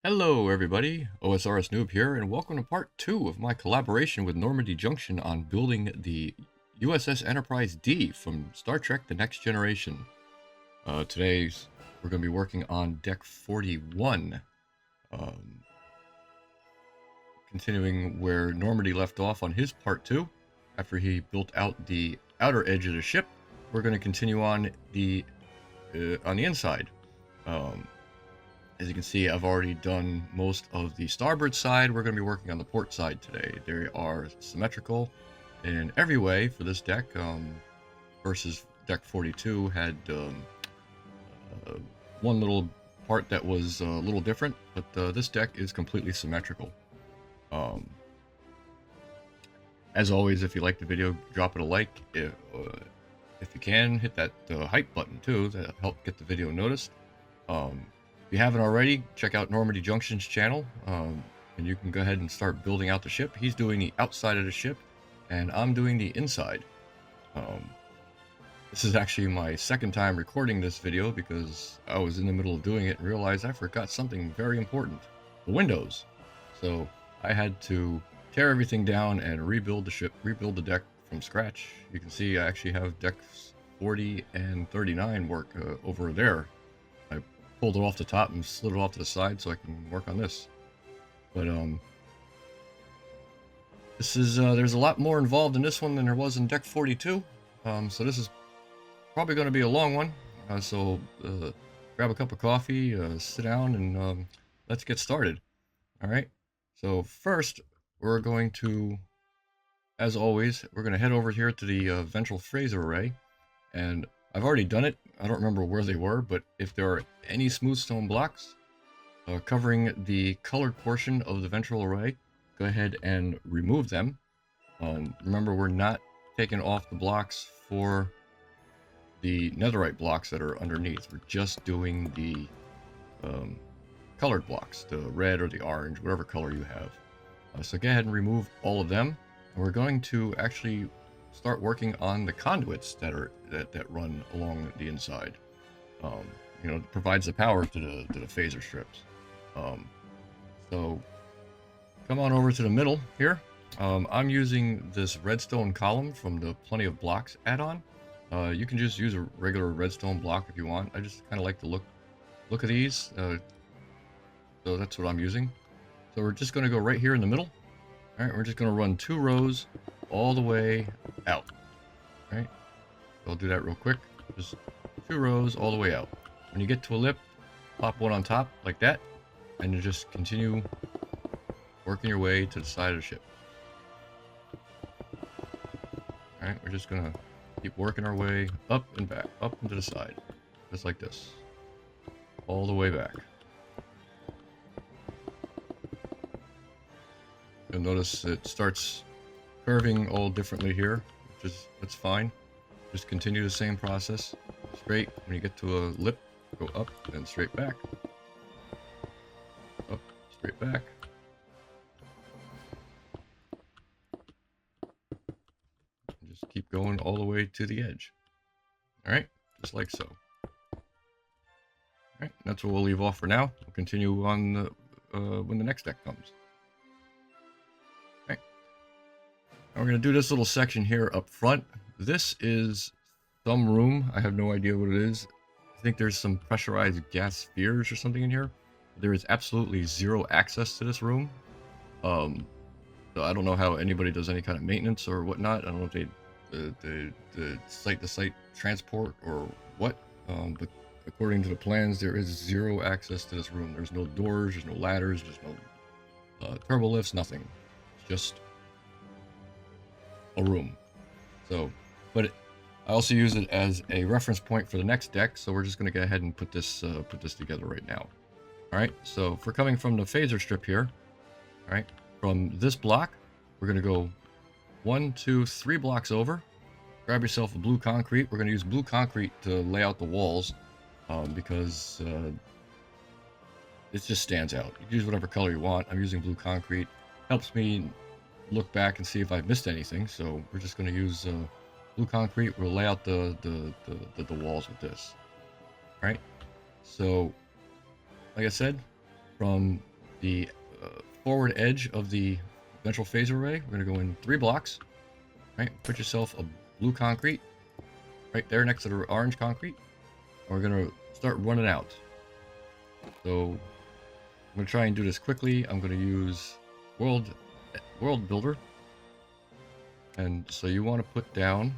Hello everybody, OSRS Noob here, and welcome to part 2 of my collaboration with Normandie Junction on building the USS Enterprise D from Star Trek The Next Generation. Today we're going to be working on Deck 41, continuing where Normandie left off on his part 2. After he built out the outer edge of the ship, we're going to continue on the inside. As you can see, I've already done most of the starboard side. We're going to be working on the port side today. They are symmetrical in every way for this deck, versus deck 42 had one little part that was a little different, but this deck is completely symmetrical. As always, if you like the video, drop it a like. If you can, hit that hype button too. That'll help get the video noticed. If you haven't already, check out Normandie Junction's channel, and you can go ahead and start building out the ship. He's doing the outside of the ship, and I'm doing the inside. This is actually my second time recording this video because I was in the middle of doing it and realized I forgot something very important: the windows. So I had to tear everything down and rebuild the ship, rebuild the deck from scratch. You can see I actually have decks 40 and 39 work over there. Pulled it off the top and slid it off to the side so I can work on this. But this is there's a lot more involved in this one than there was in deck 42. So this is probably going to be a long one. So grab a cup of coffee, sit down, and let's get started. All right. So first, we're going to, as always, we're going to head over here to the ventral phaser array, and I've already done it. I don't remember where they were, but if there are any smooth stone blocks covering the colored portion of the ventral array, go ahead and remove them. Remember, we're not taking off the blocks for the netherite blocks that are underneath. We're just doing the colored blocks, the red or the orange, whatever color you have. So go ahead and remove all of them. And we're going to actually start working on the conduits that run along the inside. You know, it provides the power to the phaser strips. So come on over to the middle here. I'm using this redstone column from the Plenty of Blocks add-on. You can just use a regular redstone block if you want. I just kind of like the look of these, so that's what I'm using. So we're just going to go right here in the middle. All right, we're just going to run 2 rows all the way out. All right, so I'll do that real quick. Just 2 rows all the way out. When you get to a lip, pop one on top like that, and you just continue working your way to the side of the ship. All right, we're just gonna keep working our way up and back, up and to the side, just like this, all the way back. You'll notice it starts curving all differently here, that's fine. Just continue the same process. Straight, when you get to a lip, go up and straight back. Up, straight back. And just keep going all the way to the edge. Alright, just like so. Alright, that's what we'll leave off for now. We'll continue on when the next deck comes. We're going to do this little section here up front. This is some room. I have no idea what it is. I think there's some pressurized gas spheres or something in here. There is absolutely zero access to this room. So I don't know how anybody does any kind of maintenance or whatnot. I don't know if the site-to-site transport or what. But according to the plans, there is zero access to this room. There's no doors, there's no ladders, there's no turbo lifts, nothing. It's just a room. So, but I also use it as a reference point for the next deck, so we're just going to go ahead and put this together right now. All right, so if we're coming from the phaser strip here, all right, from this block, we're going to go 1, 2, 3 blocks over. Grab yourself a blue concrete. We're going to use blue concrete to lay out the walls, because it just stands out. You can use whatever color you want. I'm using blue concrete. Helps me look back and see if I've missed anything. So we're just going to use blue concrete. We'll lay out the walls with this. All right. So, like I said, from the forward edge of the ventral phase array. We're going to go in 3 blocks. Right, put yourself a blue concrete right there next to the orange concrete. We're going to start running out. So I'm going to try and do this quickly. I'm going to use World Builder. And so you want to put down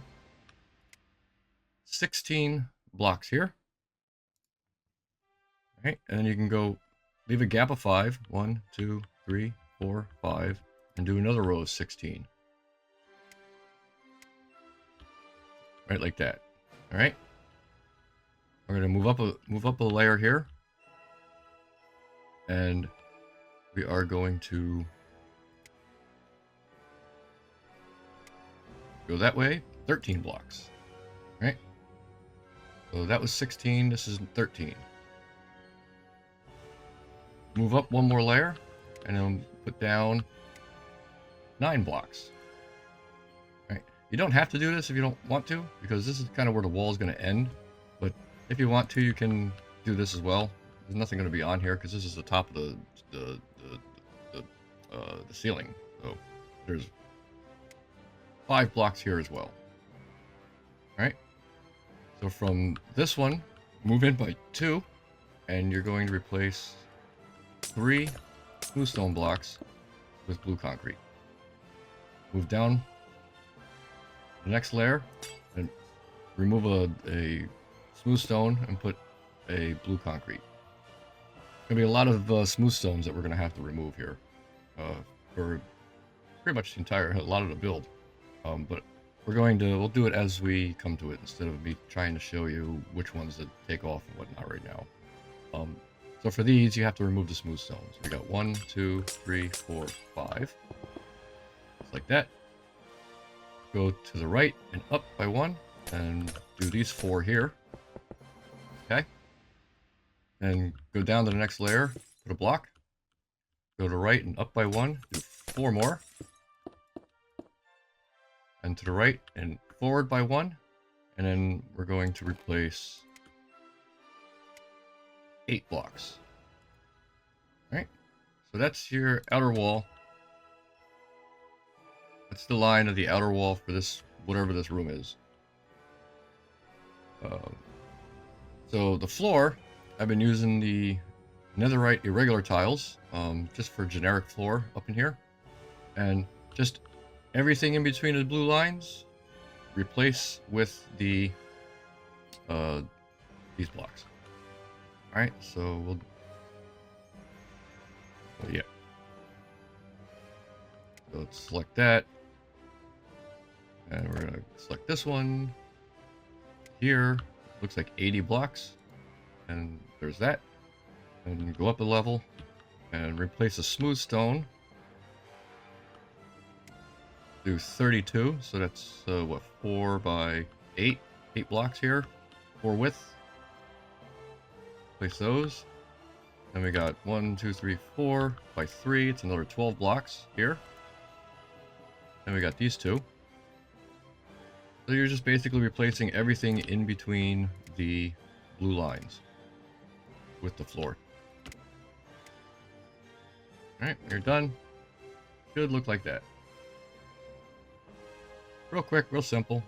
16 blocks here. Right, and then you can go leave a gap of 5. 1, 2, 3, 4, 5, and do another row of 16. Right, like that. All right. We're gonna move up a layer here, and we are going to go that way. 13 blocks. Right. So that was 16. This is 13. Move up one more layer, and then put down 9 blocks. Right. You don't have to do this if you don't want to, because this is kind of where the wall is going to end. But if you want to, you can do this as well. There's nothing going to be on here because this is the top of the ceiling. So there's 5 blocks here as well. All right. So from this one, move in by 2, and you're going to replace 3 smooth stone blocks with blue concrete. Move down the next layer and remove a smooth stone and put a blue concrete. Gonna be a lot of smooth stones that we're gonna have to remove here for pretty much the entire a lot of the build. But we'll do it as we come to it instead of me trying to show you which ones to take off and whatnot right now. So for these, you have to remove the smooth stones. We got 1, 2, 3, 4, 5. Just like that. Go to the right and up by 1, and do these 4 here. Okay. And go down to the next layer, put a block. Go to right and up by 1, do 4 more. And to the right and forward by 1. And then we're going to replace 8 blocks. All right. So that's your outer wall. That's the line of the outer wall for this, whatever this room is. So the floor, I've been using the netherite irregular tiles, just for generic floor up in here. And just everything in between the blue lines, replace with the these blocks. All right, so we'll. Oh, yeah. So let's select that, and we're gonna select this one. Here looks like 80 blocks, and there's that. And go up a level, and replace a smooth stone. Do 32, so that's what, 4 by 8, 8 blocks here, 4 width. Place those. Then we got 1, 2, 3, 4 by 3. It's another 12 blocks here. Then we got these 2. So you're just basically replacing everything in between the blue lines with the floor. Alright, you're done. Should look like that. Real quick, real simple.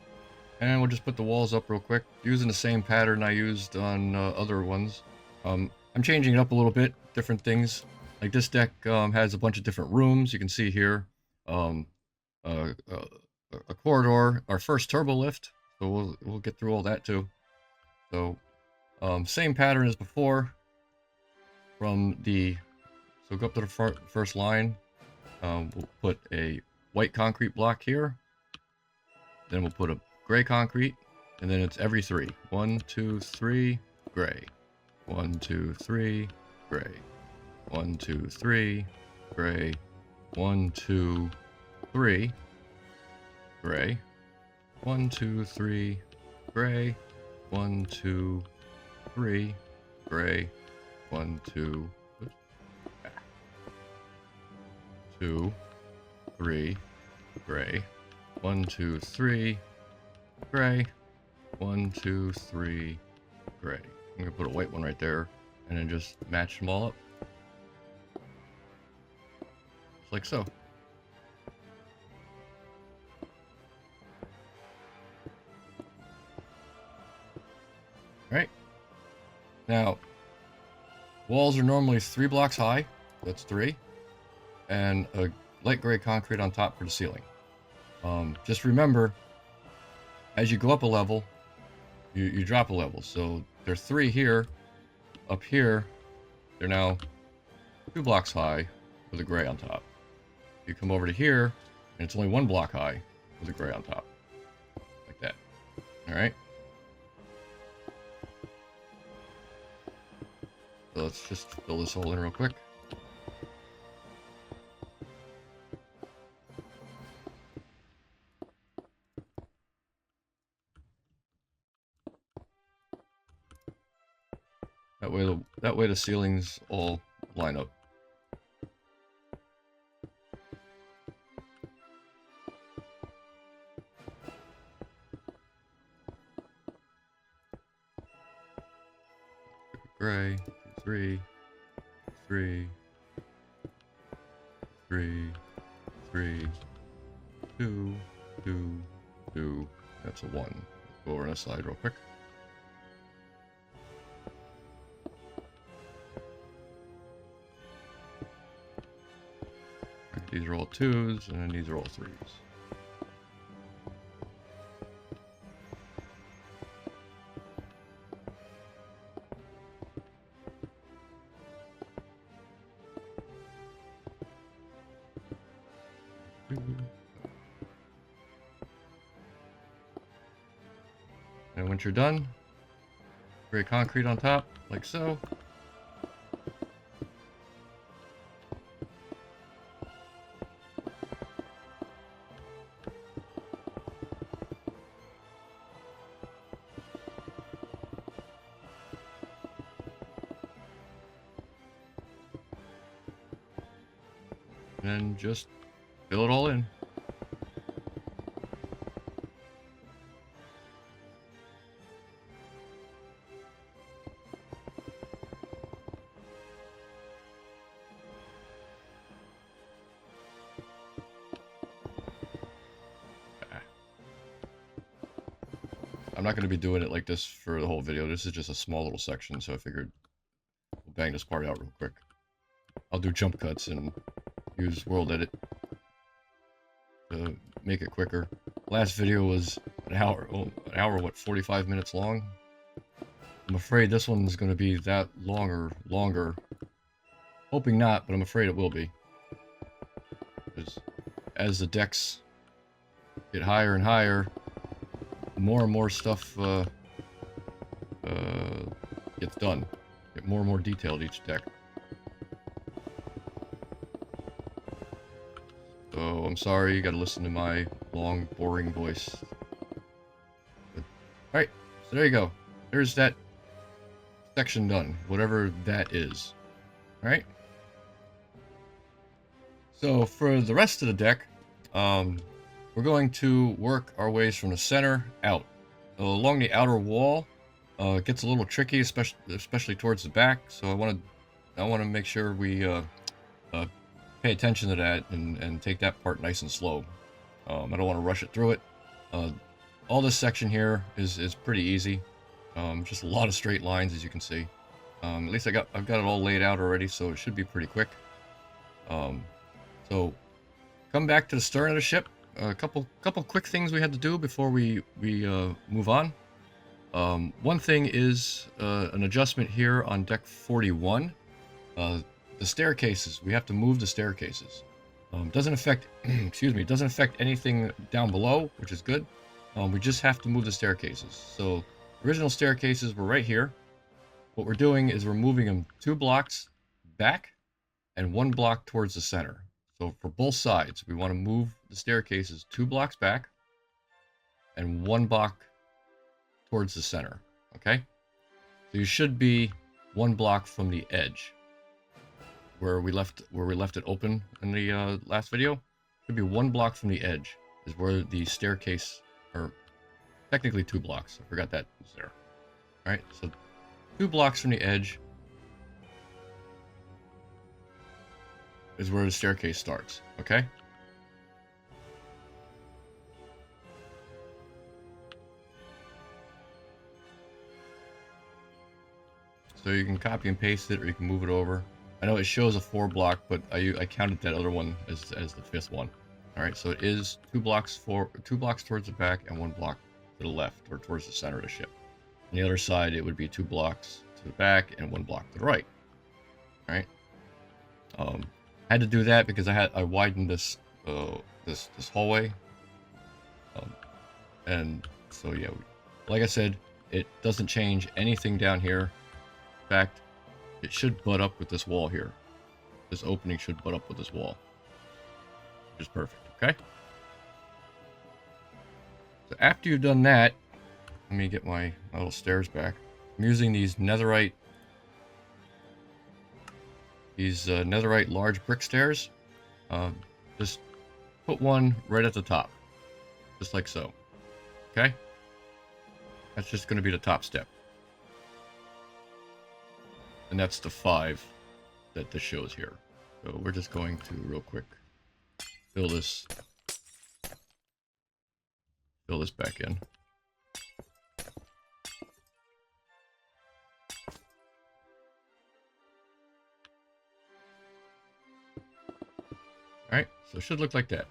And we'll just put the walls up real quick, using the same pattern I used on other ones. I'm changing it up a little bit, different things. Like this deck has a bunch of different rooms. You can see here a corridor, our first turbo lift. So we'll get through all that too. So same pattern as before. So go up to the first line. We'll put a white concrete block here. Then we'll put a gray concrete, and then it's every 3. 1, 2, 3, gray. 1, 2, 3, gray. 1, 2, 3, gray. 1, 2, 3, gray. 1, 2, 3, gray. 1, 2, 3, gray. 1, 2, 2, 3, gray. 1, 2, 3, gray. 1, 2, 3, gray. I'm gonna put a white one right there, and then just match them all up. just like so. Right? Now, walls are normally 3 blocks high. That's 3. And a light gray concrete on top for the ceiling. Just remember, as you go up a level, you drop a level. So there are 3 here. Up here, they're now 2 blocks high with a gray on top. You come over to here, and it's only 1 block high with a gray on top. Like that. Alright? So let's just fill this hole in real quick. That way the ceilings all line up. Gray, 3, 3, 3, 3, 2, 2, 2. That's a 1. Let's go over on this side real quick. These are all 2s, and then these are all 3s. And once you're done, gray concrete on top, like so. And just fill it all in. I'm not going to be doing it like this for the whole video. This is just a small little section, so I figured we'll bang this part out real quick. I'll do jump cuts and use World Edit to make it quicker. Last video was an hour, what, 45 minutes long? I'm afraid this one's going to be that longer. Hoping not, but I'm afraid it will be. Because as the decks get higher and higher, more and more stuff gets done. Get more and more detailed each deck. So I'm sorry you gotta listen to my long, boring voice. Alright, so there you go. There's that section done, whatever that is. Alright? So for the rest of the deck, we're going to work our ways from the center out. Along the outer wall, it gets a little tricky, especially towards the back. So I want to make sure we pay attention to that and take that part nice and slow. I don't want to rush it through it. All this section here is pretty easy. Just a lot of straight lines, as you can see. At least I've got it all laid out already, so it should be pretty quick. So come back to the stern of the ship. A couple quick things we had to do before we move on. One thing is an adjustment here on deck 41. The staircases, we have to move the staircases. Doesn't affect, excuse me, doesn't affect anything down below, which is good. We just have to move the staircases. So original staircases were right here. What we're doing is we're moving them 2 blocks back and 1 block towards the center. So for both sides, we want to move the staircases 2 blocks back and 1 block towards the center. Okay? So you should be 1 block from the edge where we left it open in the last video. Should be 1 block from the edge is where the staircase, or technically 2 blocks. I forgot that was there. All right, so 2 blocks from the edge. is where the staircase starts, okay? So you can copy and paste it, or you can move it over. I know it shows a 4 block, but I counted that other one as the 5th one. All right, so it is 2 blocks towards the back and 1 block to the left, or towards the center of the ship. On the other side, it would be 2 blocks to the back and 1 block to the right. All right. I had to do that because I widened this this hallway, and so yeah, like I said, it doesn't change anything down here. In fact, it should butt up with this wall here. This opening should butt up with this wall, which is perfect. Okay. So after you've done that, let me get my little stairs back. I'm using these netherite large brick stairs. Just put one right at the top, just like so. Okay, that's just going to be the top step, and that's the 5 that this shows here. So we're just going to real quick fill this back in. All right, so it should look like that.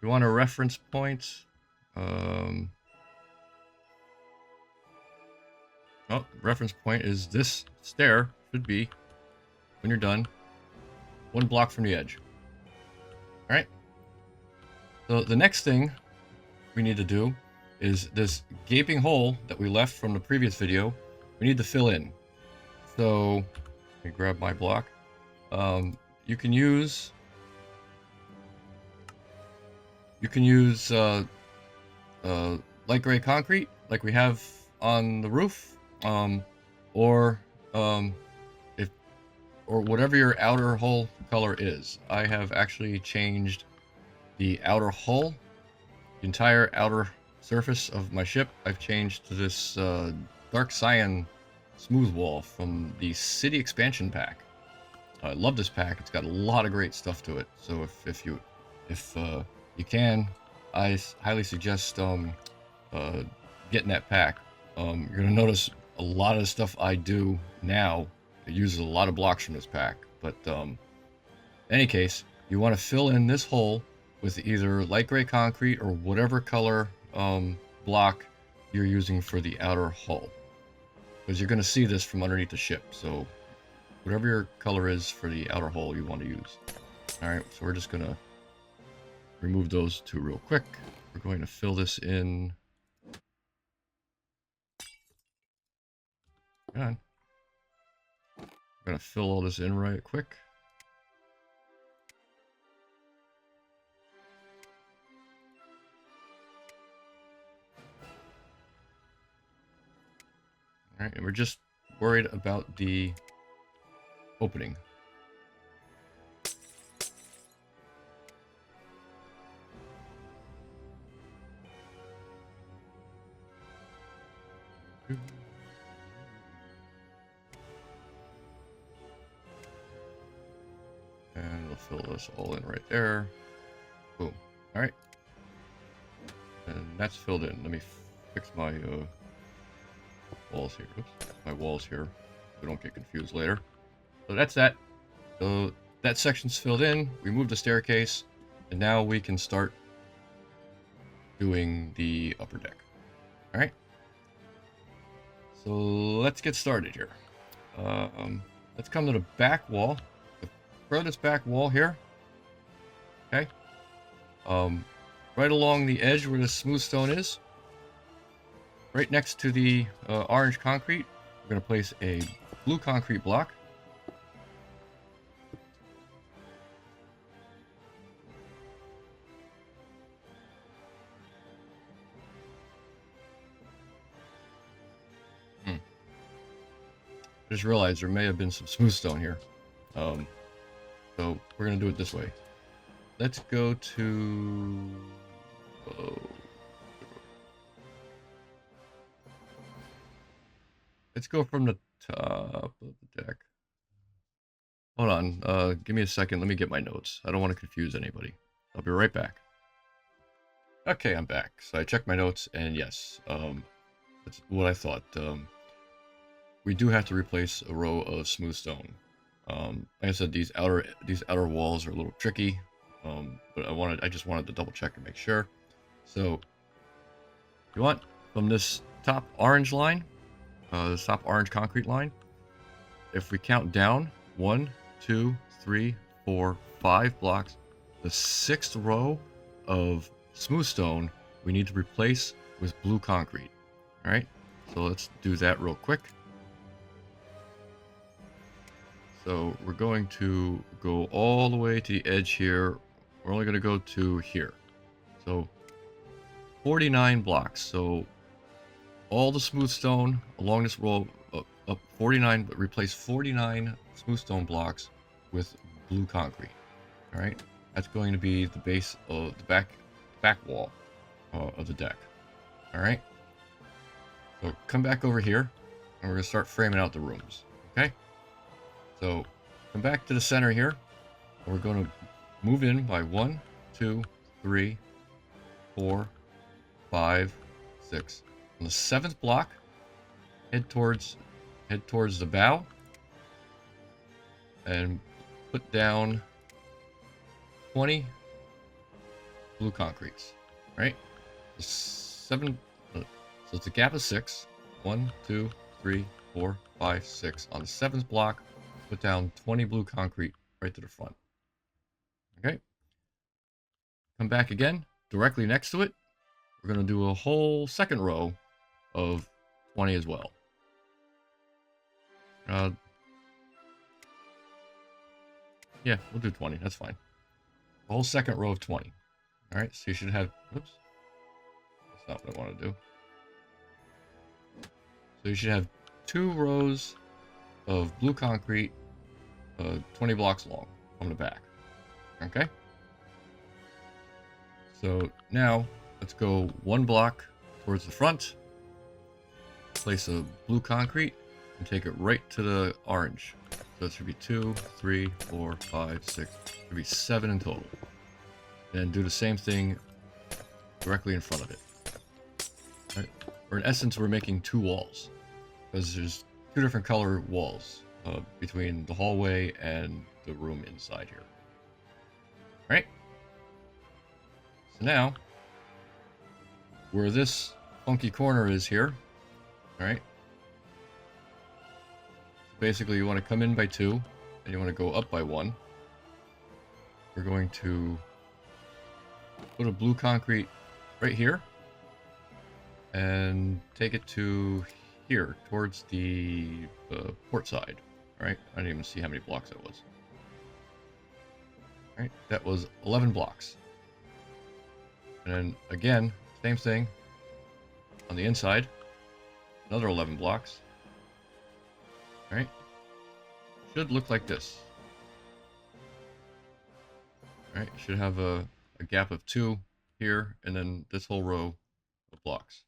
You want a reference point. Oh, reference point is this stair should be, when you're done, 1 block from the edge. All right. So the next thing we need to do is this gaping hole that we left from the previous video. We need to fill in. So let me grab my block. You can use light gray concrete like we have on the roof, or whatever your outer hull color is. I have actually changed the outer hull, the entire outer surface of my ship. I've changed to this dark cyan smooth wall from the City Expansion pack. I love this pack. It's got a lot of great stuff to it. So if you can, I highly suggest getting that pack. You're gonna notice a lot of the stuff I do now, it uses a lot of blocks from this pack. But in any case, you want to fill in this hole with either light gray concrete or whatever color block you're using for the outer hull, because you're going to see this from underneath the ship. So whatever your color is for the outer hull, you want to use. All right, so we're just going to remove those 2 real quick. We're going to fill this in. Come on. I'm going to fill all this in right quick. All right, and we're just worried about the opening. And we'll fill this all in right there. Boom. All right. And that's filled in. Let me fix my walls here. Oops. My walls here, so don't get confused later. So that's that. So that section's filled in. We moved the staircase, and now we can start doing the upper deck. All right. So let's get started here. Let's come to the back wall. The furthest back wall here. Okay. Right along the edge where the smooth stone is. Right next to the orange concrete, we're going to place a blue concrete block. I just realized there may have been some smooth stone here. So we're going to do it this way. Let's go to... let's go from the top of the deck. Hold on. Give me a second. Let me get my notes. I don't want to confuse anybody. I'll be right back. Okay, I'm back. So I checked my notes, and yes, that's what I thought. We do have to replace a row of smooth stone. Like I said, these outer walls are a little tricky, but I just wanted to double check and make sure. So you want from this top orange line, this top orange concrete line. If we count down 1, 2, 3, 4, 5 blocks, the 6th row of smooth stone we need to replace with blue concrete. All right, so let's do that real quick. So we're going to go all the way to the edge here. We're only going to go to here. So 49 blocks. So all the smooth stone along this row up 49, but replace 49 smooth stone blocks with blue concrete. All right, that's going to be the base of the back wall of the deck. All right, so come back over here, and we're gonna start framing out the rooms. Okay, so come back to the center here, and we're going to move in by 1, 2, 3, 4, 5, 6. On the 7th block, head towards the bow and put down 20 blue concretes. Right? So it's a gap of 6. 1, 2, 3, 4, 5, 6. On the 7th block, put down 20 blue concrete right to the front. Okay. Come back again, directly next to it. We're going to do a whole second row of 20 as well. Yeah, we'll do 20. That's fine. A whole second row of 20. All right, so you should have... Oops. That's not what I want to do. So you should have 2 rows of blue concrete, 20 blocks long from the back. Okay? So now, let's go 1 block towards the front. Place a blue concrete and take it right to the orange. So it should be 2, 3, 4, 5, 6. It should be 7 in total. And do the same thing directly in front of it. Right? Or in essence, we're making 2 walls, because there's 2 different color walls between the hallway and the room inside here. Right? So now, where this funky corner is here, all right? Basically, you want to come in by 2, and you want to go up by 1. We're going to put a blue concrete right here, and take it to here, towards the port side. All right? I didn't even see how many blocks that was. All right? That was 11 blocks. And then, again, same thing on the inside. Another 11 blocks. All right? Should look like this. All right? Should have a gap of 2 here, and then this whole row of blocks.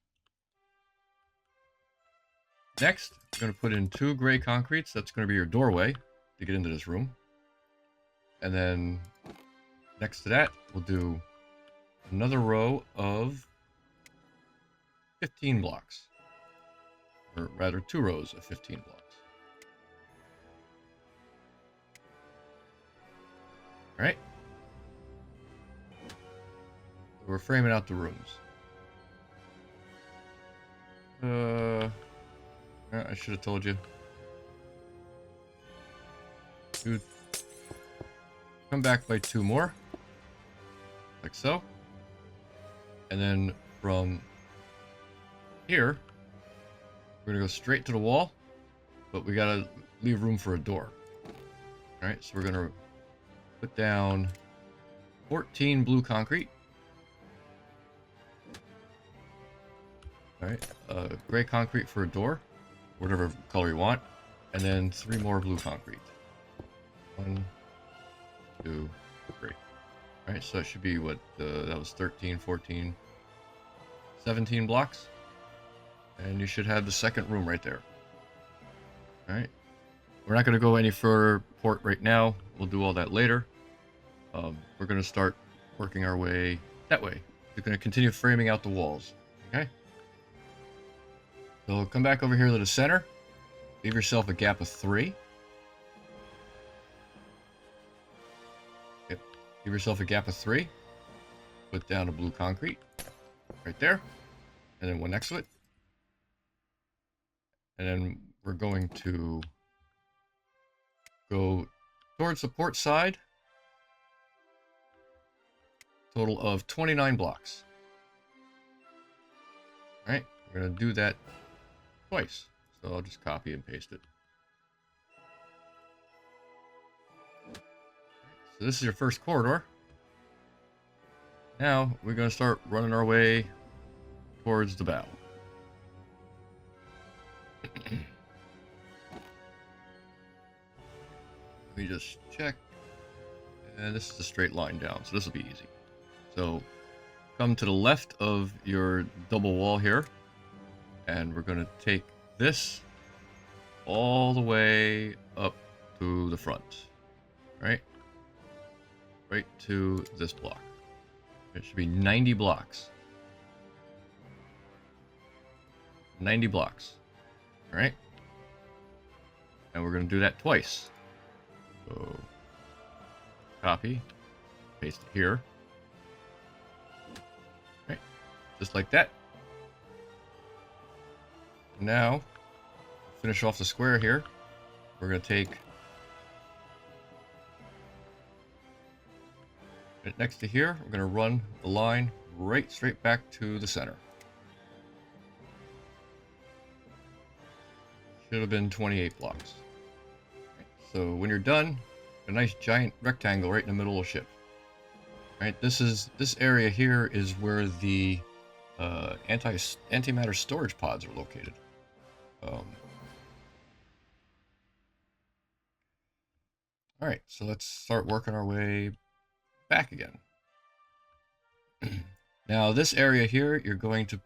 Next, we're going to put in 2 gray concretes. That's going to be your doorway to get into this room. And then next to that, we'll do another row of 15 blocks. Or rather, 2 rows of 15 blocks. All right? We're framing out the rooms. I should have told you. Dude, come back by 2 more. Like so. And then from here, we're going to go straight to the wall, but we got to leave room for a door. All right, so we're going to put down 14 blue concrete. All right, gray concrete for a door, whatever color you want, and then 3 more blue concrete. 1, 2, 3. All right, so it should be what, that was 13, 14, 17 blocks. And you should have the second room right there. All right. We're not going to go any further port right now. We'll do all that later. We're going to start working our way that way. We're going to continue framing out the walls. Okay? So come back over here to the center. Leave yourself a gap of 3. Yep. Give yourself a gap of 3. Put down a blue concrete. Right there. And then one next to it. And then we're going to go towards the port side. Total of 29 blocks. Alright, we're going to do that twice. So I'll just copy and paste it. So this is your first corridor. Now we're going to start running our way towards the bow. Let me just check. And this is a straight line down, so this will be easy. So come to the left of your double wall here, and we're going to take this all the way up to the front, right to this block. It should be 90 blocks. 90 blocks. All right, and we're going to do that twice. So copy, paste it here. Right, just like that. Now, finish off the square here. We're going to take it next to here. We're going to run the line right straight back to the center. Should have been 28 blocks. Right, so when you're done, a nice giant rectangle right in the middle of the ship. Right, this area here is where the antimatter storage pods are located. Alright, so let's start working our way back again. Now this area here, you're going to,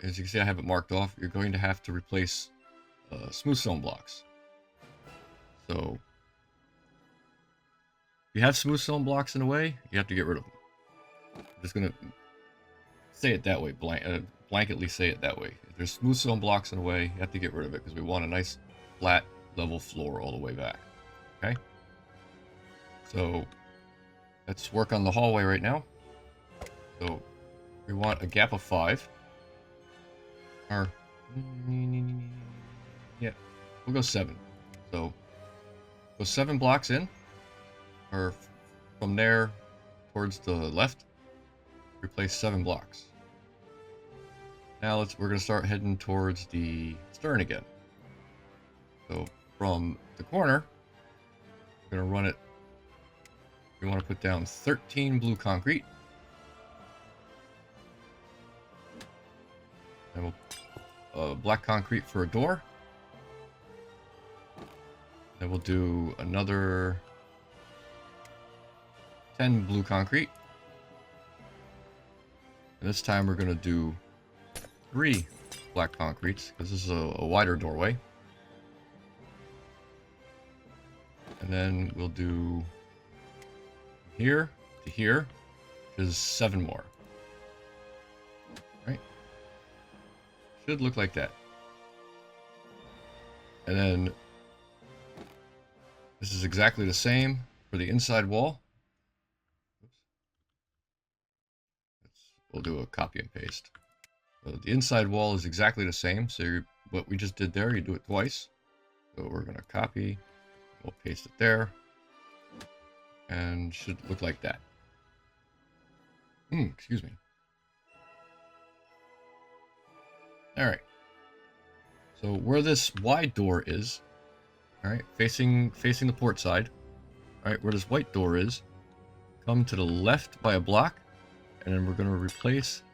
as you can see I have it marked off, you're going to have to replace smooth stone blocks. So if you have smooth stone blocks in the way, you have to get rid of them. I'm just going to say it that way, blanketly say it that way. If there's smooth stone blocks in the way, you have to get rid of it because we want a nice flat level floor all the way back. Okay? So let's work on the hallway right now. So we want a gap of 5. Or yeah, we'll go 7. So go 7 blocks in, or from there towards the left, replace 7 blocks. Now we're going to start heading towards the stern again. So from the corner, we're going to run it. We want to put down 13 blue concrete. And we'll black concrete for a door. Then we'll do another 10 blue concrete. And this time we're going to do 3 black concretes because this is a wider doorway. And then we'll do here to here, which is 7 more. Right? Should look like that. And then this is exactly the same for the inside wall. We'll do a copy and paste. So the inside wall is exactly the same. So what we just did there, you do it twice. So we're going to copy. We'll paste it there. And should look like that. Excuse me. All right. So where this wide door is, all right, facing the port side, all right, where this white door is, come to the left by a block, and then we're going to replace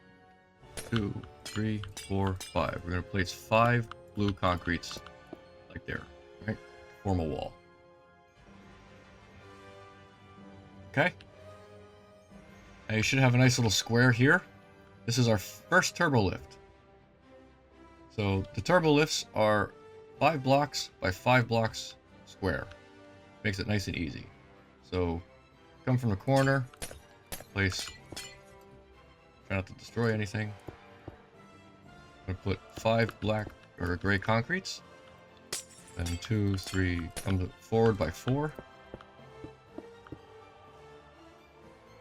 2, 3, 4, 5. We're going to place 5 blue concretes like there, right, to form a wall. Okay. Now you should have a nice little square here. This is our first turbo lift. So the turbo lifts are 5 blocks by 5 blocks square. Makes it nice and easy. So come from the corner, place, try not to destroy anything. I'm going to put 5 black or gray concretes. And 2, 3, come forward by 4.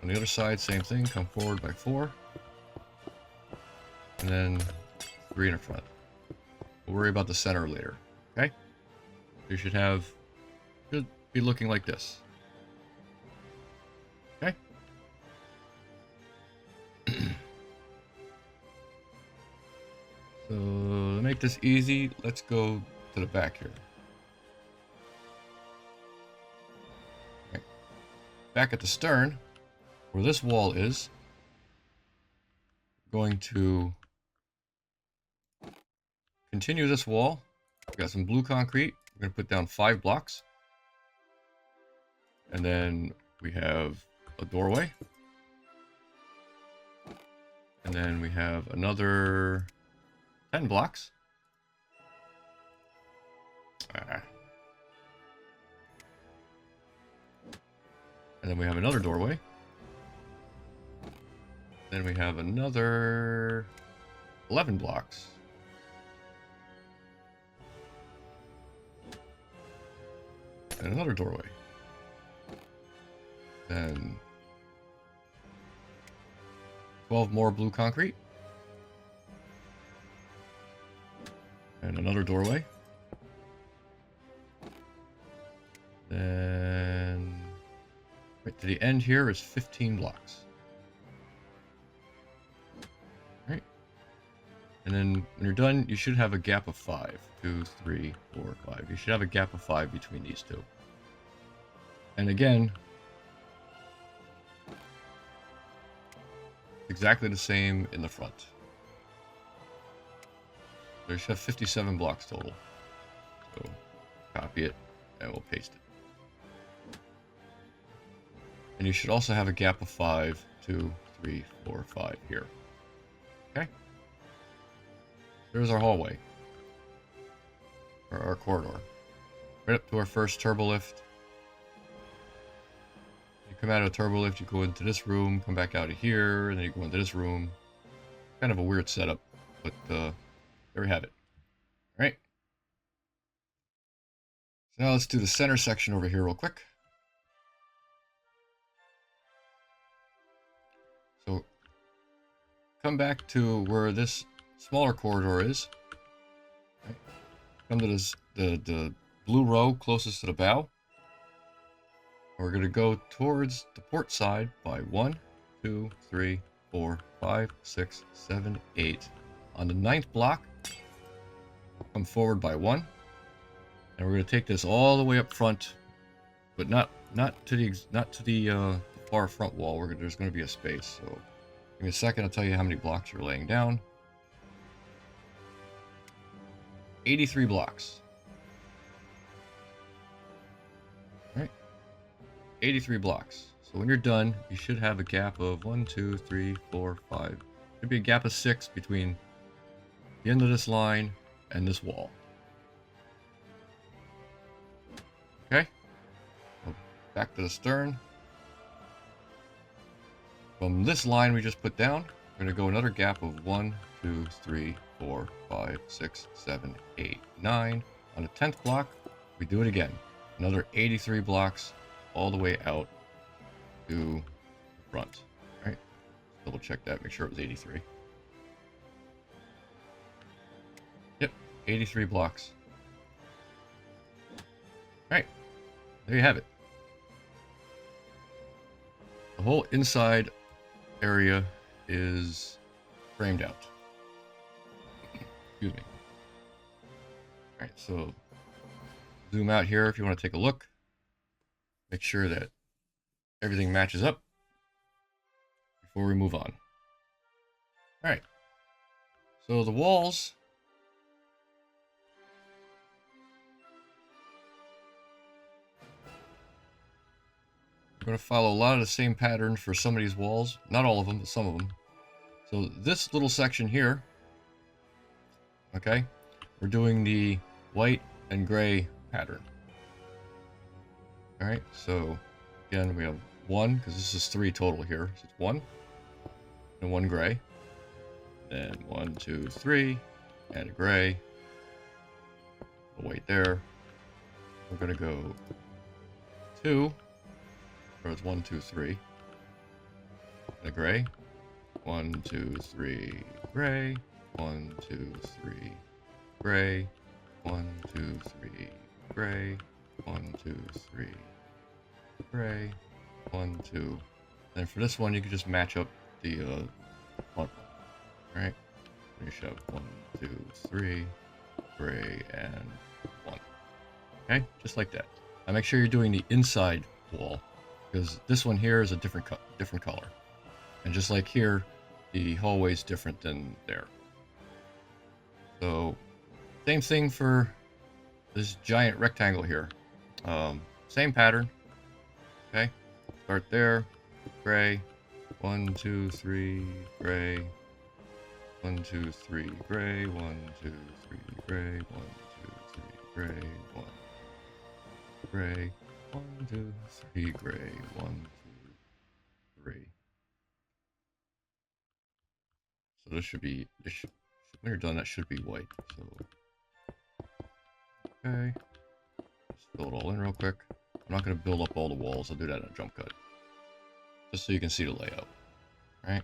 On the other side, same thing, come forward by 4. And then 3 in the front. We'll worry about the center later, okay? You should be looking like this. Okay? So, to make this easy, let's go to the back here. Okay. Back at the stern, where this wall is, going to continue this wall. We've got some blue concrete. We're going to put down 5 blocks. And then we have a doorway. And then we have another 10 blocks. And then we have another doorway. Then we have another 11 blocks. And another doorway. Then 12 more blue concrete. And another doorway. Then right to the end here is 15 blocks. Right. And then when you're done, you should have a gap of 5. 2, 3, 4, 5. You should have a gap of 5 between these two. And again, exactly the same in the front. There should have 57 blocks total. So copy it and we'll paste it. And you should also have a gap of 5, 2, 3, 4, 5 here. Okay? There's our hallway. Or our corridor. Right up to our first turbo lift. You come out of a turbo lift, you go into this room, come back out of here, and then you go into this room. Kind of a weird setup, but there we have it. All right. So now let's do the center section over here real quick. So come back to where this smaller corridor is. Right. Come to this the blue row closest to the bow. We're going to go towards the port side by 1, 2, 3, 4, 5, 6, 7, 8. On the 9th block, come forward by 1. And we're going to take this all the way up front, but not to the far front wall. There's going to be a space. So give me a second, I'll tell you how many blocks you're laying down. 83 blocks. 83 blocks. So when you're done, you should have a gap of 1, 2, 3, 4, 5. Should be a gap of 6 between the end of this line and this wall. Okay? So back to the stern. From this line we just put down, we're going to go another gap of 1, 2, 3, 4, 5, 6, 7, 8, 9. On the 10th block, we do it again. Another 83 blocks all the way out to the front. All right, double check that, make sure it was 83. Yep, 83 blocks. All right, there you have it. The whole inside area is framed out. Excuse me. All right, so zoom out here if you want to take a look. Make sure that everything matches up before we move on. All right. So the walls we're going to follow a lot of the same patterns for some of these walls. Not all of them, but some of them. So this little section here, okay, we're doing the white and gray pattern. All right, so again, we have 1, because this is 3 total here. So it's 1, and 1 gray. Then 1, 2, 3, and a gray. We'll wait there. We're gonna go 2, or it's 1, 2, 3, and a gray. 1, 2, 3, gray. 1, 2, 3, gray. 1, 2, 3, gray. 1, 2, 3, gray. 1, 2. And for this one, you can just match up the font. Right? You should have 1, 2, 3, gray, and 1. Okay, just like that. Now make sure you're doing the inside wall, because this one here is a different color, and just like here, the hallway is different than there. So, same thing for this giant rectangle here. Same pattern. Okay, start there, gray. 1, 2, 3, gray. 1, 2, 3, gray. 1, 2, 3, gray. 1, 2, 3, gray. 1, gray. 1, 2, 3, gray. 1, 2, 3. So this should be, when you're done, that should be white. So, okay. Just fill it all in real quick. I'm not going to build up all the walls. I'll do that in a jump cut, just so you can see the layout. All right.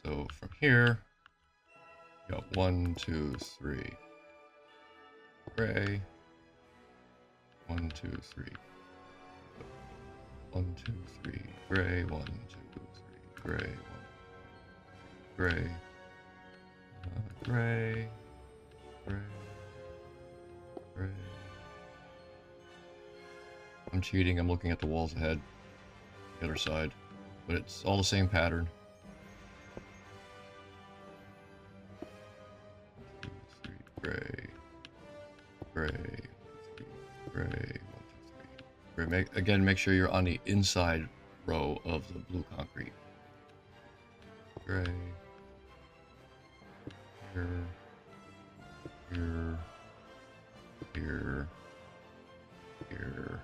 So from here, you got 1, 2, 3, gray. 1, 2, 3. 1, 2, 3, gray. 1, 2, 3, gray. 1, gray. Gray. Gray. Gray. I'm cheating. I'm looking at the walls ahead, the other side, but it's all the same pattern. 1, 2, 3, gray. Gray. 1, 2, 3, gray. 1, 2, 3. Gray. Again, make sure you're on the inside row of the blue concrete. Gray. Here. Here. Here. Here.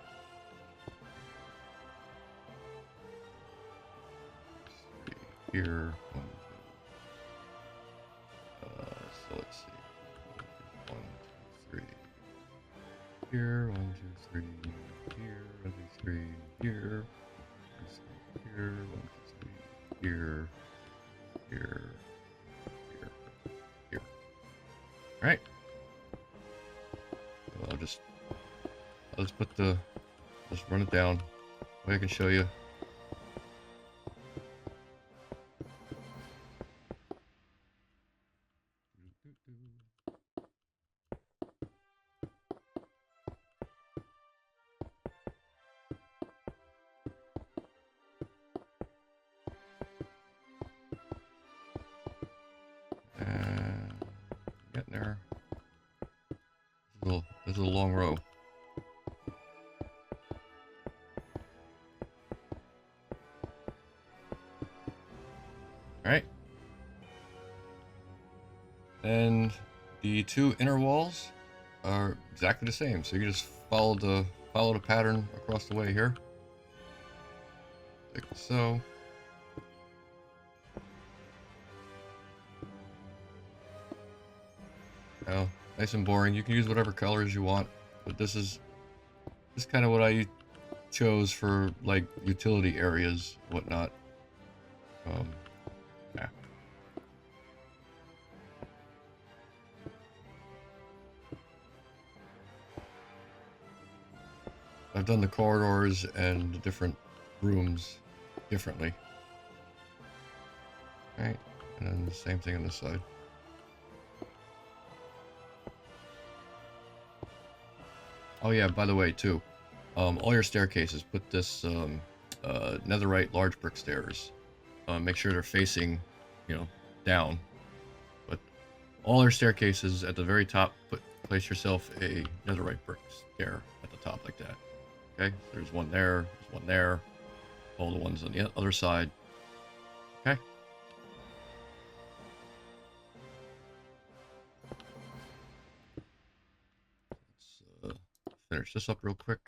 Here. 1, 2. So let's see. 1, 2, 3. Here. 1, 2, 3. Here. 1, 2, 3. Here. 1, 2, 3. Here. 1, 2, 3. Here. Here. Here. Here. All right. So I'll just run it down. Way I can show you. And getting there. There's a long row. Alright. And the 2 inner walls are exactly the same. So you can just follow the pattern across the way here. Like so. Now, nice and boring. You can use whatever colors you want, but this is kind of what I chose for like utility areas, whatnot. Yeah. I've done the corridors and the different rooms differently. Right, and then the same thing on this side. Oh yeah, by the way, too, all your staircases, put this netherite large brick stairs. Make sure they're facing, down. But all your staircases at the very top, place yourself a netherite brick stair at the top like that. Okay, so there's one there, there's one there, all the ones on the other side. Okay. Let's finish this up real quick.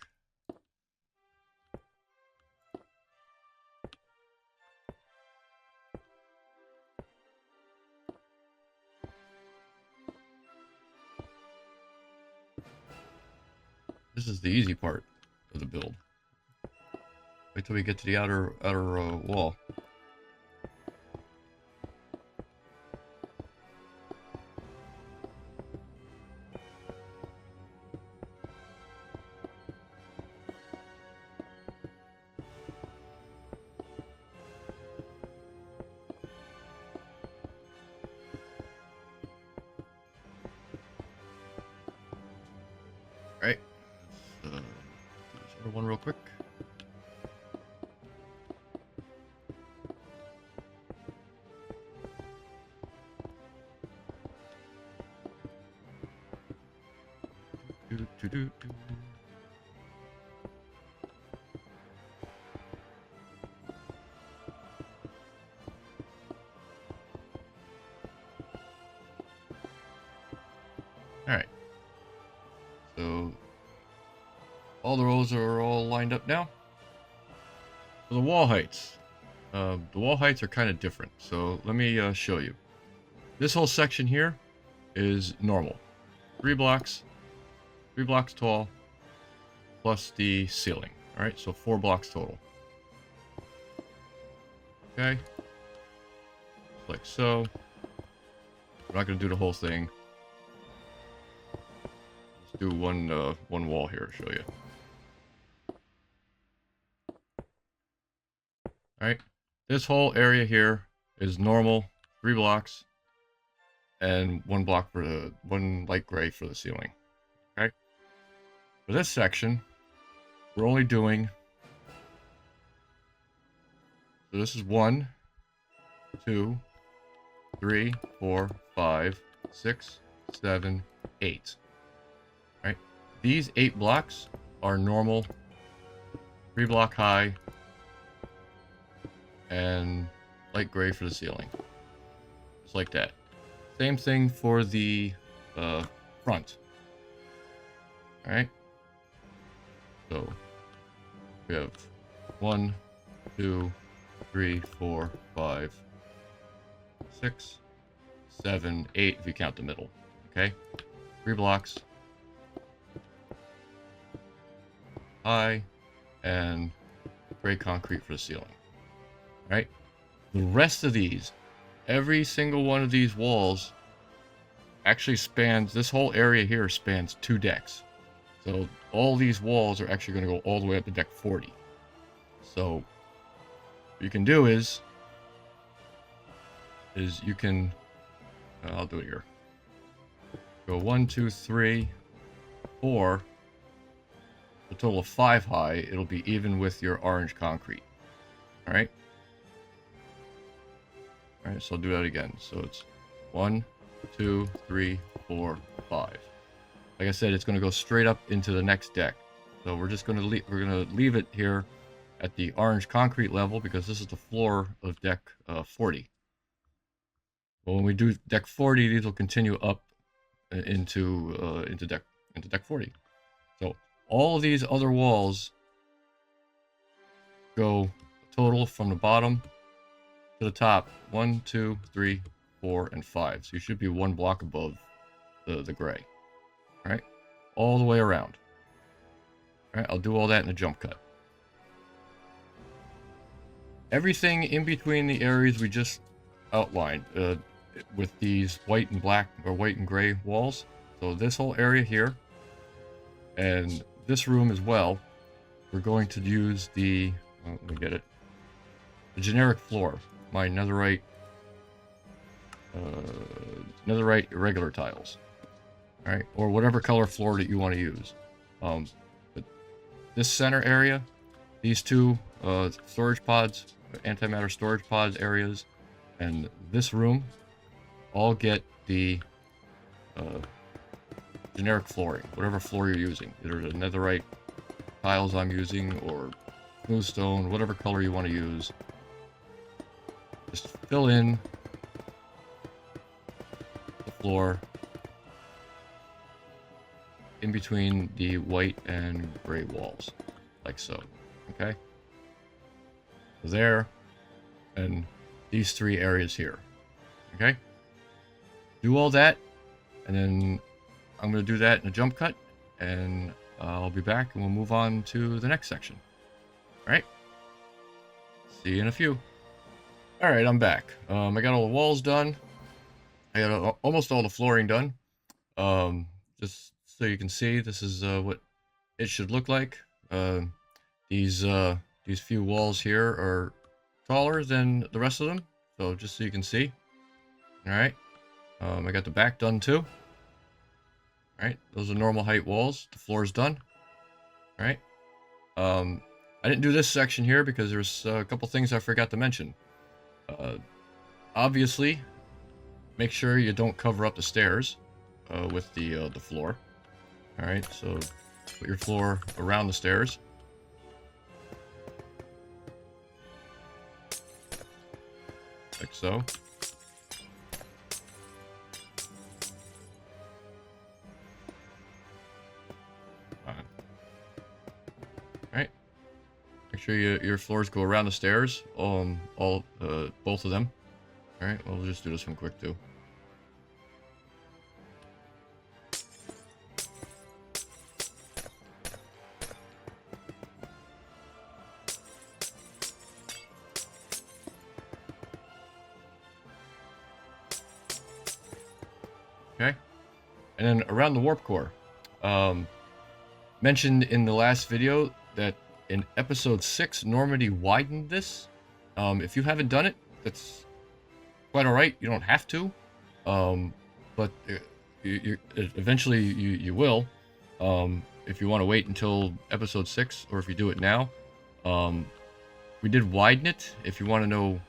This is the easy part of the build. Wait till we get to the outer wall. Alright, let's do this other one real quick. Alright, so all the rows are all lined up now. So the wall heights. The wall heights are kind of different, so let me show you. This whole section here is normal. 3 blocks tall, plus the ceiling. Alright, so 4 blocks total. Okay, like so. I'm not going to do the whole thing. Let's do one wall here to show you. Alright, this whole area here is normal, 3 blocks, and 1 block for the 1 light gray for the ceiling. Okay, for this section, we're only doing. So this is 1, 2, 3, 4, 5, 6, 7, 8. Right, these 8 blocks are normal, 3 block high, and light gray for the ceiling. Just like that. Same thing for the front. Alright. So we have 1, 2, 3, 4, 5, 6, 7, 8 if you count the middle. Okay? 3 blocks high and gray concrete for the ceiling. Right? The rest of these, every single one of these walls actually spans, this whole area here spans 2 decks. So all these walls are actually going to go all the way up to deck 40. So what you can do is you can, I'll do it here. Go 1, 2, 3, 4. A total of 5 high. It'll be even with your orange concrete. All right. All right, so I'll do that again. So it's 1, 2, 3, 4, 5. Like I said, it's going to go straight up into the next deck. So we're just going to leave it here at the orange concrete level because this is the floor of deck 40. Well, when we do deck 40, these will continue up into deck 40. So all of these other walls go total from the bottom to the top 1, 2, 3, 4, and 5. So you should be 1 block above the gray. All right, all the way around. All right, I'll do all that in a jump cut. Everything in between the areas we just outlined with these white and black or white and gray walls. So this whole area here and this room as well, we're going to use the, let me get it, the generic floor, my netherite irregular tiles. All right, or whatever color floor that you want to use. But this center area, these 2 storage pods, antimatter storage pods areas, and this room all get the generic flooring, whatever floor you're using. Either the netherite tiles I'm using or smooth stone, whatever color you want to use. Just fill in the floor in between the white and gray walls, like so. Okay? There, and these 3 areas here. Okay? Do all that, and then I'm going to do that in a jump cut, and I'll be back and we'll move on to the next section. All right. See you in a few. All right, I'm back. I got all the walls done. I got almost all the flooring done. Just so you can see, this is what it should look like. These few walls here are taller than the rest of them, so just so you can see. All right. I got the back done too. All right, those are normal height walls. The floor is done. All right. I didn't do this section here because there's a couple things I forgot to mention. Obviously, make sure you don't cover up the stairs with the floor. All right, so put your floor around the stairs. Like so. Alright. Make sure your floors go around the stairs. Both of them. Alright, we'll just do this one quick too. Okay, and then around the warp core, mentioned in the last video that in episode 6, Normandie widened this. If you haven't done it, that's quite all right. You don't have to, but eventually you will. If you want to wait until episode 6, or if you do it now, we did widen it. If you want to know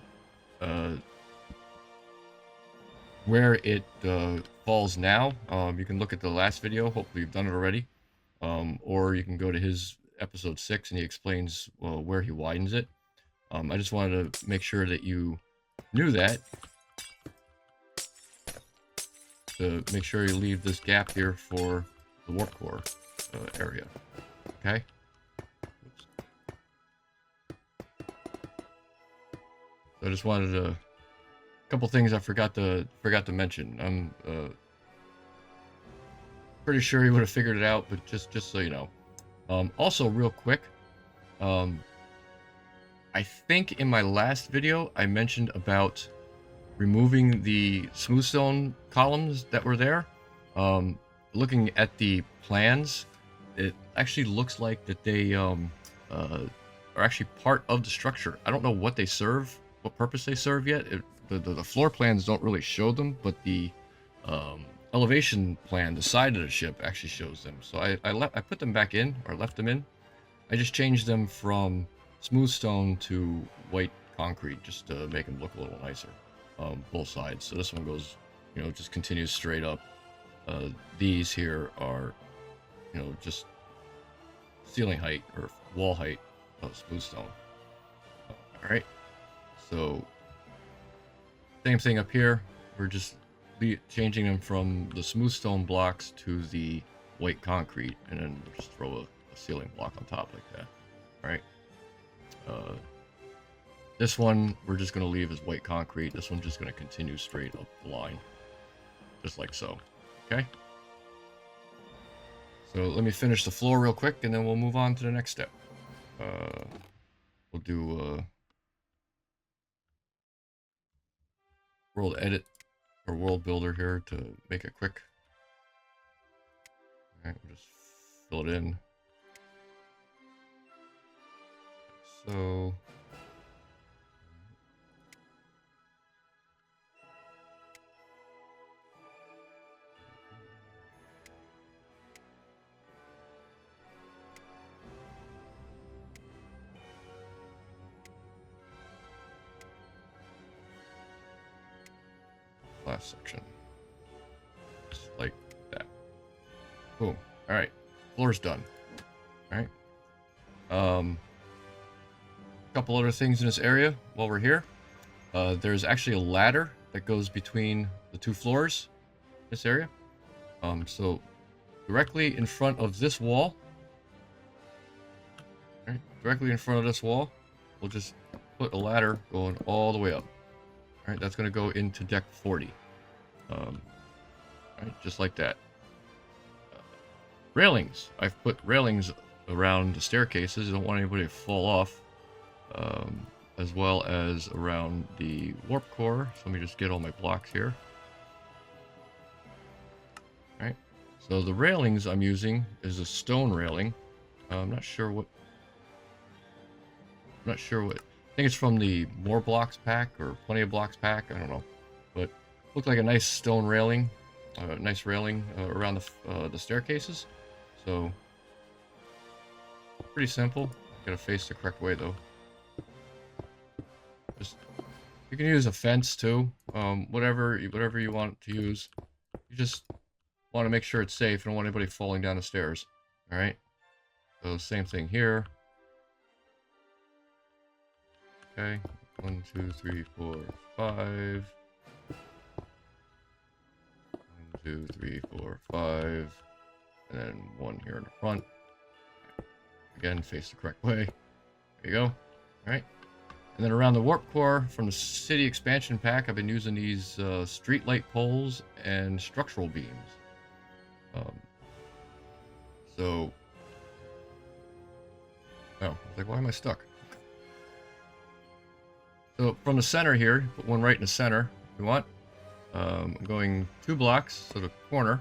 where it falls now, you can look at the last video. Hopefully you've done it already, or you can go to his episode 6 and he explains where he widens it. I just wanted to make sure that you knew that, to make sure you leave this gap here for the warp core area. Okay. Oops. So I just wanted to. Couple things I forgot to mention. I'm pretty sure you would have figured it out, but just so you know. Also, real quick, I think in my last video I mentioned about removing the smooth stone columns that were there. Looking at the plans, it actually looks like that they are actually part of the structure. I don't know what they serve, what purpose they serve yet. The floor plans don't really show them, but the elevation plan, the side of the ship, actually shows them. So I put them back in, or left them in. I just changed them from smooth stone to white concrete, just to make them look a little nicer, both sides. So this one goes, just continues straight up. These here are, just ceiling height or wall height of smooth stone. All right, so same thing up here. We're just changing them from the smooth stone blocks to the white concrete, and then we'll just throw a ceiling block on top like that. All right. This one we're just going to leave as white concrete. This one's just going to continue straight up the line, just like so. Okay. So let me finish the floor real quick, and then we'll move on to the next step. We'll do world edit or world builder here to make it quick. All right, we'll just fill it in. So last section, just like that. Boom. All right, floor's done. All right. Couple other things in this area while we're here. There's actually a ladder that goes between the two floors, this area. So directly in front of this wall, right, directly in front of this wall, we'll just put a ladder going all the way up. All right, that's going to go into deck 40. Right, just like that. railings. I've put railings around the staircases. I don't want anybody to fall off. As well as around the warp core. So let me just get all my blocks here. Alright. So the railings I'm using is a stone railing. I'm not sure what... I think it's from the More Blocks pack or Plenty of Blocks pack. I don't know. But looked like a nice stone railing. Nice railing around the staircases. So pretty simple. Gotta face the correct way though. Just, you can use a fence too. Whatever you want to use. You just want to make sure it's safe. You don't want anybody falling down the stairs. All right. So same thing here. Okay. 1, 2, 3, 4, 5. 1, 2, 3, 4, 5. And then 1 here in the front. Again, face the correct way. There you go. All right. And then around the warp core from the city expansion pack, I've been using these street light poles and structural beams. Oh, I was like, why am I stuck? So from the center here, put one right in the center if you want. I'm going 2 blocks, so the corner.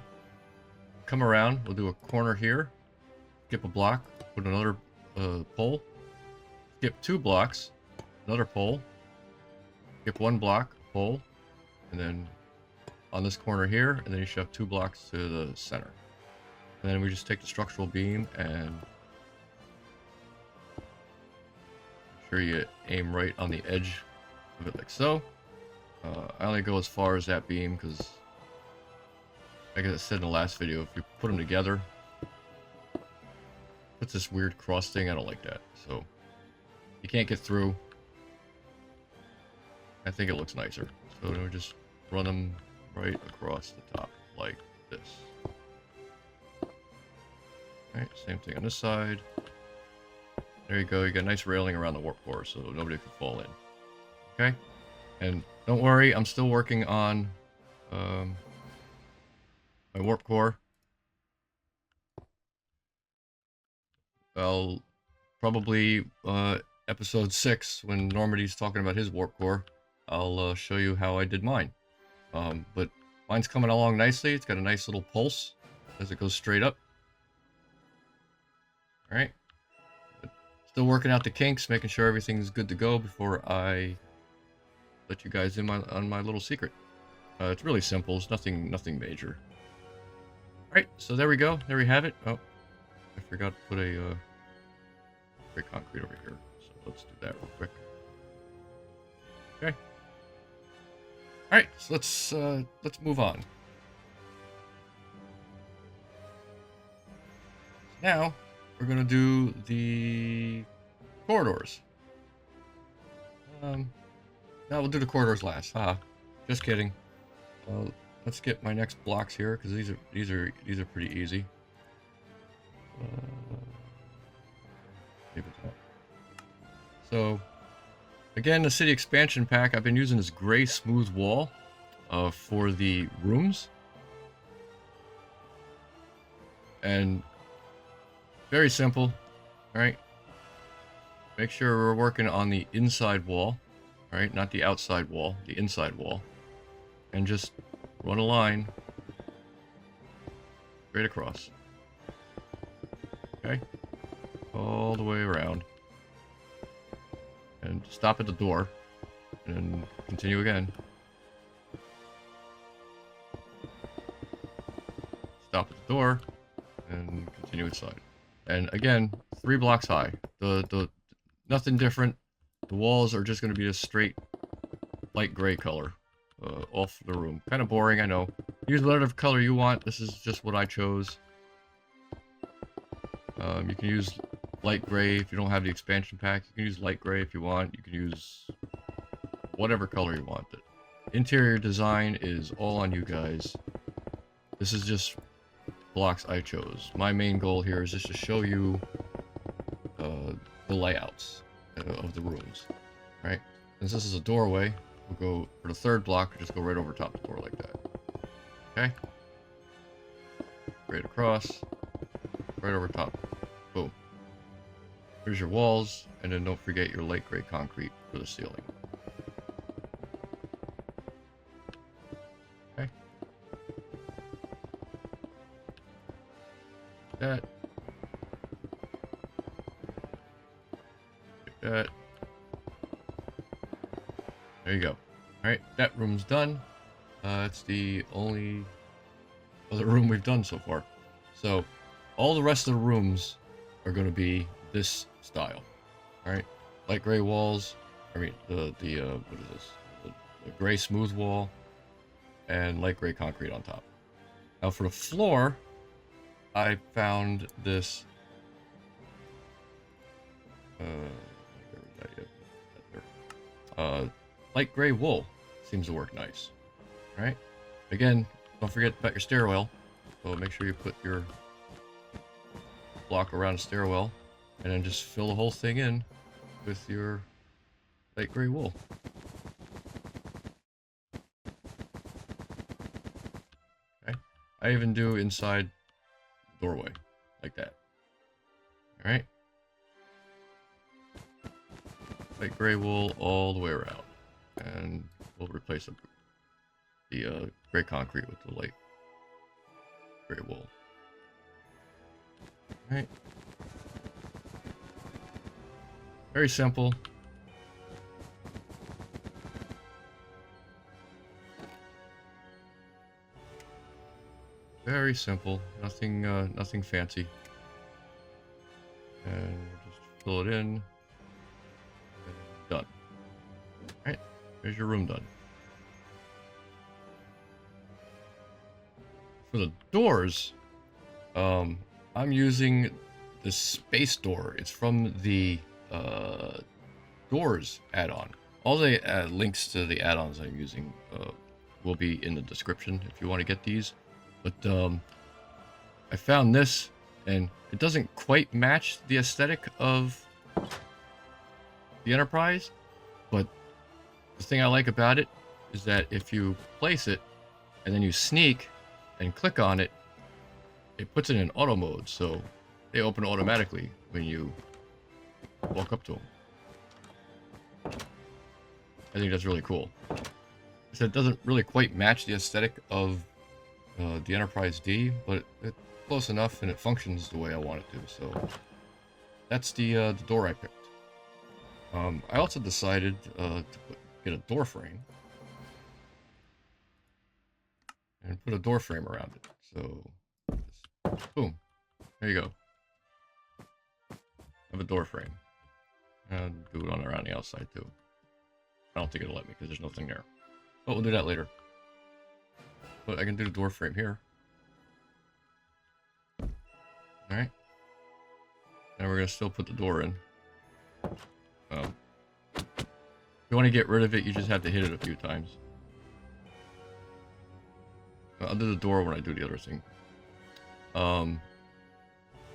Come around, we'll do a corner here. Skip a block, put another pole. Skip 2 blocks, another pole. Skip 1 block, pole. And then on this corner here, and then you shove 2 blocks to the center. And then we just take the structural beam and make sure you aim right on the edge of it like so. I only go as far as that beam because, like I said in the last video, if you put them together, puts this weird cross thing. I don't like that. So you can't get through. I think it looks nicer. So then we just run them right across the top like this. Alright, same thing on this side. There you go. You got a nice railing around the warp core so nobody can fall in. Okay? And don't worry, I'm still working on my warp core. I'll probably episode 6 when Normandie's talking about his warp core, I'll show you how I did mine. But mine's coming along nicely. It's got a nice little pulse as it goes straight up. All right. Still working out the kinks, making sure everything's good to go before I let you guys in on my little secret. It's really simple. It's nothing major. All right, so there we go. There we have it. Oh, I forgot to put a concrete over here. So let's do that real quick. Okay. All right, so let's move on. Now we're gonna do the corridors. No, we'll do the corridors last. Just kidding. Let's get my next blocks here because these are pretty easy. So again, the city expansion pack, I've been using this gray smooth wall for the rooms, and very simple. All right, make sure we're working on the inside wall. All right, not the outside wall, the inside wall. And just run a line straight across. Okay? All the way around. And stop at the door. And continue again. Stop at the door. And continue inside. And again, 3 blocks high. The nothing different. The walls are just going to be a straight light gray color off the room. Kind of boring, I know. Use whatever color you want. This is just what I chose. You can use light gray if you don't have the expansion pack. You can use light gray if you want. You can use whatever color you want. The interior design is all on you guys. This is just blocks I chose. My main goal here is just to show you the layouts of the rooms, right? Since this is a doorway, we'll go for the 3rd block, we'll just go right over top the door like that. Okay? Straight across, right over top. Boom. Here's your walls, and then don't forget your light gray concrete for the ceiling. Okay. That. Get that. There you go. Alright, that room's done. It's the only other room we've done so far. So, all the rest of the rooms are going to be this style. Alright, light gray walls. I mean, what is this? The gray smooth wall, and light gray concrete on top. Now for the floor, I found this. Light gray wool seems to work nice. All right. Again, don't forget about your stairwell. So make sure you put your block around the stairwell, and then just fill the whole thing in with your light gray wool. Okay. I even do inside the doorway like that. All right. Light gray wool all the way around, and we'll replace the gray concrete with the light gray wool. All right. Very simple. Very simple. Nothing, nothing fancy. And we'll just fill it in. And done. All right. There's your room done. For the doors, I'm using the space door. It's from the doors add-on. All the links to the add-ons I'm using will be in the description if you want to get these. But I found this, and it doesn't quite match the aesthetic of the Enterprise, but the thing I like about it is that if you place it and then you sneak and click on it, it puts it in auto mode, so they open automatically when you walk up to them. I think that's really cool. So it doesn't really quite match the aesthetic of the Enterprise D, but it's close enough and it functions the way I want it to. So that's the door I picked. I also decided to get a door frame and put a door frame around it. So boom, there you go. I have a door frame. And do it on around the outside too. I don't think it'll let me because there's nothing there. But we'll do that later. But I can do the door frame here. Alright. And we're going to still put the door in. If you want to get rid of it, you just have to hit it a few times. I'll do the door when I do the other thing. If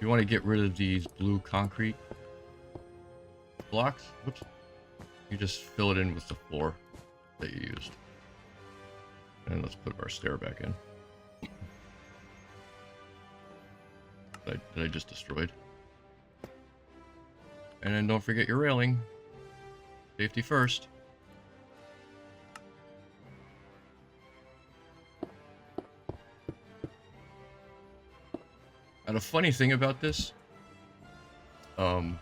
you want to get rid of these blue concrete blocks, whoops, you just fill it in with the floor that you used. And let's put our stair back in. That I just destroyed. And then don't forget your railing. Safety first. And a funny thing about this, the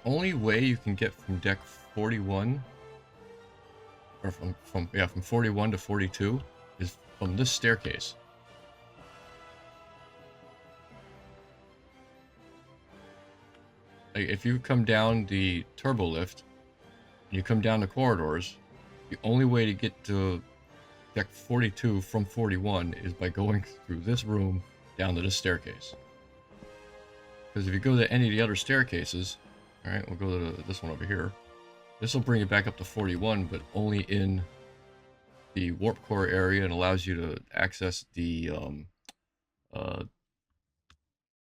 only way you can get from deck 41, or from 41 to 42, is from this staircase. Like if you come down the turbo lift, and you come down the corridors, the only way to get to deck 42 from 41 is by going through this room down to this staircase. Because if you go to any of the other staircases, alright, we'll go to this one over here. This will bring you back up to 41, but only in the warp core area, and allows you to access the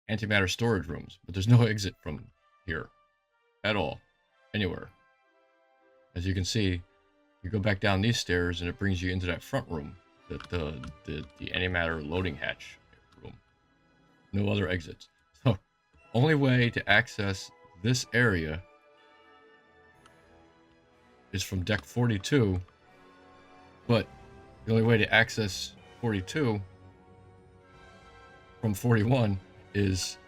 antimatter storage rooms. But there's no exit from here at all, anywhere. As you can see, you go back down these stairs and it brings you into that front room that the antimatter loading hatch No other exits. So, only way to access this area is from deck 42, but the only way to access 42 from 41 is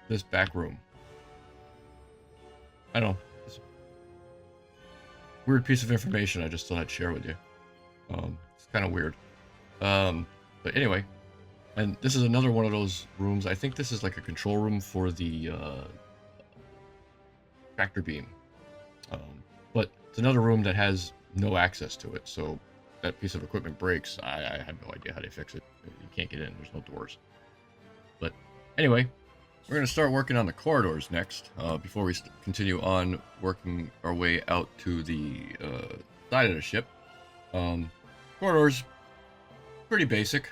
this back room. I don't know. It's a weird piece of information I just thought I'd share with you. It's kind of weird. But anyway, and this is another one of those rooms. I think this is like a control room for the tractor beam. But it's another room that has no access to it. So that piece of equipment breaks. I have no idea how they fix it. You can't get in. There's no doors. But anyway, we're going to start working on the corridors next, before we continue on working our way out to the side of the ship. Corridors, pretty basic.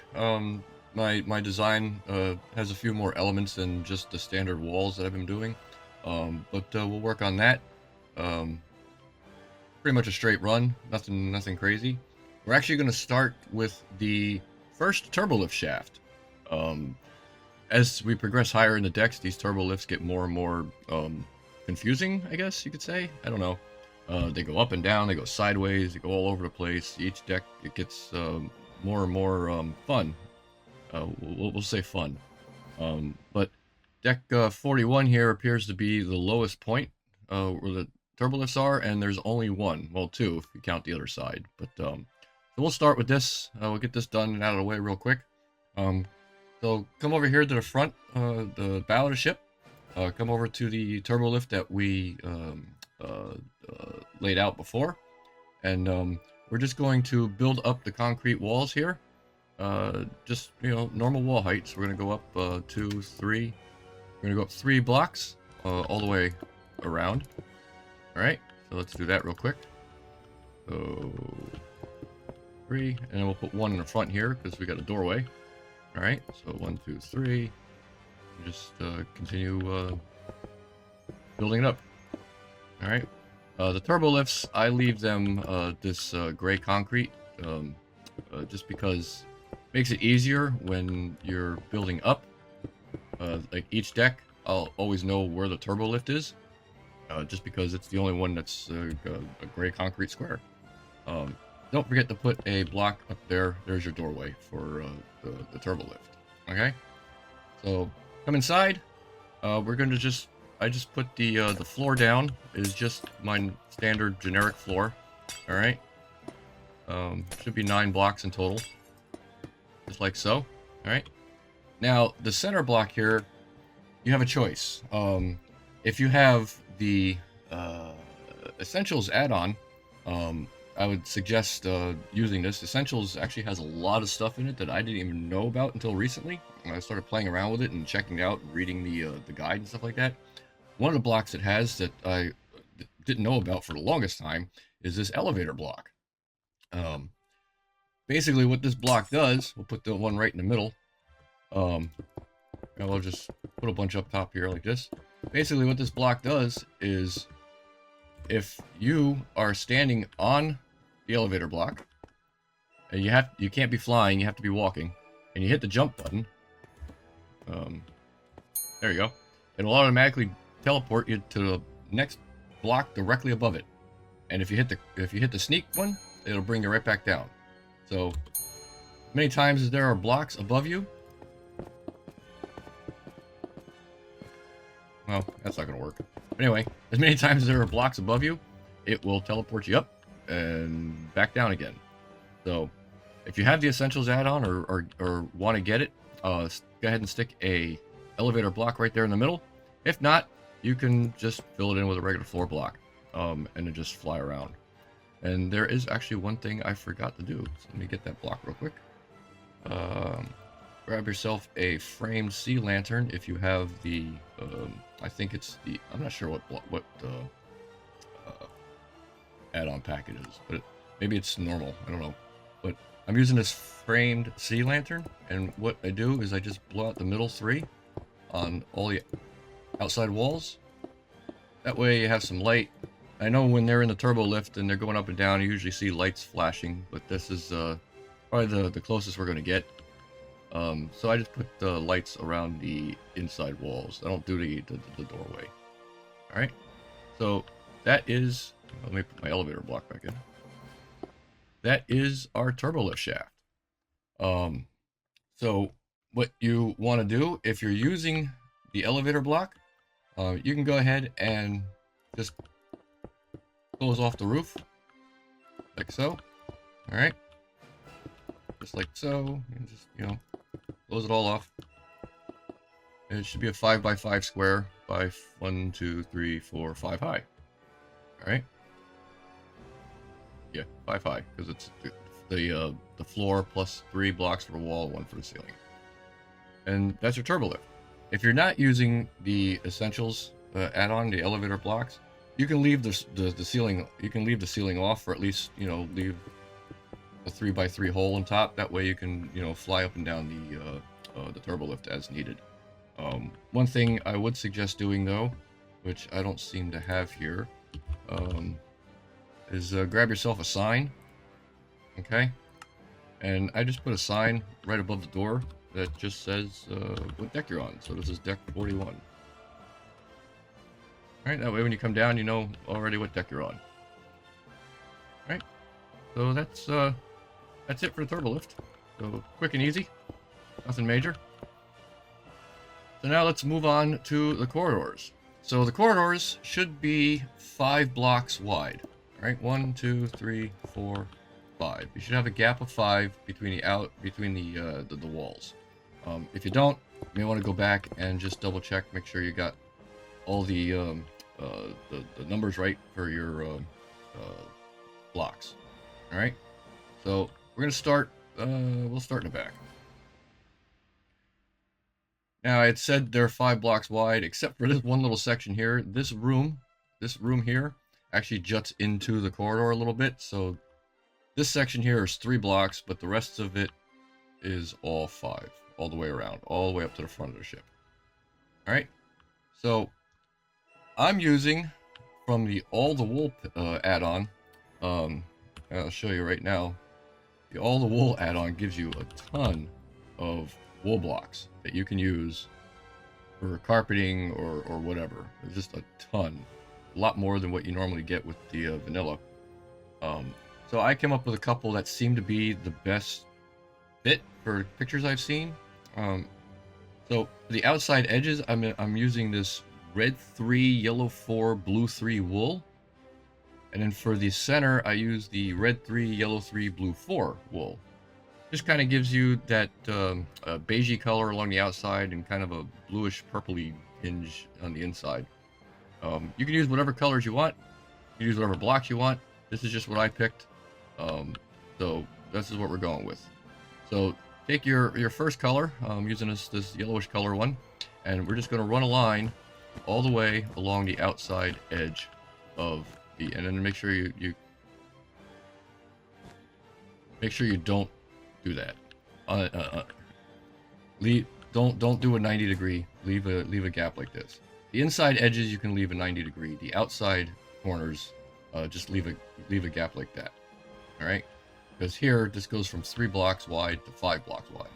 My design has a few more elements than just the standard walls that I've been doing, but we'll work on that. Pretty much a straight run, nothing crazy. We're actually going to start with the first turbolift shaft. As we progress higher in the decks, these turbo lifts get more and more confusing, I guess you could say. I don't know. They go up and down, they go sideways, they go all over the place. Each deck, it gets more and more fun. We'll say fun. But deck 41 here appears to be the lowest point where the turbo lifts are, and there's only one. Well, two if you count the other side. But so we'll start with this. We'll get this done and out of the way real quick. So come over here to the front, the bow of the ship. Come over to the turbo lift that we laid out before, and we're just going to build up the concrete walls here. Just normal wall height. So we're gonna go up 2, 3. We're gonna go up 3 blocks all the way around. All right. So let's do that real quick. So 3, and then we'll put 1 in the front here because we got a doorway. All right, so 1, 2, 3. Just continue building it up. All right. The turbo lifts, I leave them this gray concrete, just because it makes it easier when you're building up. Like each deck, I'll always know where the turbo lift is, just because it's the only one that's a gray concrete square. Don't forget to put a block up there. There's your doorway for the turbo lift. Okay, so come inside. We're going to I just put the floor down. Is just my standard generic floor. All right. Should be 9 blocks in total, just like so. All right. Now the center block here, you have a choice. If you have the Essentials add-on, I would suggest using this. Essentials actually has a lot of stuff in it that I didn't even know about until recently. I started playing around with it and checking it out and reading the guide and stuff like that. One of the blocks it has that I didn't know about for the longest time is this elevator block. Basically what this block does, we'll put the one right in the middle. And we'll just put a bunch up top here like this. Basically what this block does is, if you are standing on the elevator block, and you can't be flying, you have to be walking, and you hit the jump button, there you go, it'll automatically teleport you to the next block directly above it. And if you hit the sneak one, it'll bring you right back down. So many times as there are blocks above you, well, that's not gonna work. But anyway, as many times as there are blocks above you, it will teleport you up and back down again. So if you have the Essentials add-on or want to get it, go ahead and stick a elevator block right there in the middle. If not, you can just fill it in with a regular floor block, and then just fly around. And there is actually one thing I forgot to do. So let me get that block real quick. Grab yourself a framed sea lantern if you have the, I think it's the, I'm not sure what add-on pack it is, but maybe it's normal, I don't know. But I'm using this framed sea lantern, and what I do is I just blow out the middle 3 on all the outside walls. That way you have some light. I know when they're in the turbo lift and they're going up and down, you usually see lights flashing, but this is probably the closest we're going to get. So I just put the lights around the inside walls. I don't do the doorway. All right. So that is. Let me put my elevator block back in. That is our turbo lift shaft. So what you want to do if you're using the elevator block, you can go ahead and just close off the roof like so. All right, just like so, and just close it all off. And it should be a 5x5 square by 1, 2, 3, 4, 5 high. All right. Yeah, 5 high because it's the floor plus 3 blocks for the wall, 1 for the ceiling. And that's your turbo lift. If you're not using the essentials add-on, the elevator blocks, you can leave the ceiling. You can leave the ceiling off, or at least leave a 3x3 hole on top. That way you can fly up and down the turbo lift as needed. One thing I would suggest doing though, which I don't seem to have here, is grab yourself a sign. Okay, and I just put a sign right above the door that just says what deck you're on. So this is deck 41. All right, that way when you come down, you know already what deck you're on. All right, so that's it for the turbo lift. So quick and easy, nothing major. So now let's move on to the corridors. So the corridors should be 5 blocks wide. All right, 1, 2, 3, 4, 5. You should have a gap of 5 between the walls. If you don't, you may want to go back and just double check, make sure you got all the numbers right for your blocks. All right, so we're gonna start. We'll start in the back. Now I had said they're 5 blocks wide, except for this one little section here. This room here actually juts into the corridor a little bit. So this section here is 3 blocks, but the rest of it is all 5, all the way around, all the way up to the front of the ship. All right, so I'm using from the All the Wool add-on. I'll show you right now. The All the Wool add-on gives you a ton of wool blocks that you can use for carpeting or whatever. There's just a ton, a lot more than what you normally get with the vanilla. So I came up with a couple that seem to be the best fit for pictures I've seen. So for the outside edges, I'm using this red 3, yellow 4, blue 3 wool. And then for the center, I use the red 3, yellow 3, blue 4 wool. Just kind of gives you that beigey color along the outside and kind of a bluish purpley hinge on the inside. You can use whatever colors you want. You can use whatever blocks you want. This is just what I picked. So this is what we're going with. So take your first color. I'm using this yellowish color one, and we're just going to run a line all the way along the outside edge of the, and then make sure you don't do that. Don't do a 90 degree. Leave a gap like this. The inside edges you can leave a 90 degree. The outside corners, just leave a gap like that. All right, because here this goes from 3 blocks wide to 5 blocks wide.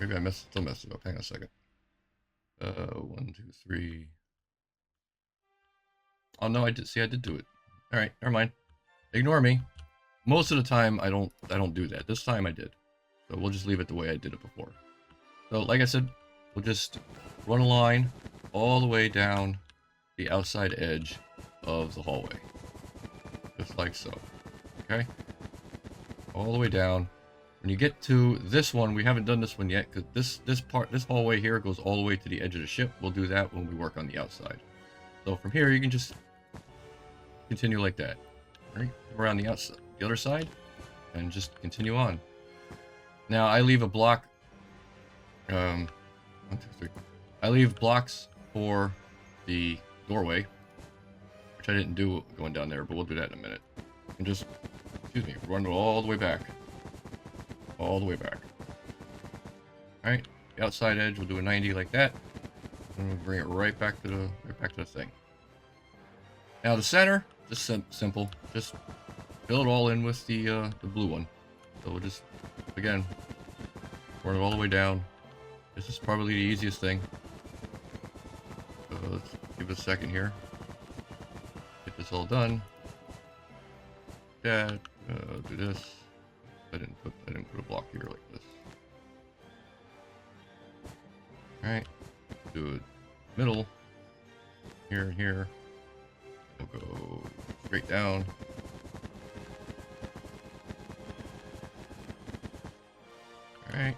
Maybe I still messed it up. Hang on a second. 1, 2, 3. Oh no, I did do it. All right, never mind. Ignore me. Most of the time I don't do that. This time I did. So we'll just leave it the way I did it before. So like I said, we'll just run a line all the way down the outside edge of the hallway. Just like so. Okay? All the way down. When you get to this one, we haven't done this one yet, because this hallway here goes all the way to the edge of the ship. We'll do that when we work on the outside. So from here you can just continue like that. Right? Around the outside, the other side, and just continue on. Now I leave a block. 1, 2, 3. I leave blocks for the doorway, which I didn't do going down there, but we'll do that in a minute. And just, excuse me, run it all the way back. All the way back. Alright, the outside edge, we'll do a 90 like that. And we'll bring it right back to the thing. Now the center, just simple. Just fill it all in with the blue one. So we'll just, again, run it all the way down. This is probably the easiest thing. So let's give it a second here. Get this all done. Do this. I didn't put a block here like this. Alright. Do it middle. Here and here. We'll go straight down. Alright.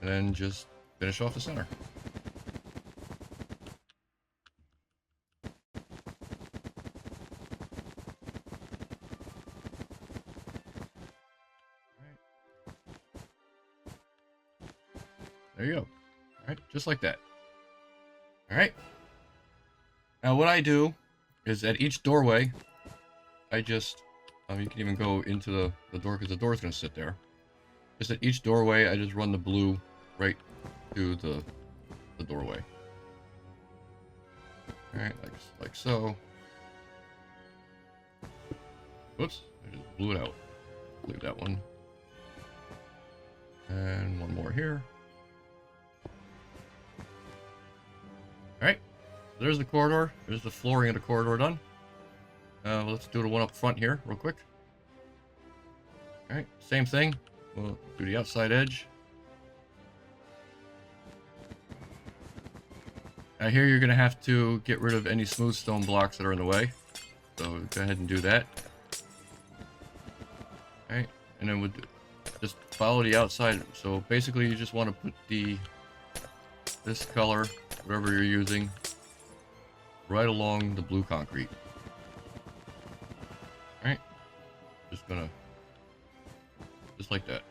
And then just finish off the center. There you go. Alright, just like that. Alright. Now what I do is at each doorway, I just, you can even go into the door because the door's going to sit there. Just at each doorway, I just run the blue right to the doorway. Alright, like so. Whoops, I just blew it out. Leave that one. And one more here. Alright, so there's the corridor. There's the flooring of the corridor done. Let's do the one up front here real quick. Alright, same thing. We'll do the outside edge. Now here you're going to have to get rid of any smooth stone blocks that are in the way. So go ahead and do that. Alright, and then we'll just follow the outside. So basically you just want to put this color, whatever you're using, right along the blue concrete. Alright, just like that.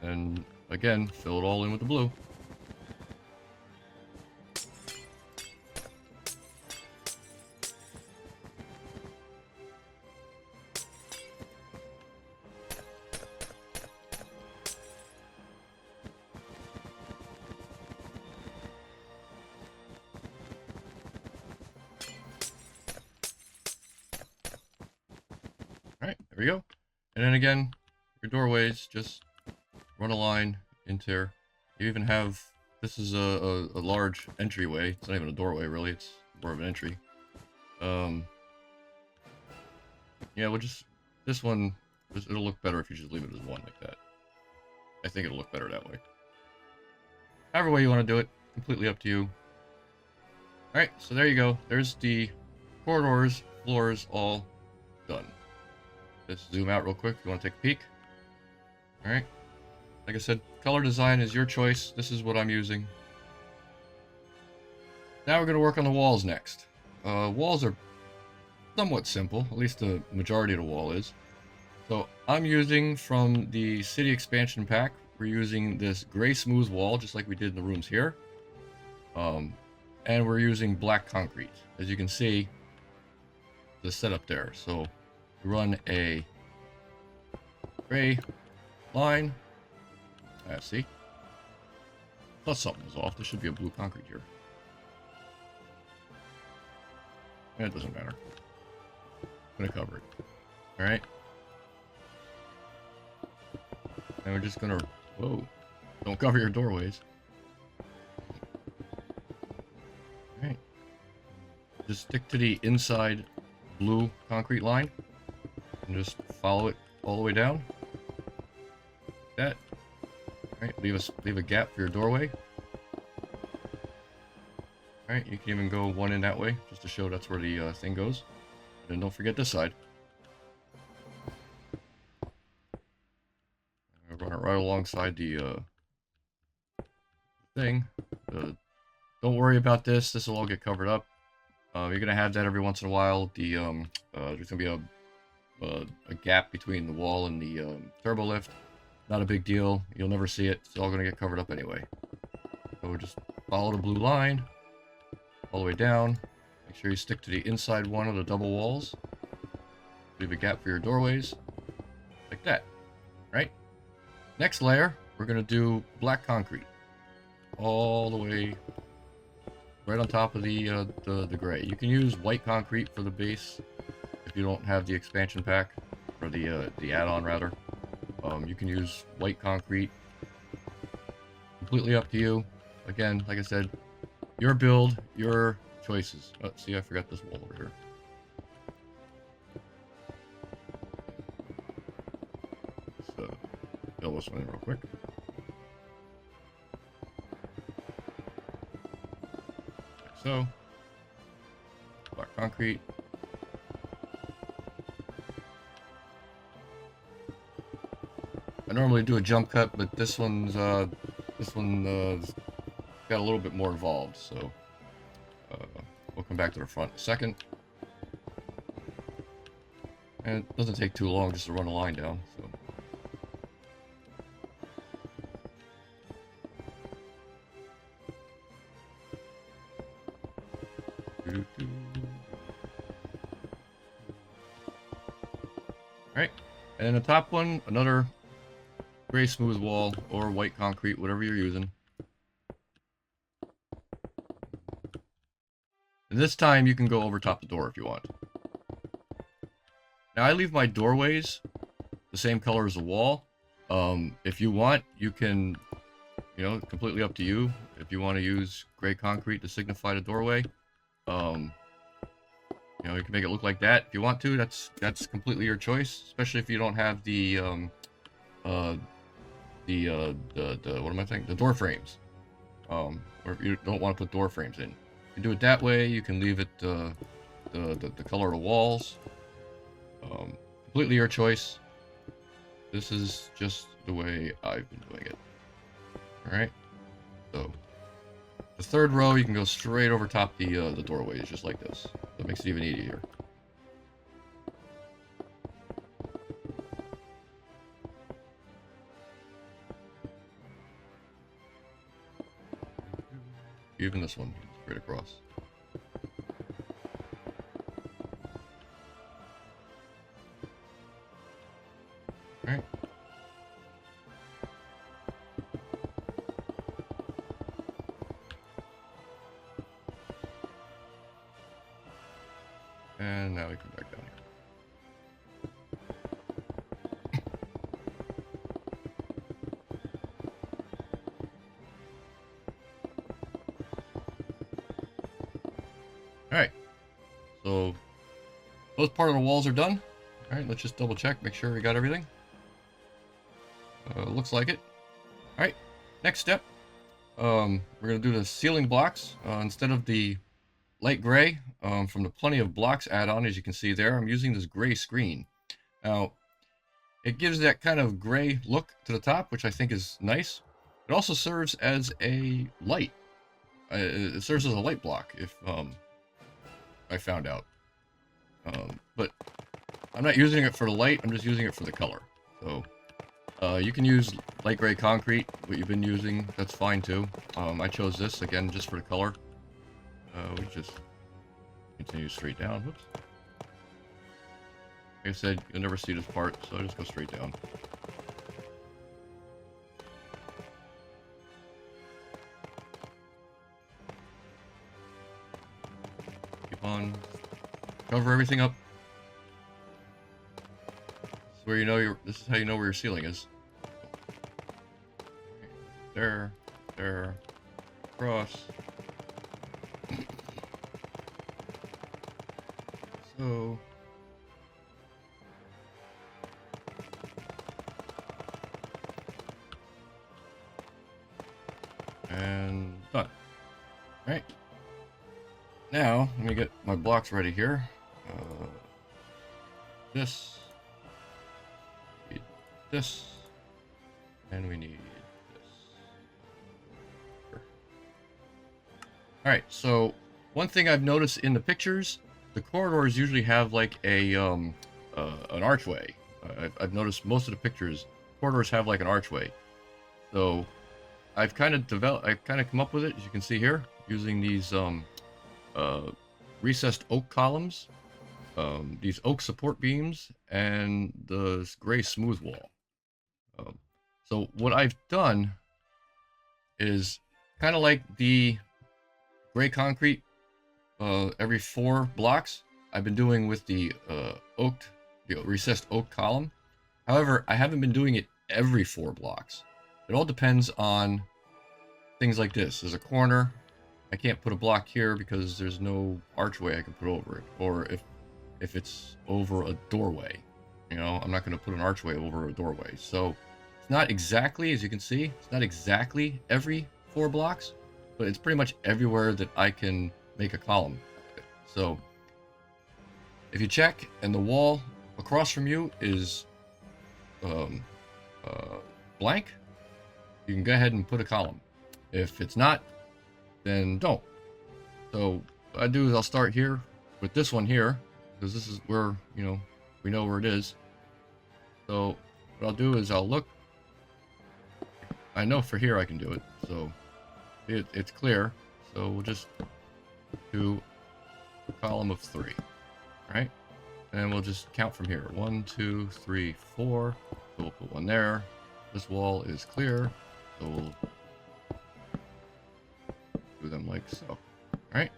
And again, fill it all in with the blue. Alright, there we go. And then again, your doorways, just run a line into there. You even have, this is a large entryway. It's not even a doorway really, it's more of an entry. Yeah, we'll just, this one, it'll look better if you just leave it as one like that. I think it'll look better that way. However way you want to do it, completely up to you. Alright, so there you go. There's the corridors, floors, all done. Let's zoom out real quick if you want to take a peek. Alright. Like I said, color design is your choice. This is what I'm using. Now we're going to work on the walls next. Walls are somewhat simple. At least the majority of the wall is. So I'm using from the City Expansion Pack. We're using this gray smooth wall, just like we did in the rooms here. And we're using black concrete. As you can see, the setup there. So we run a gray line. See? Plus something was off. There should be a blue concrete here. It doesn't matter. I'm gonna cover it. Alright. And we're just gonna... Whoa. Don't cover your doorways. Alright. Just stick to the inside blue concrete line. And just follow it all the way down. Like that. Alright, leave a gap for your doorway. Alright, you can even go one in that way, just to show that's where the thing goes. And then don't forget this side. Run it right alongside the thing. Don't worry about this. This will all get covered up. You're gonna have that every once in a while. There's gonna be a gap between the wall and the turbo lift. Not a big deal. You'll never see it. It's all gonna get covered up anyway. So we'll just follow the blue line all the way down. Make sure you stick to the inside one of the double walls. Leave a gap for your doorways. Like that. Right? Next layer, we're going to do black concrete. All the way right on top of the gray. You can use white concrete for the base if you don't have the expansion pack. or the add-on rather. You can use white concrete. Completely up to you. Again, like I said, your build, your choices. Oh, see, I forgot this wall over here. So, fill this one in real quick. Like so. Black concrete. I normally do a jump cut, but this one's got a little bit more involved, so we'll come back to the front in a second. And it doesn't take too long just to run a line down, so. Alright, and then the top one, another gray smooth wall or white concrete, whatever you're using. And this time you can go over top the door if you want. Now I leave my doorways the same color as the wall. If you want, you can, you know, completely up to you. If you want to use gray concrete to signify the doorway, you know, you can make it look like that if you want to. That's completely your choice, especially if you don't have the what am I thinking? The door frames. Or if you don't want to put door frames in. You can do it that way. You can leave it the color of the walls. Completely your choice. This is just the way I've been doing it. Alright. So the third row you can go straight over top the doorways, just like this. That makes it even easier. Even this one, straight across. Alright. And now we come back down here. Alright, so those part of the walls are done. Alright, let's just double check, make sure we got everything. Looks like it. Alright, next step. We're going to do the ceiling blocks. Instead of the light gray from the Plenty of Blocks add-on, as you can see there, I'm using this gray screen. Now, it gives that kind of gray look to the top, which I think is nice. It also serves as a light. It serves as a light block, if I found out. But I'm not using it for the light, I'm just using it for the color. So you can use light gray concrete, what you've been using, that's fine too. I chose this, again, just for the color. We just continue straight down. Whoops. Like I said, you'll never see this part, so I just go straight down. Keep on. Cover everything up. This is where you know this is how you know where your ceiling is. There, there, across. So. And done. Right. Now, let me get my blocks ready here. This. Need this. And we need this. Alright, so one thing I've noticed in the pictures, the corridors usually have like a an archway. I've noticed most of the pictures, corridors have like an archway. So I've kind of come up with it, as you can see here, using these recessed oak columns, these oak support beams, and the gray smooth wall. So what I've done is kind of like the gray concrete every 4 blocks. I've been doing with the the recessed oak column. However, I haven't been doing it every 4 blocks. It all depends on things like this. There's a corner. I can't put a block here because there's no archway I can put over it. Or if it's over a doorway, you know, I'm not going to put an archway over a doorway. So it's not exactly, as you can see, it's not exactly every 4 blocks, but it's pretty much everywhere that I can make a column. So if you check and the wall across from you is blank, you can go ahead and put a column. If it's not, then don't. So what I do is I'll start here with this one here, because this is where, you know, we know where it is. So what I'll do is I'll look. I know for here I can do it, so it's clear. So we'll just do a column of 3, right? And we'll just count from here. 1, 2, 3, 4. So we'll put one there. This wall is clear, so we'll do them like so. All right.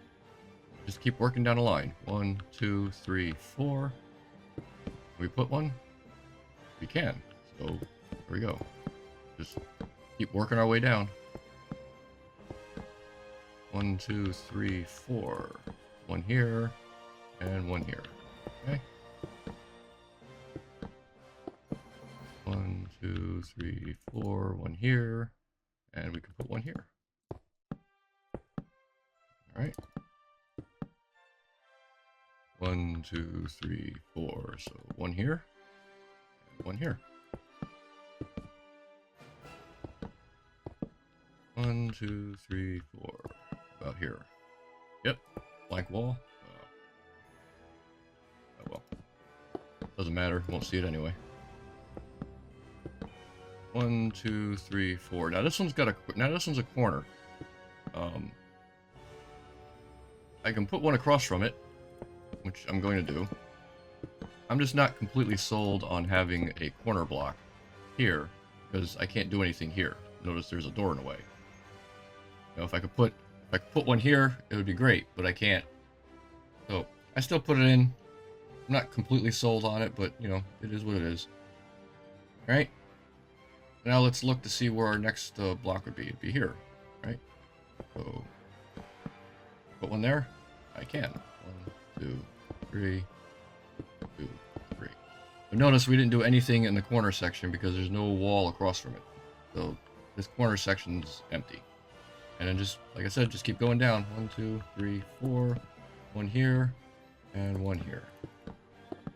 Just keep working down the line. 1, 2, 3, 4. Can we put one? We can. So here we go. Just keep working our way down. 1, 2, 3, 4. One here and one here. Okay. 1, 2, 3, 4. One here, and we can put one here. All right. 1, 2, 3, 4. So one here and one here. 1, 2, 3, 4. About here. Yep. Blank wall. Oh well. Doesn't matter. Won't see it anyway. 1, 2, 3, 4. Now this one's got a. Now this one's a corner. I can put one across from it, which I'm going to do. I'm just not completely sold on having a corner block here because I can't do anything here. Notice there's a door in the way. You know, if I could put one here, it would be great, but I can't. So I still put it in. I'm not completely sold on it, but you know, it is what it is. All right. Now let's look to see where our next block would be. It'd be here, right? So put one there. I can. 1, 2, 3, 2, 3. But notice we didn't do anything in the corner section because there's no wall across from it. So this corner section's empty. And then just, like I said, just keep going down. 1, 2, 3, 4. One here and one here. All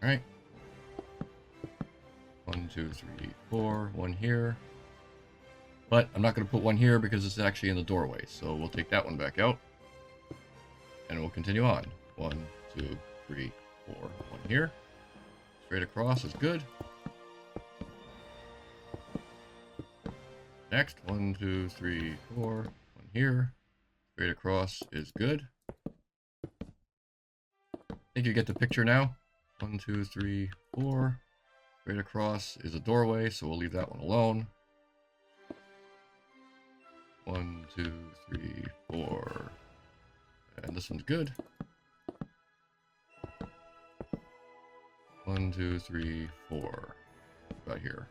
right. 1, 2, 3, 4. One here. But I'm not going to put one here because it's actually in the doorway. So we'll take that one back out. And we'll continue on. 1, 2, 3, 4. One here. Straight across is good. Next, 1, 2, 3, 4. One here. Straight across is good. I think you get the picture now. 1, 2, 3, 4. Straight across is a doorway, so we'll leave that one alone. 1, 2, 3, 4. And this one's good. 1, 2, 3, 4. About here.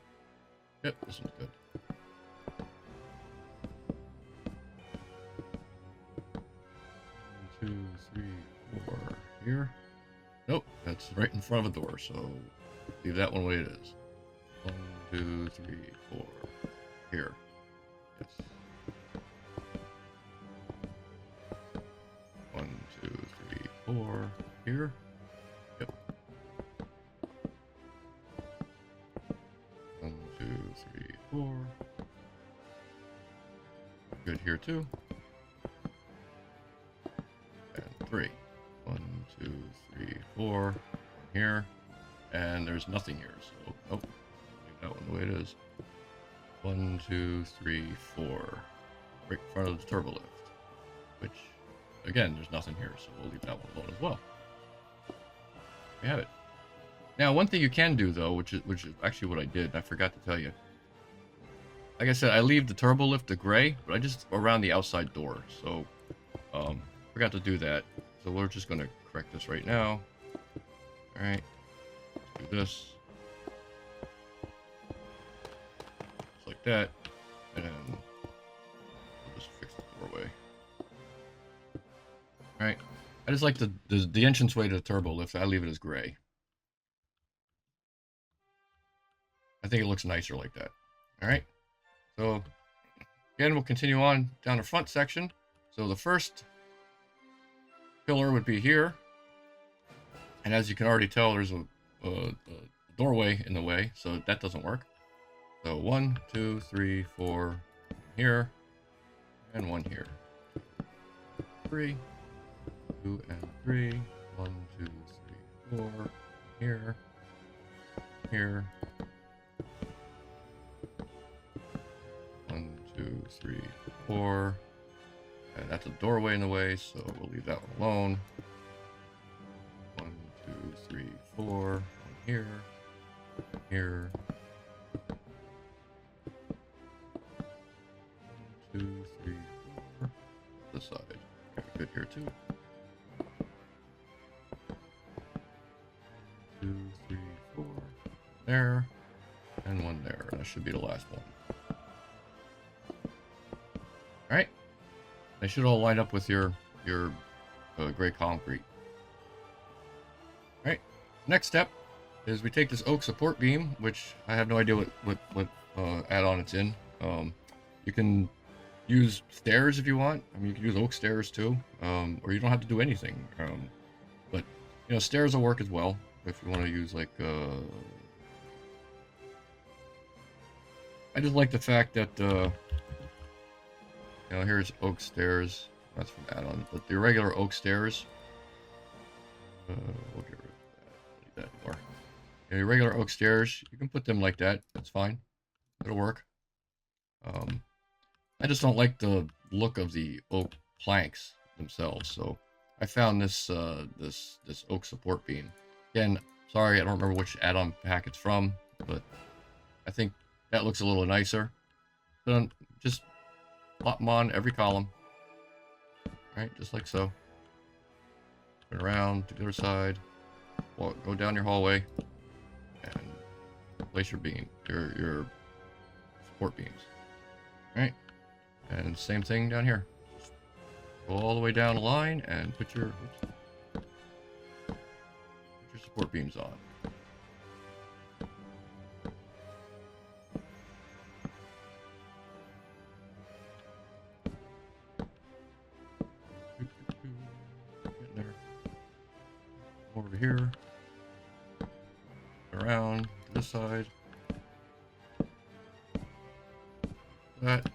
Yep, this one's good. 1, 2, 3, 4. Here. Nope, that's right in front of a door, so leave that one the way it is. 1, 2, 3, 4. Here. Yes. 1, 2, 3, 4. Here. Yep. 1, 2, 3, 4. Good here too. And 3. 1, 2, 3, 4. One here. And there's nothing here, so nope. Leave that one the way it is. 1, 2, 3, 4. Right in front of the turbo lift. Which, again, there's nothing here, so we'll leave that one alone as well. We have it. Now, one thing you can do though, which is actually what I did, and I forgot to tell you. Like I said, I leave the turbo lift the gray, but I just around the outside door. So, forgot to do that. So we're just going to correct this right now. All right. do this. Just like that. And we'll just fix the doorway. Alright. I just like the entranceway to the turbo lift. I leave it as gray. I think it looks nicer like that. Alright. So, again, we'll continue on down the front section. So the first pillar would be here. And as you can already tell, there's a doorway in the way, so that doesn't work. So 1, 2, 3, 4 here, and 1 here. 3, 2 and 3, 1, 2, 3, 4, here, here. 1, 2, 3, 4. And that's a doorway in the way, so we'll leave that one alone. 1, 2, 3, 4. 1 here, here. 1, 2, 3, 4. This side. Okay, good here too. 2, 3, 4. There, and 1 there. That should be the last one. Alright. They should all line up with your gray concrete. Alright. Next step is we take this oak support beam, which I have no idea what add-on it's in. You can use stairs if you want. I mean, you can use oak stairs too, or you don't have to do anything. But you know, stairs will work as well if you want to use like. I just like the fact that you know, here's oak stairs. That's from add-on, but the regular oak stairs. We'll get rid of that. Don't need that anymore. Yeah, your regular oak stairs, you can put them like that. That's fine. It'll work. I just don't like the look of the oak planks themselves, so I found this this oak support beam. Again, sorry, I don't remember which add-on pack it's from, but I think that looks a little nicer. So just plop them on every column. Alright, just like so. Turn around to the other side. Go down your hallway and place your beam, your support beams. Alright. And same thing down here. Just go all the way down the line and put your support beams on. Getting there. Over here. Around to this side. That.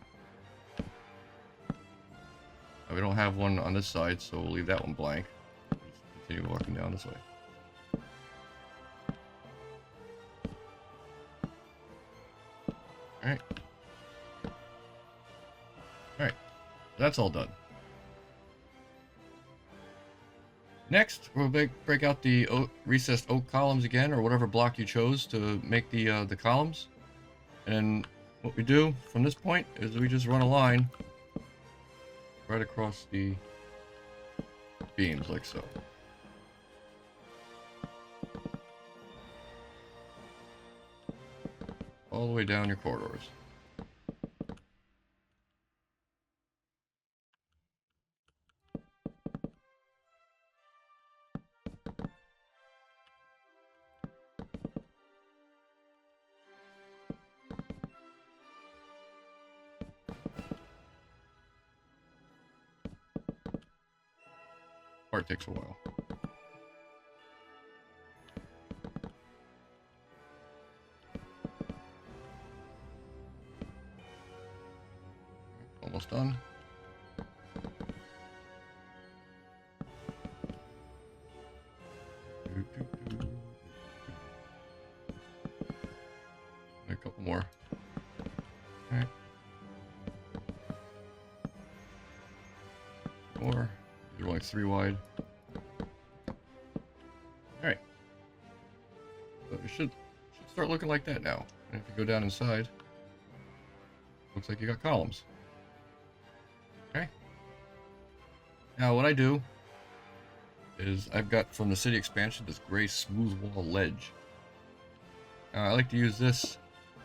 We don't have one on this side, so we'll leave that one blank. Just continue walking down this way. Alright. Alright. That's all done. Next, we'll break out the recessed oak columns again, or whatever block you chose to make the columns. And what we do from this point is we just run a line right across the beams like so. All the way down your corridors. Part takes a while. Almost done. A couple more. All right. More. They're like 3 wide. Alright. So it should start looking like that now. And if you go down inside, looks like you got columns. Okay. Now what I do is I've got from the city expansion this gray smooth wall ledge. I like to use this.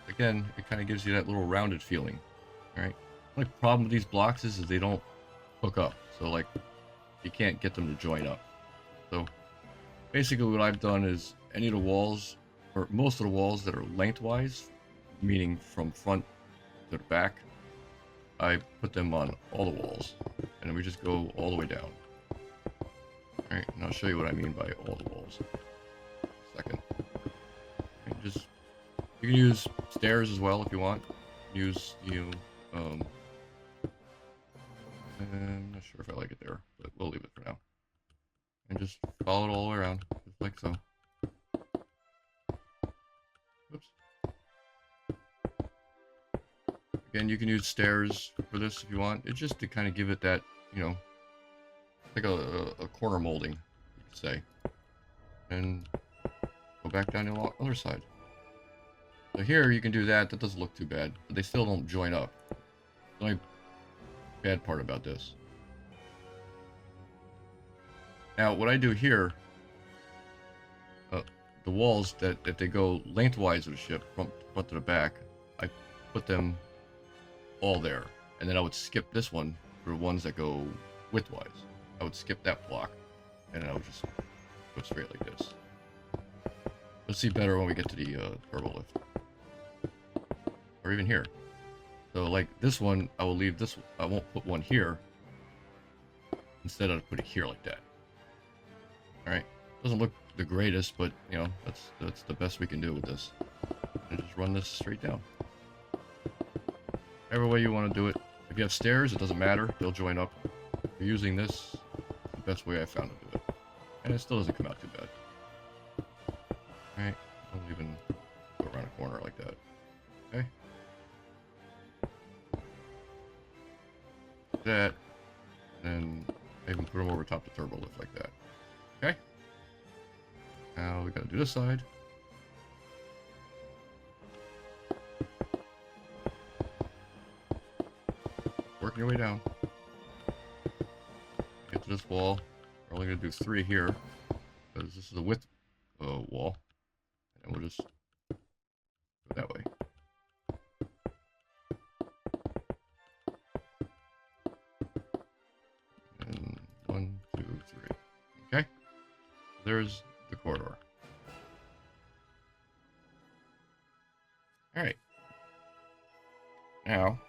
Again, it kind of gives you that little rounded feeling. All right. The only problem with these blocks is they don't hook up. So like, you can't get them to join up. So basically what I've done is any of the walls, or most of the walls that are lengthwise, meaning from front to the back, I put them on all the walls. And then we just go all the way down. Alright, and I'll show you what I mean by all the walls. Second. And just, you can use stairs as well if you want. Use, I'm not sure if I like it there, but we'll leave it for now. And just follow it all the way around, just like so. Oops. Again, you can use stairs for this if you want. It's just to kind of give it that, like a corner molding, you could say. And go back down to the other side. So here you can do that. That doesn't look too bad, but they still don't join up. The only bad part about this. Now, what I do here, the walls that they go lengthwise of the ship, from front to the back, I put them all there. And then I would skip this one for the ones that go widthwise. I would skip that block, and then I would just go straight like this. You'll see better when we get to the turbo lift. Or even here. So like this one, I will leave this, I won't put one here. Instead I'd put it here like that. Alright, doesn't look the greatest, but that's the best we can do with this. And just run this straight down. Every way you want to do it. If you have stairs, it doesn't matter, they'll join up. If you're using this, it's the best way I found to do it. And it still doesn't come out too bad. Alright, don't even go around a corner like that. Okay. That, and maybe put them over top the turbo lift like that. Okay. Now we gotta do this side. Working your way down. Get to this wall. We're only gonna do 3 here because this is a width wall, and we'll just go that way. And 1, 2, 3. Okay. There's the corridor. All right. Now,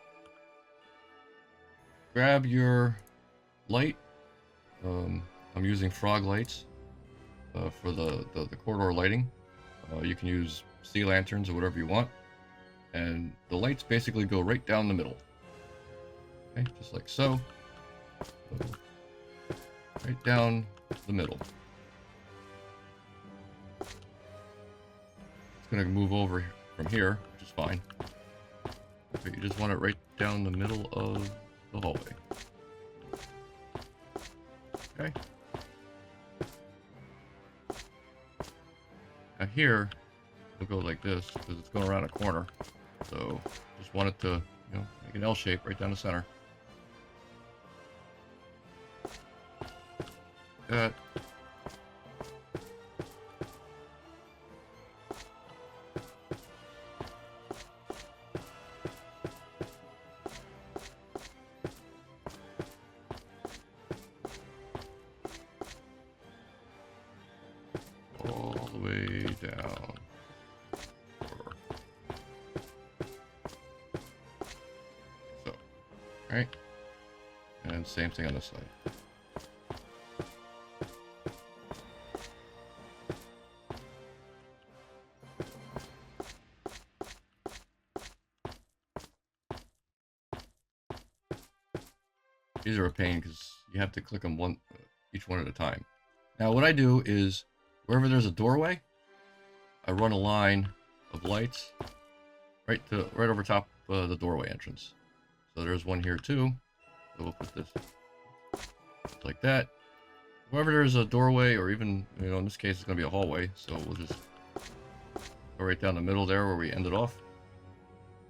grab your light. I'm using frog lights for the corridor lighting. You can use sea lanterns or whatever you want. And the lights basically go right down the middle. Okay, just like so. Right down the middle. It's going to move over from here, which is fine. But you just want it right down the middle of the hallway. Okay. Now here, we'll go like this because it's going around a corner. So just want it to, make an L shape right down the center. That. All the way down. So, right? And same thing on this side. These are a pain because you have to click them each one at a time. Now what I do is wherever there's a doorway, I run a line of lights right over top the doorway entrance. So there's one here too. So we'll put this like that. Wherever there's a doorway, or even in this case it's going to be a hallway, so we'll just go right down the middle there where we ended off,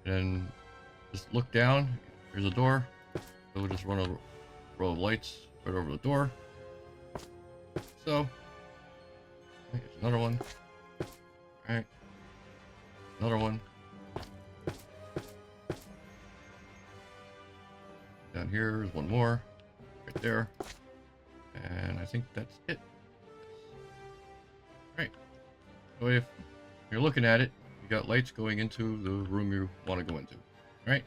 and just look down. Here's a door. So we'll just run a row of lights right over the door. So, here's another one. Alright. Another one. Down here is one more, right there. And I think that's it. Right. So if you're looking at it, you got lights going into the room you want to go into. Right.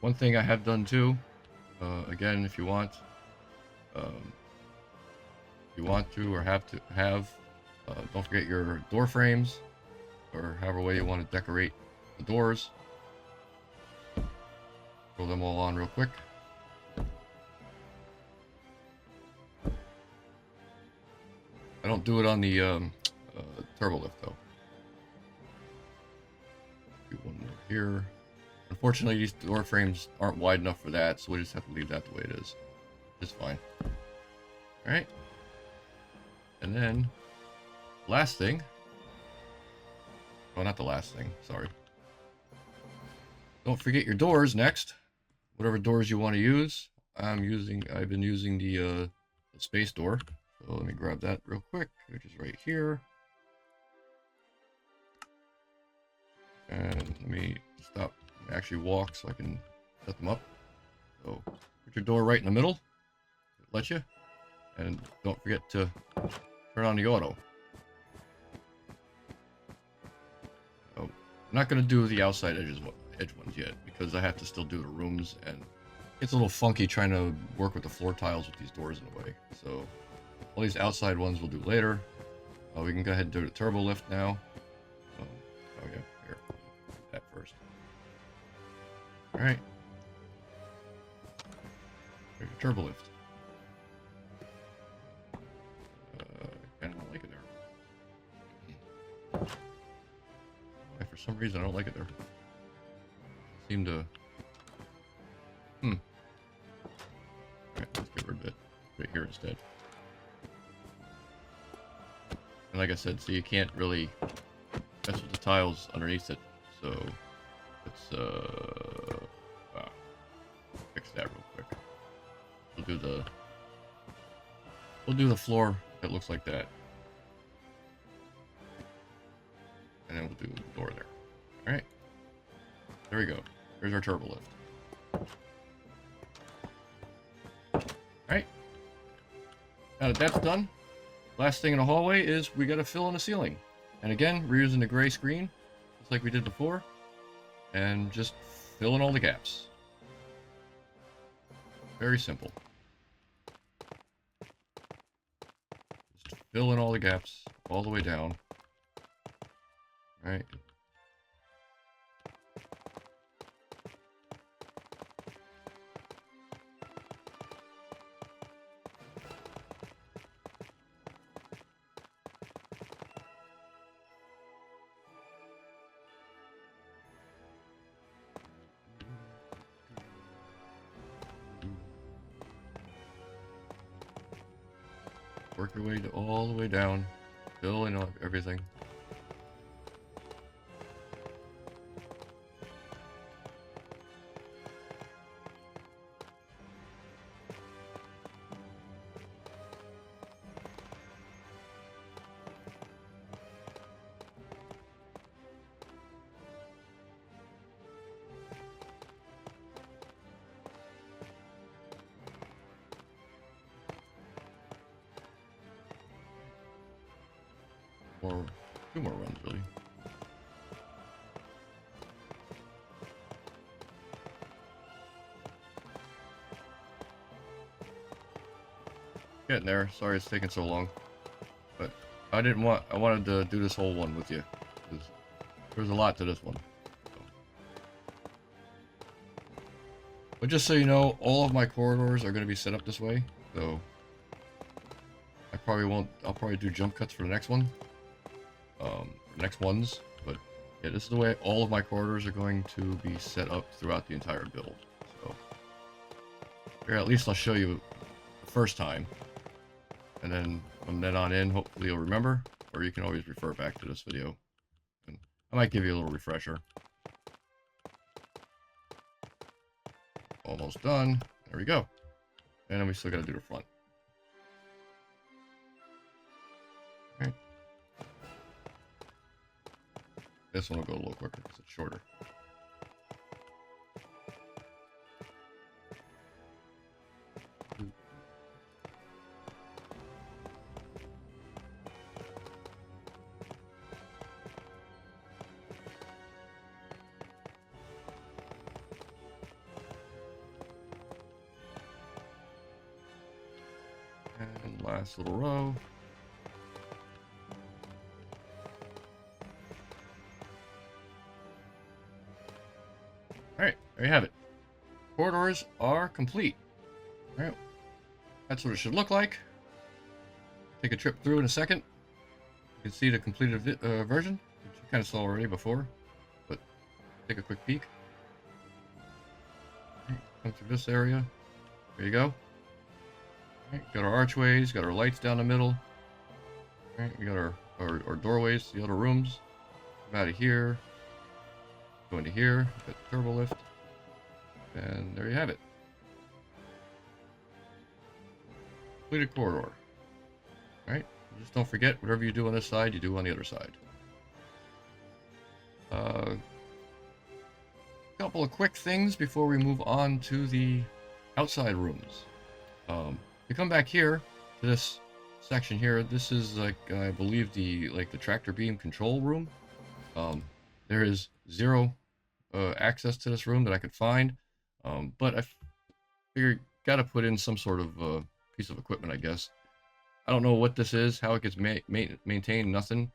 One thing I have done too, again, if you want to or have to have, don't forget your door frames, or however way you want to decorate the doors. Throw them all on real quick. I don't do it on the turbo lift though. Do one more here. Unfortunately, these door frames aren't wide enough for that, so we just have to leave that the way it is. It's fine. Alright. And then, last thing. Well, not the last thing, sorry. Don't forget your doors next. Whatever doors you want to use. I've been using the space door. So let me grab that real quick, which is right here. And let me stop, actually walk so I can set them up. So put your door right in the middle. Let you. And don't forget to turn on the auto. So I'm not going to do the outside edge ones yet, because I have to still do the rooms, and it's a little funky trying to work with the floor tiles with these doors in a way. So all these outside ones we'll do later. We can go ahead and do the turbo lift now. Oh yeah, here. Do that first. Alright. There's your turbo lift. I kind of don't like it there. For some reason I don't like it there. Seem to... Alright, let's get rid of it. Right here instead. And like I said, so you can't really mess with the tiles underneath it. So let's fix that real quick. We'll do the floor that looks like that. And then we'll do the door there. Alright. There we go. There's our turbo lift. Alright. Now that that's done, last thing in the hallway is we got to fill in the ceiling. And again, we're using the gray screen, just like we did before. And just fill in all the gaps. Very simple. Just fill in all the gaps all the way down. Right. Work your way all the way down. Fill in everything. Or 2 more runs, really. Getting there. Sorry it's taking so long. But I wanted to do this whole one with you. There's a lot to this one. So. But just so you know, all of my corridors are going to be set up this way. So I'll probably do jump cuts for the next one. Next ones, but yeah, this is the way all of my corridors are going to be set up throughout the entire build. So here, at least I'll show you the first time, and then from then on in, hopefully you'll remember, or you can always refer back to this video, and I might give you a little refresher. Almost done. There we go. And then we still got to do the front. All right. This one will go a little quicker because it's shorter. And last little row. Alright, there you have it. Corridors are complete. Alright, that's what it should look like. Take a trip through in a second. You can see the completed version, which you kind of saw already before, but take a quick peek. Right, come through this area. There you go. Right, got our archways, got our lights down the middle. Right, we got our doorways, the other rooms. Come out of here. Go into here, got the turbo lift, and there you have it. Completed corridor. Alright, just don't forget, whatever you do on this side, you do on the other side. Couple of quick things before we move on to the outside rooms. You come back here to this section here. This is like, I believe, the tractor beam control room. There is zero access to this room that I could find, but I figured gotta put in some sort of piece of equipment, I guess. I don't know what this is, how it gets maintained, nothing.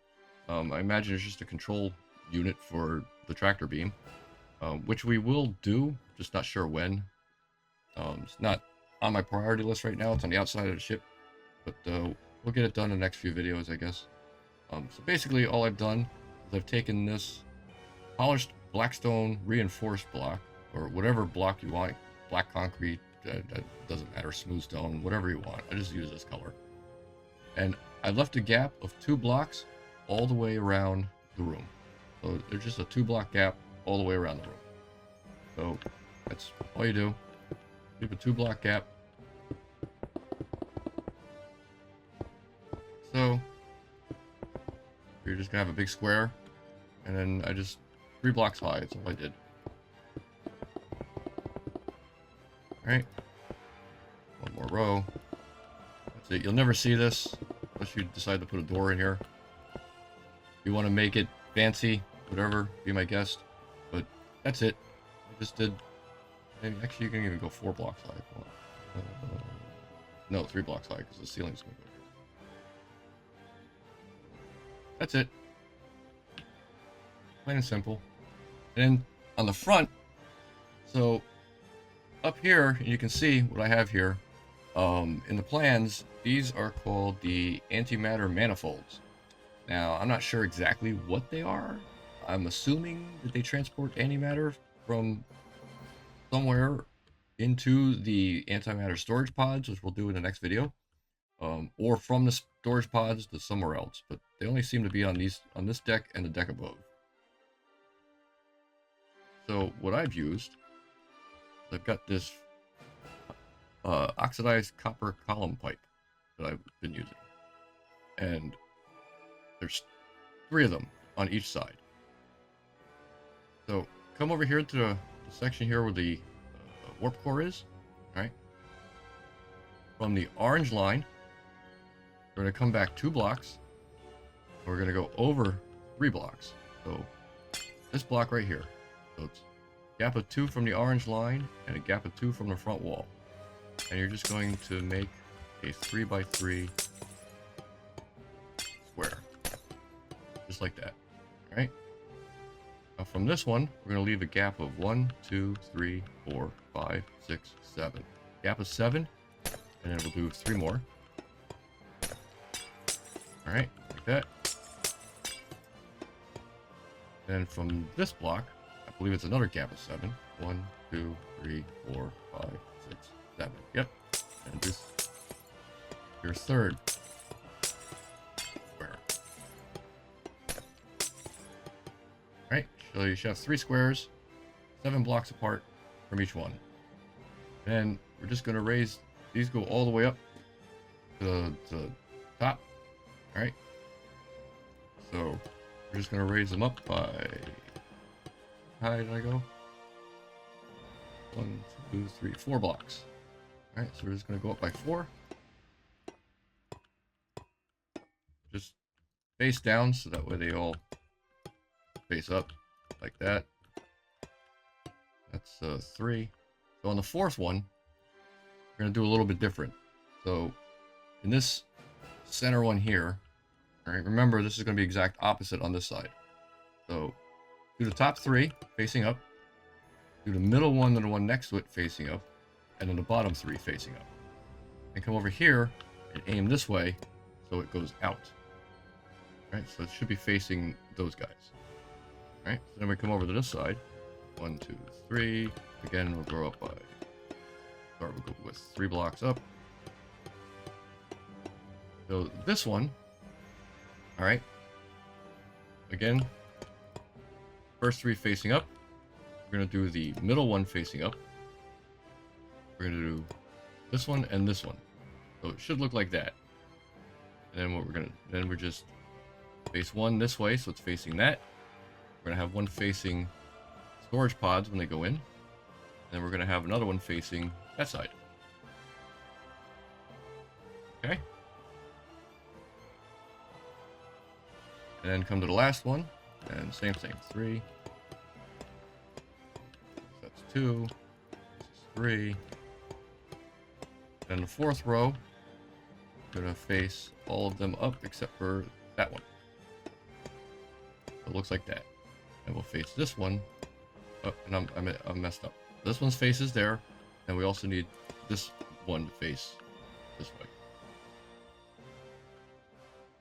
I imagine it's just a control unit for the tractor beam, which we will do, just not sure when. It's not on my priority list right now, it's on the outside of the ship, but we'll get it done in the next few videos, I guess. So basically all I've done is I've taken this polished blackstone reinforced block, or whatever block you want, black concrete, that doesn't matter, smooth stone, whatever you want. I just use this color. And I left a gap of 2 blocks all the way around the room. So there's just a 2-block gap all the way around the room. So that's all you do. Leave a 2-block gap. So you're just gonna have a big square, and then I just 3 blocks high, that's all I did. Alright. One more row. That's it. You'll never see this unless you decide to put a door in here. If you want to make it fancy, whatever, be my guest. But that's it. I just did. Maybe, actually, you can even go 4 blocks high. No, 3 blocks high because the ceiling's going to go here. That's it. Plain and simple. And then on the front, so up here, you can see what I have here. In the plans, these are called the antimatter manifolds. Now, I'm not sure exactly what they are. I'm assuming that they transport antimatter from somewhere into the antimatter storage pods, which we'll do in the next video, or from the storage pods to somewhere else. But they only seem to be on this deck and the deck above. So what I've used, I've got this oxidized copper column pipe that I've been using, and there's 3 of them on each side. So come over here to the section here where the warp core is. Right from the orange line, we're going to come back 2 blocks. We're going to go over 3 blocks. So this block right here. So it's a gap of 2 from the orange line and a gap of 2 from the front wall. And you're just going to make a 3x3 square. Just like that. Alright? Now from this one, we're going to leave a gap of 1, 2, 3, 4, 5, 6, 7. Gap of 7. And then we'll do 3 more. Alright, like that. Then from this block, I believe it's another gap of 7. 1, 2, 3, 4, 5, 6, 7. Yep. And this your 3rd square. Alright, so you should have 3 squares, 7 blocks apart from each one. And we're just going to raise these, go all the way up to the top. Alright. So We're just gonna raise them up by, how high did I go? 1, 2, 3, 4 blocks. All right, so we're just gonna go up by 4. Just face down, so that way they all face up like that. That's 3. So on the 4th one, we're gonna do a little bit different. So in this center one here, all right, remember this is gonna be exact opposite on this side. So do the top 3 facing up, do the middle one and the one next to it facing up, and then the bottom 3 facing up. And come over here and aim this way so it goes out. All right, so it should be facing those guys. All right, so then we come over to this side. 1, 2, 3. Again, we'll go up by, we'll go with 3 blocks up. So this one, all right, again, first 3 facing up. We're going to do the middle one facing up. We're going to do this one and this one. So it should look like that. And then what we're going to, then we're just face one this way, so it's facing that. We're going to have one facing storage pods when they go in. And then we're going to have another one facing that side. Okay. And then come to the last one, and same thing, 3. That's 2. This is 3. And the 4th row, I'm gonna face all of them up except for that one. So it looks like that. And we'll face this one. Oh, and I'm messed up. This one's face is there, and we also need this one to face this way.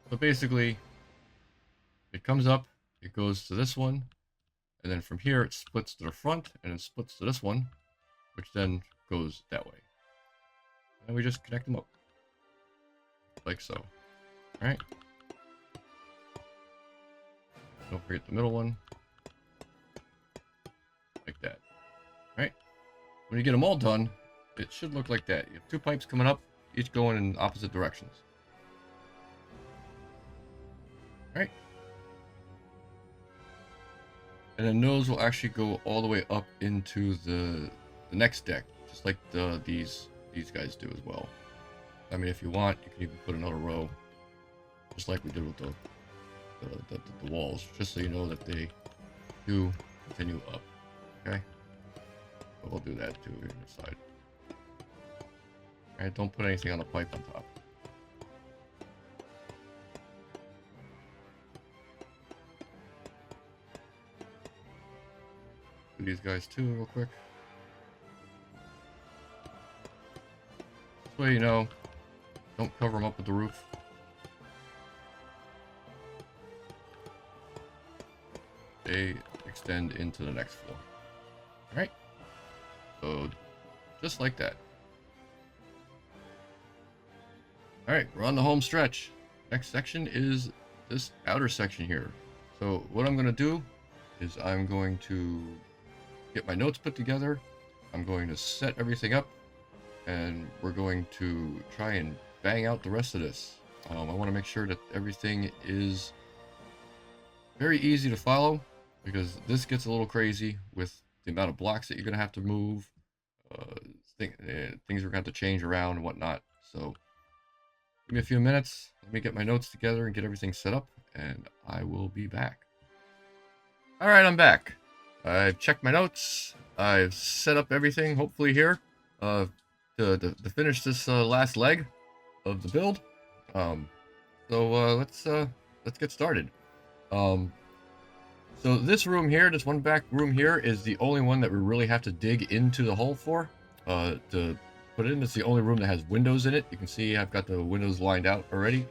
So basically, it comes up, it goes to this one, and then from here it splits to the front, and it splits to this one, which then goes that way. And we just connect them up. Like so. Alright. Don't forget the middle one. Like that. Alright. When you get them all done, it should look like that. You have 2 pipes coming up, each going in opposite directions. Alright. And then those will actually go all the way up into the next deck, just like these guys do as well. I mean, if you want, you can even put another row, just like we did with the walls, just so you know that they do continue up. Okay, but we'll do that too here on the side. All right, don't put anything on the pipe on top. Do these guys too, real quick. This way, you know, don't cover them up with the roof. They extend into the next floor. Alright. So, just like that. Alright, we're on the home stretch. Next section is this outer section here. So, what I'm going to do is I'm going to get my notes put together. I'm going to set everything up. And we're going to try and bang out the rest of this. I want to make sure that everything is very easy to follow, because this gets a little crazy with the amount of blocks that you're going to have to move, things we're going to have to change around and whatnot. So give me a few minutes. Let me get my notes together and get everything set up, and I will be back. All right, I'm back. I've checked my notes. I've set up everything, hopefully here, to finish this last leg of the build. Let's get started. So this room here, this one back room here, is the only one that we really have to dig into the hole for to put it in. It's the only room that has windows in it. You can see I've got the windows lined out already.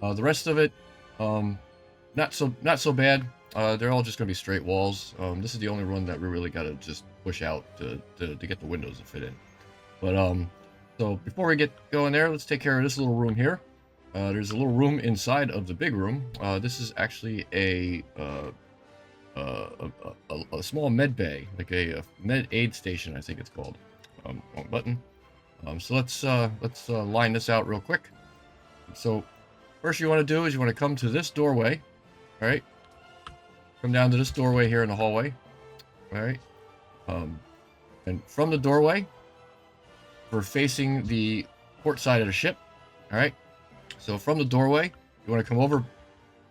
The rest of it, not so bad. They're all just gonna be straight walls. This is the only one that we really gotta just push out to get the windows to fit in. But so before we get going there, let's take care of this little room here. There's a little room inside of the big room. This is actually a small med bay, like a med aid station, I think it's called. Wrong button. So let's line this out real quick. So first you want to do is you want to come to this doorway. All right. come down to this doorway here in the hallway. All right. And from the doorway, we're facing the port side of the ship. All right. So from the doorway, you want to come over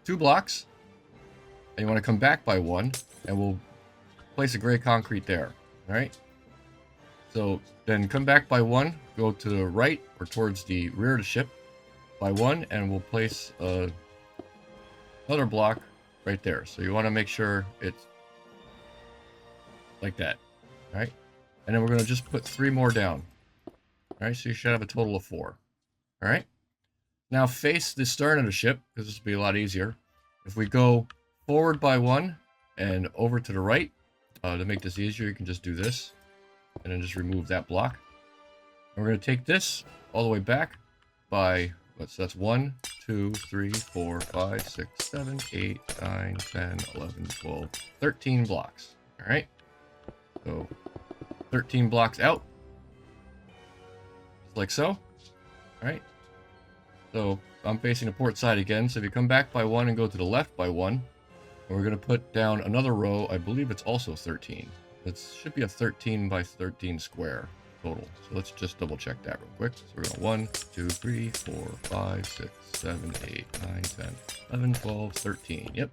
2 blocks, and you want to come back by 1, and we'll place a gray concrete there. All right. So then come back by 1, go to the right or towards the rear of the ship by 1, and we'll place another block right there. So you want to make sure it's like that. All right. And then we're going to just put 3 more down. All right. So you should have a total of 4. All right. Now face the stern of the ship, because this will be a lot easier. If we go forward by 1 and over to the right, to make this easier, you can just do this and then just remove that block. And we're going to take this all the way back by, so that's 1, 2, 3, 4, 5, 6, 7, 8, 9, 10, 11, 12, 13 blocks. All right. So 13 blocks out, just like so. All right. So I'm facing the port side again. So if you come back by 1 and go to the left by 1, and we're going to put down another row. I believe it's also 13. It should be a 13 by 13 square total. So let's just double check that real quick. So we're going 1, 2, 3, 4, 5, 6, 7, 8, 9, 10, 11, 12, 13. Yep.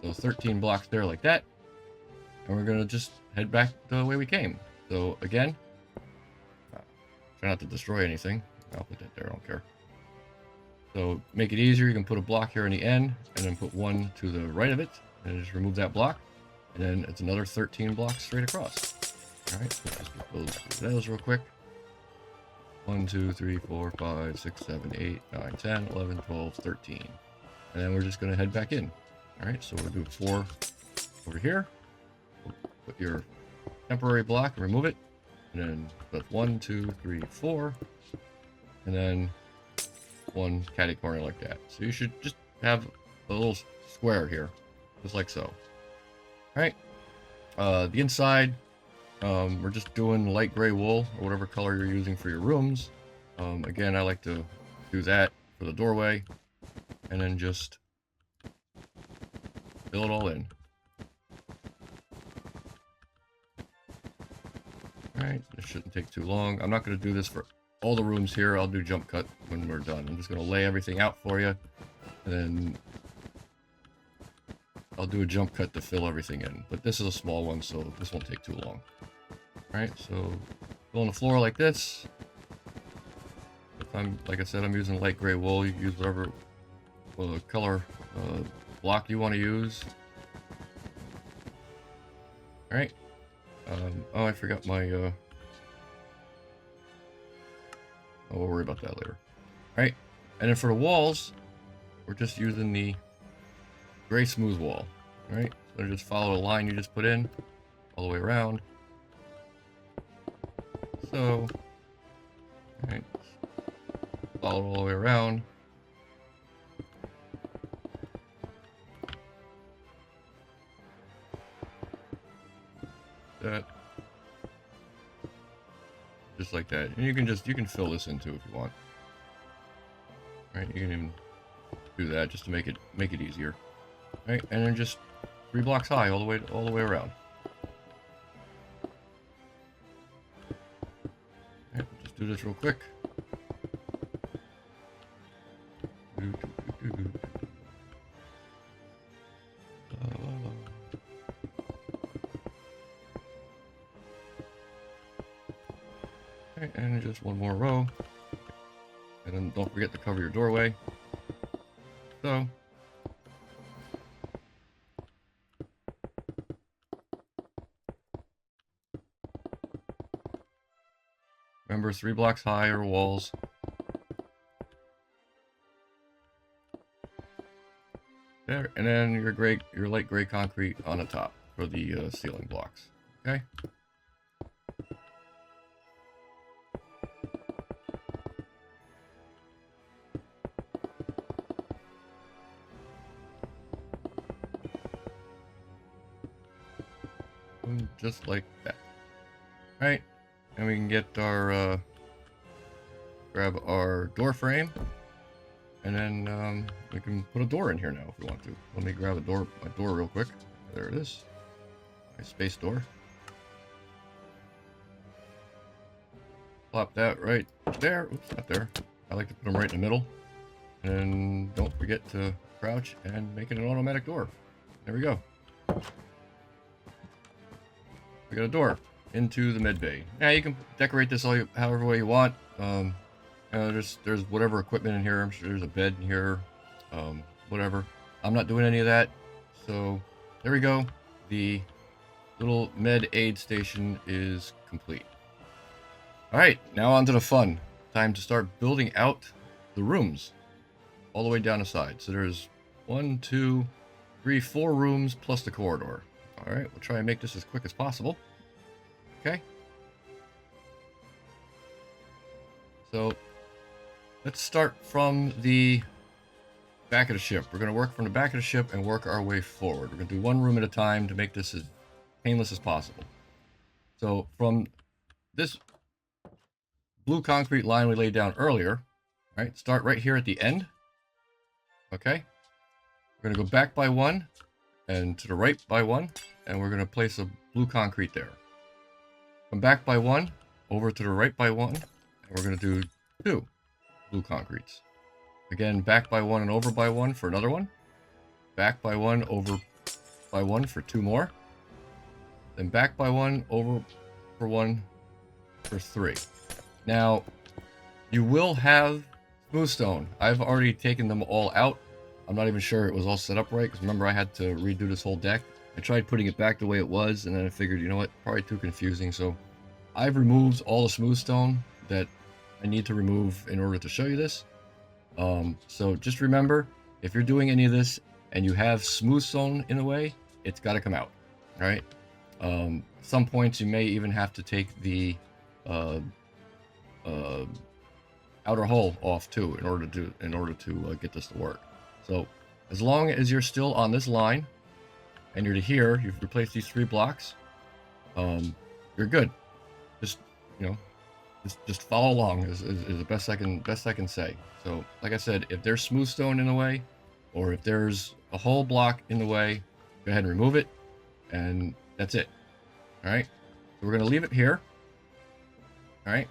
So 13 blocks there like that. And we're going to just head back the way we came. So again, try not to destroy anything. I'll put that there, I don't care. So make it easier, you can put a block here on the end, and then put 1 to the right of it, and just remove that block. And then it's another 13 blocks straight across. Alright, so just get those real quick. 1, 2, 3, 4, 5, 6, 7, 8, 9, 10, 11, 12, 13. And then we're just going to head back in. Alright, so we'll do 4 over here. Put your temporary block and remove it. And then put 1, 2, 3, 4. And then 1 catty corner like that. So you should just have a little square here, just like so. Alright, the inside, we're just doing light gray wool, or whatever color you're using for your rooms. Again, I like to do that for the doorway, and then just fill it all in. Alright, this shouldn't take too long. I'm not going to do this for all the rooms here. I'll do jump cut when we're done. I'm just going to lay everything out for you, and then I'll do a jump cut to fill everything in. But this is a small one, so this won't take too long. Alright, so fill on the floor like this. If like I said, I'm using light gray wool. You can use whatever color block you want to use. Alright. Oh, I forgot my oh, we'll worry about that later. Alright, and then for the walls, we're just using the gray smooth wall. Alright, so just follow the line you just put in all the way around. So, alright, follow all the way around. That. Just like that. And you can fill this in too if you want. Right, you can even do that just to make it easier. Right, and then just 3 blocks high all the way around. Right, just do this real quick. And just 1 more row, and then don't forget to cover your doorway. So remember, 3 blocks high are walls. There, and then your light gray concrete on the top for the ceiling blocks. Okay. Just like that. Right, and we can get our grab our door frame, And then we can put a door in here now if we want to. Let me grab my door real quick. There it is. My space door. Plop that right there. Oops, not there. I like to put them right in the middle. And don't forget to crouch and make it an automatic door. There we go. We got a door into the med bay. Now you can decorate this however way you want. There's whatever equipment in here. I'm sure there's a bed in here. Whatever. I'm not doing any of that. So there we go. The little med aid station is complete. All right, now on to the fun. Time to start building out the rooms all the way down the side. So there's 1, 2, 3, 4 rooms plus the corridor. All right, we'll try and make this as quick as possible. Okay. So let's start from the back of the ship. We're going to work from the back of the ship and work our way forward. We're going to do one room at a time to make this as painless as possible. So from this blue concrete line we laid down earlier, right? Start right here at the end. Okay. We're going to go back by 1 and to the right by 1, and we're going to place a blue concrete there. Come back by 1, over to the right by 1, and we're going to do 2 blue concretes. Again, back by 1 and over by 1 for another one. Back by 1, over by 1 for 2 more. Then back by 1, over for 1 for 3. Now, you will have smooth stone. I've already taken them all out. I'm not even sure it was all set up right, because remember I had to redo this whole deck. I tried putting it back the way it was, and then I figured, you know what, probably too confusing. So I've removed all the smooth stone that I need to remove in order to show you this. So just remember, if you're doing any of this and you have smooth stone in the way, it's got to come out, right? Some points you may even have to take the outer hull off too in order to get this to work. So as long as you're still on this line and you're to here, you've replaced these 3 blocks, you're good. Just, you know, just follow along is the best I can say. So like I said, if there's smooth stone in the way, or if there's a whole block in the way, go ahead and remove it, and that's it. All right, so we're gonna leave it here. All right,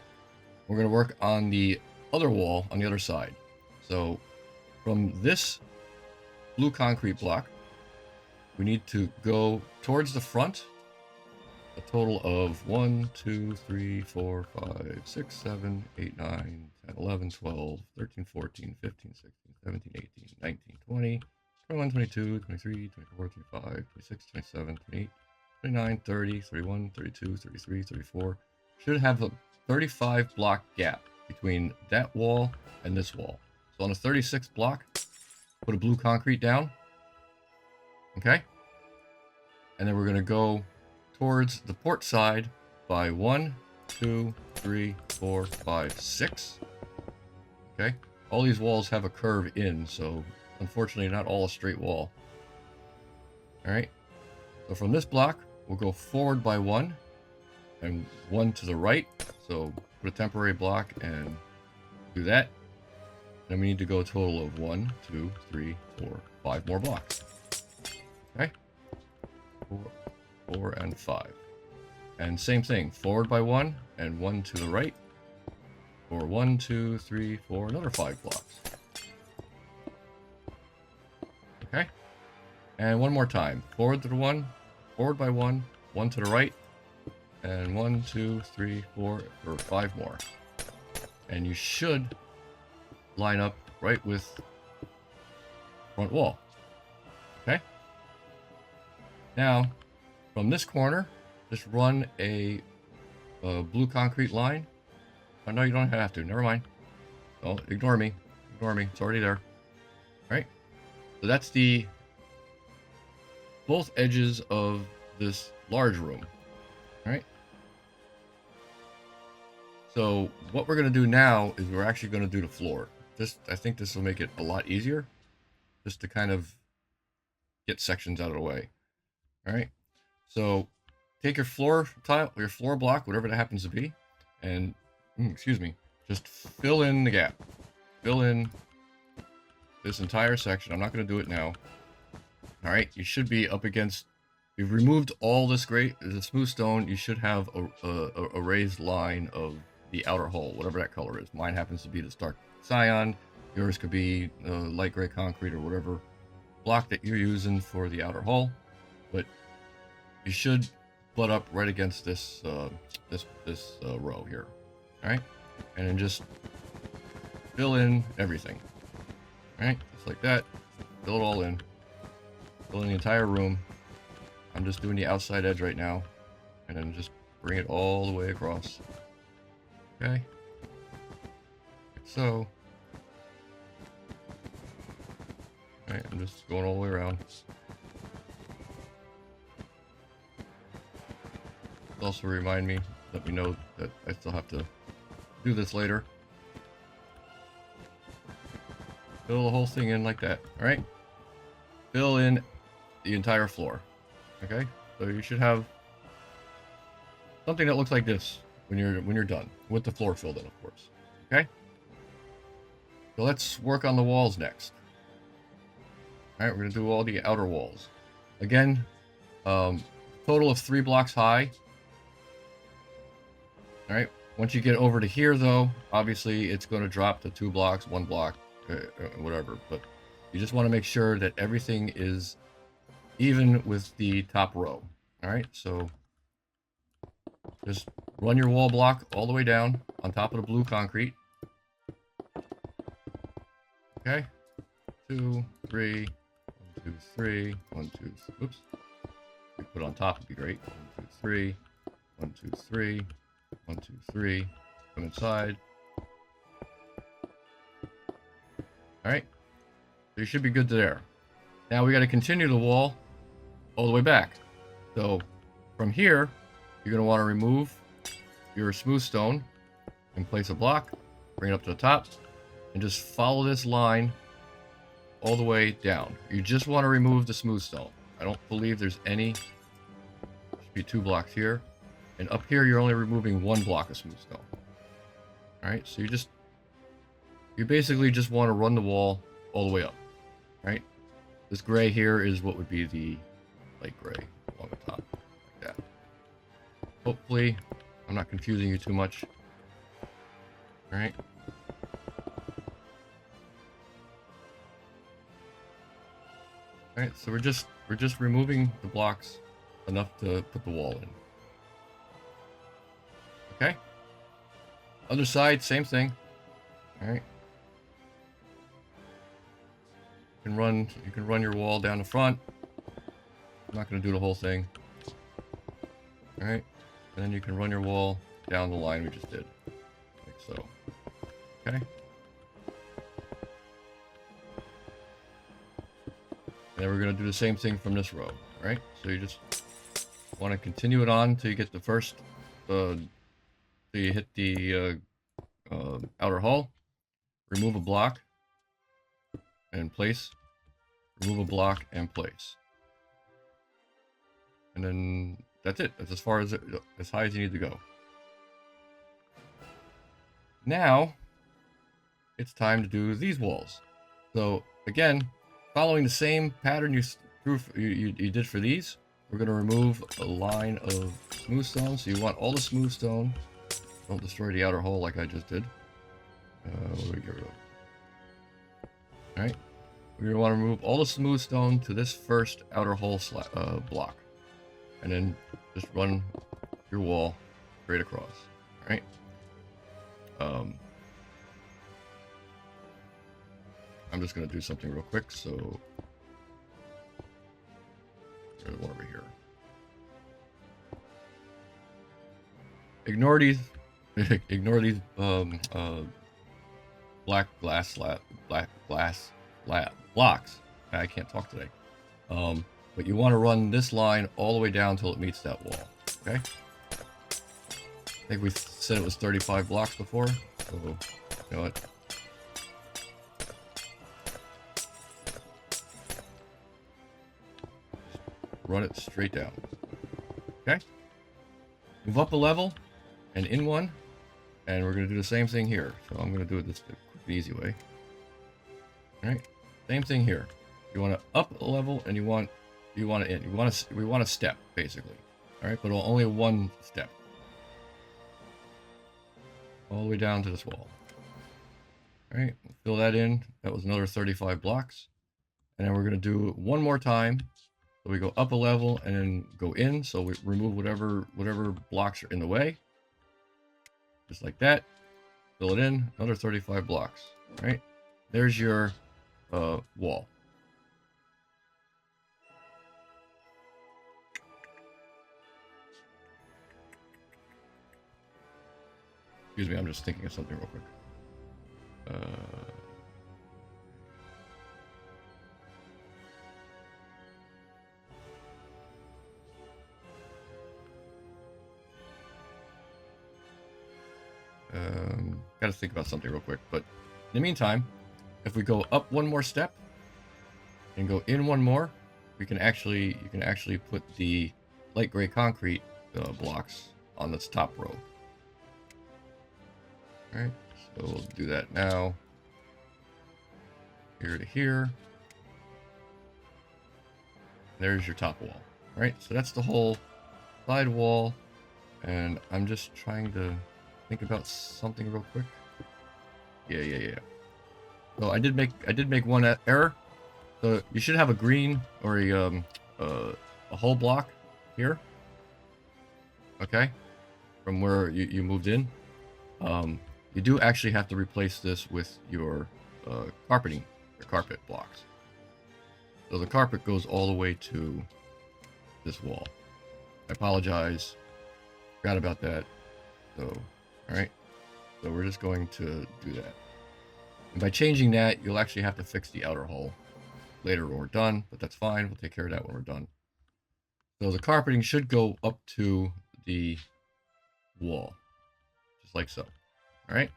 we're gonna work on the other wall on the other side. So from this blue concrete block, we need to go towards the front a total of 1, 2, 3, 4, 5, 6, 7, 8, 9, 10, 11, 12, 13, 14, 15, 16, 17, 18, 19, 20, 21, 22, 23, 24, 25, 26, 27, 28, 29, 30, 31, 32, 33, 34. Should have a 35 block gap between that wall and this wall. So on the 36th block, put a blue concrete down. Okay? And then we're going to go towards the port side by 1, 2, 3, 4, 5, 6. Okay? All these walls have a curve in, so unfortunately not all a straight wall. Alright? So from this block, we'll go forward by 1 and 1 to the right. So put a temporary block and do that. Then we need to go a total of 1, 2, 3, 4, 5 more blocks. Okay? 4, and 5. And same thing, forward by 1 and 1 to the right. Or 1, 2, 3, 4, another 5 blocks. Okay? And one more time. Forward to the 1, forward by 1, 1 to the right, and 1, 2, 3, 4, or 5 more. And you should line up right with front wall. Okay? Now, from this corner, just run a blue concrete line. Oh, no, you don't have to. Never mind. Oh, ignore me. Ignore me. It's already there. All right. So that's the both edges of this large room. All right. So what we're going to do now is we're actually going to do the floor. I think this will make it a lot easier, just to kind of get sections out of the way. All right. So take your floor tile, your floor block, whatever that happens to be, and excuse me, just fill in the gap. Fill in this entire section. I'm not going to do it now. All right, you should be up against. You've removed all this the smooth stone. You should have a raised line of the outer hull, whatever that color is. Mine happens to be the dark cyan. Yours could be light gray concrete or whatever block that you're using for the outer hull. But you should butt up right against this row here. All right, and then just fill in everything. All right, just like that. Fill it all in. Fill in the entire room. I'm just doing the outside edge right now, and then just bring it all the way across. Okay, like so. All right, I'm just going all the way around. Also remind me, let me know that I still have to do this later. Fill the whole thing in like that. All right, fill in the entire floor. Okay, so you should have something that looks like this when you're done with the floor filled in, of course. Okay, so let's work on the walls next. All right, we're gonna do all the outer walls again. Total of 3 blocks high. All right, once you get over to here, though, obviously it's going to drop to 2 blocks, 1 block, whatever. But you just want to make sure that everything is even with the top row. All right, so just run your wall block all the way down on top of the blue concrete. Okay, 2, 3, 1, 2, 3, 1, 2. Oops, we put it on top would be great. 1, 2, 3, 1, 2, 3, 1, 2, 3. Come inside. All right, so you should be good there. Now we got to continue the wall all the way back. So from here, you're going to want to remove your smooth stone and place a block, bring it up to the top, and just follow this line all the way down. You just want to remove the smooth stone. I don't believe there's any. Should be 2 blocks here, and up here you're only removing 1 block of smooth stone. All right, so you basically just want to run the wall all the way up. Right, this gray here is what would be the light gray along the top, like that. Hopefully, I'm not confusing you too much. All right. All right, so we're just removing the blocks enough to put the wall in. Okay. Other side, same thing. All right. You can run your wall down the front. I'm not going to do the whole thing. All right, and then you can run your wall down the line we just did, like so. Okay. And then we're going to do the same thing from this row. All right, so you just want to continue it on till you get the first, till you hit the outer hull. Remove a block and place. Remove a block and place. And then that's it. That's as high as you need to go. Now it's time to do these walls. So again, following the same pattern you did for these, we're going to remove a line of smooth stone. So you want all the smooth stone. Don't destroy the outer hull like I just did. What do we get rid of? All right. We're going to want to remove all the smooth stone to this first outer hull block. And then just run your wall straight across. All right. I'm just going to do something real quick. So there's one over here. Ignore these black glass blocks. I can't talk today. But you want to run this line all the way down until it meets that wall. Okay. I think we said it was 35 blocks before. So you know what? Run it straight down. Okay. Move up a level and in one, and we're going to do the same thing here. So I'm going to do it this quick and easy way. All right. Same thing here. You want to up a level, and we want a step basically. All right, but only one step. All the way down to this wall. All right, fill that in. That was another 35 blocks. And then we're going to do it one more time. So we go up a level and then go in. So we remove whatever blocks are in the way. Just like that. Fill it in. Another 35 blocks. All right, there's your wall. Excuse me, I'm just thinking of something real quick. Gotta think about something real quick, but in the meantime, if we go up one more step and go in one more, you can actually put the light gray concrete blocks on this top row. All right, so we'll do that now. Here to here. There's your top wall. All right, so that's the whole side wall, and I'm just trying to think about something real quick. Yeah. So I did make one error. So you should have a green or a hole block here. Okay, from where you moved in. You do actually have to replace this with your carpeting, your carpet blocks. So the carpet goes all the way to this wall. I apologize. Forgot about that. So, all right. So we're just going to do that. And by changing that, you'll actually have to fix the outer hull later when we're done, but that's fine. We'll take care of that when we're done. So the carpeting should go up to the wall, just like so. All right.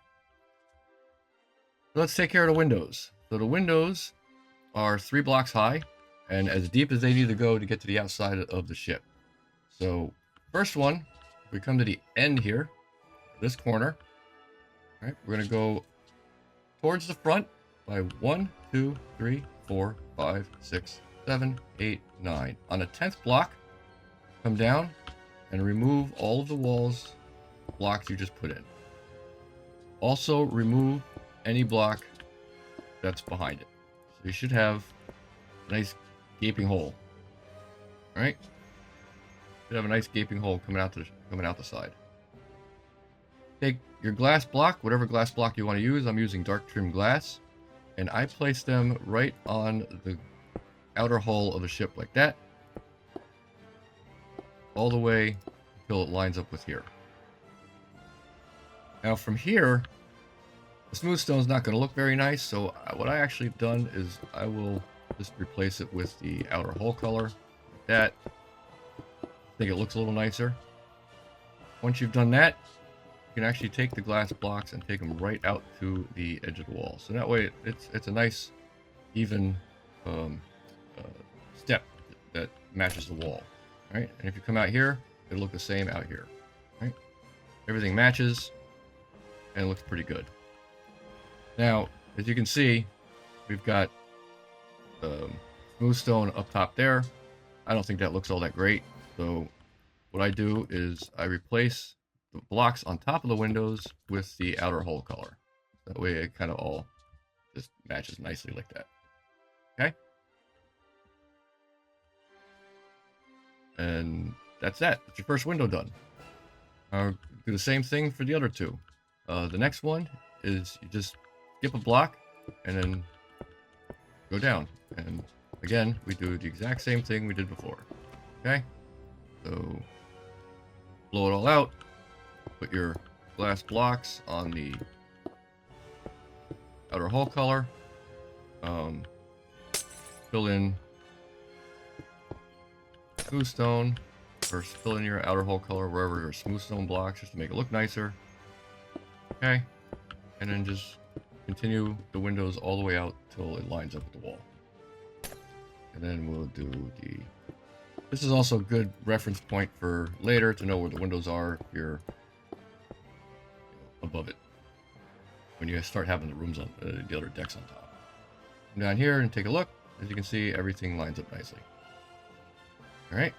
So let's take care of the windows. So the windows are 3 blocks high and as deep as they need to go to get to the outside of the ship. So first one, we come to the end here, this corner. All right, we're going to go towards the front by 1, 2, 3, 4, 5, 6, 7, 8, 9. On the 10th block, come down and remove all of the walls blocks you just put in. Also remove any block that's behind it. So you should have a nice gaping hole. All right? Should have a nice gaping hole coming out the side. Take your glass block, whatever glass block you want to use. I'm using dark trim glass, and I place them right on the outer hull of the ship like that, all the way until it lines up with here. Now from here, the smooth stone is not going to look very nice, so what I actually have done is I will just replace it with the outer hull color, like that. I think it looks a little nicer. Once you've done that, you can actually take the glass blocks and take them right out to the edge of the wall. So that way it's a nice, even step that matches the wall. All right, and if you come out here, it'll look the same out here. All right, everything matches and it looks pretty good. Now, as you can see, we've got smooth stone up top there. I don't think that looks all that great. So what I do is I replace the blocks on top of the windows with the outer hull color. That way it kind of all just matches nicely like that. Okay? And that's that. That's your first window done. I'll do the same thing for the other two. The next one is you just skip a block and then go down. And again, we do the exact same thing we did before. Okay? So blow it all out. Put your glass blocks on the outer hull color. Fill in smooth stone. First, fill in your outer hull color wherever your smooth stone blocks, just to make it look nicer. Okay, and then just continue the windows all the way out till it lines up with the wall. And then we'll do the. This is also a good reference point for later to know where the windows are if you're above it, when you start having the rooms on the other decks on top. Come down here and take a look. As you can see, everything lines up nicely. All right.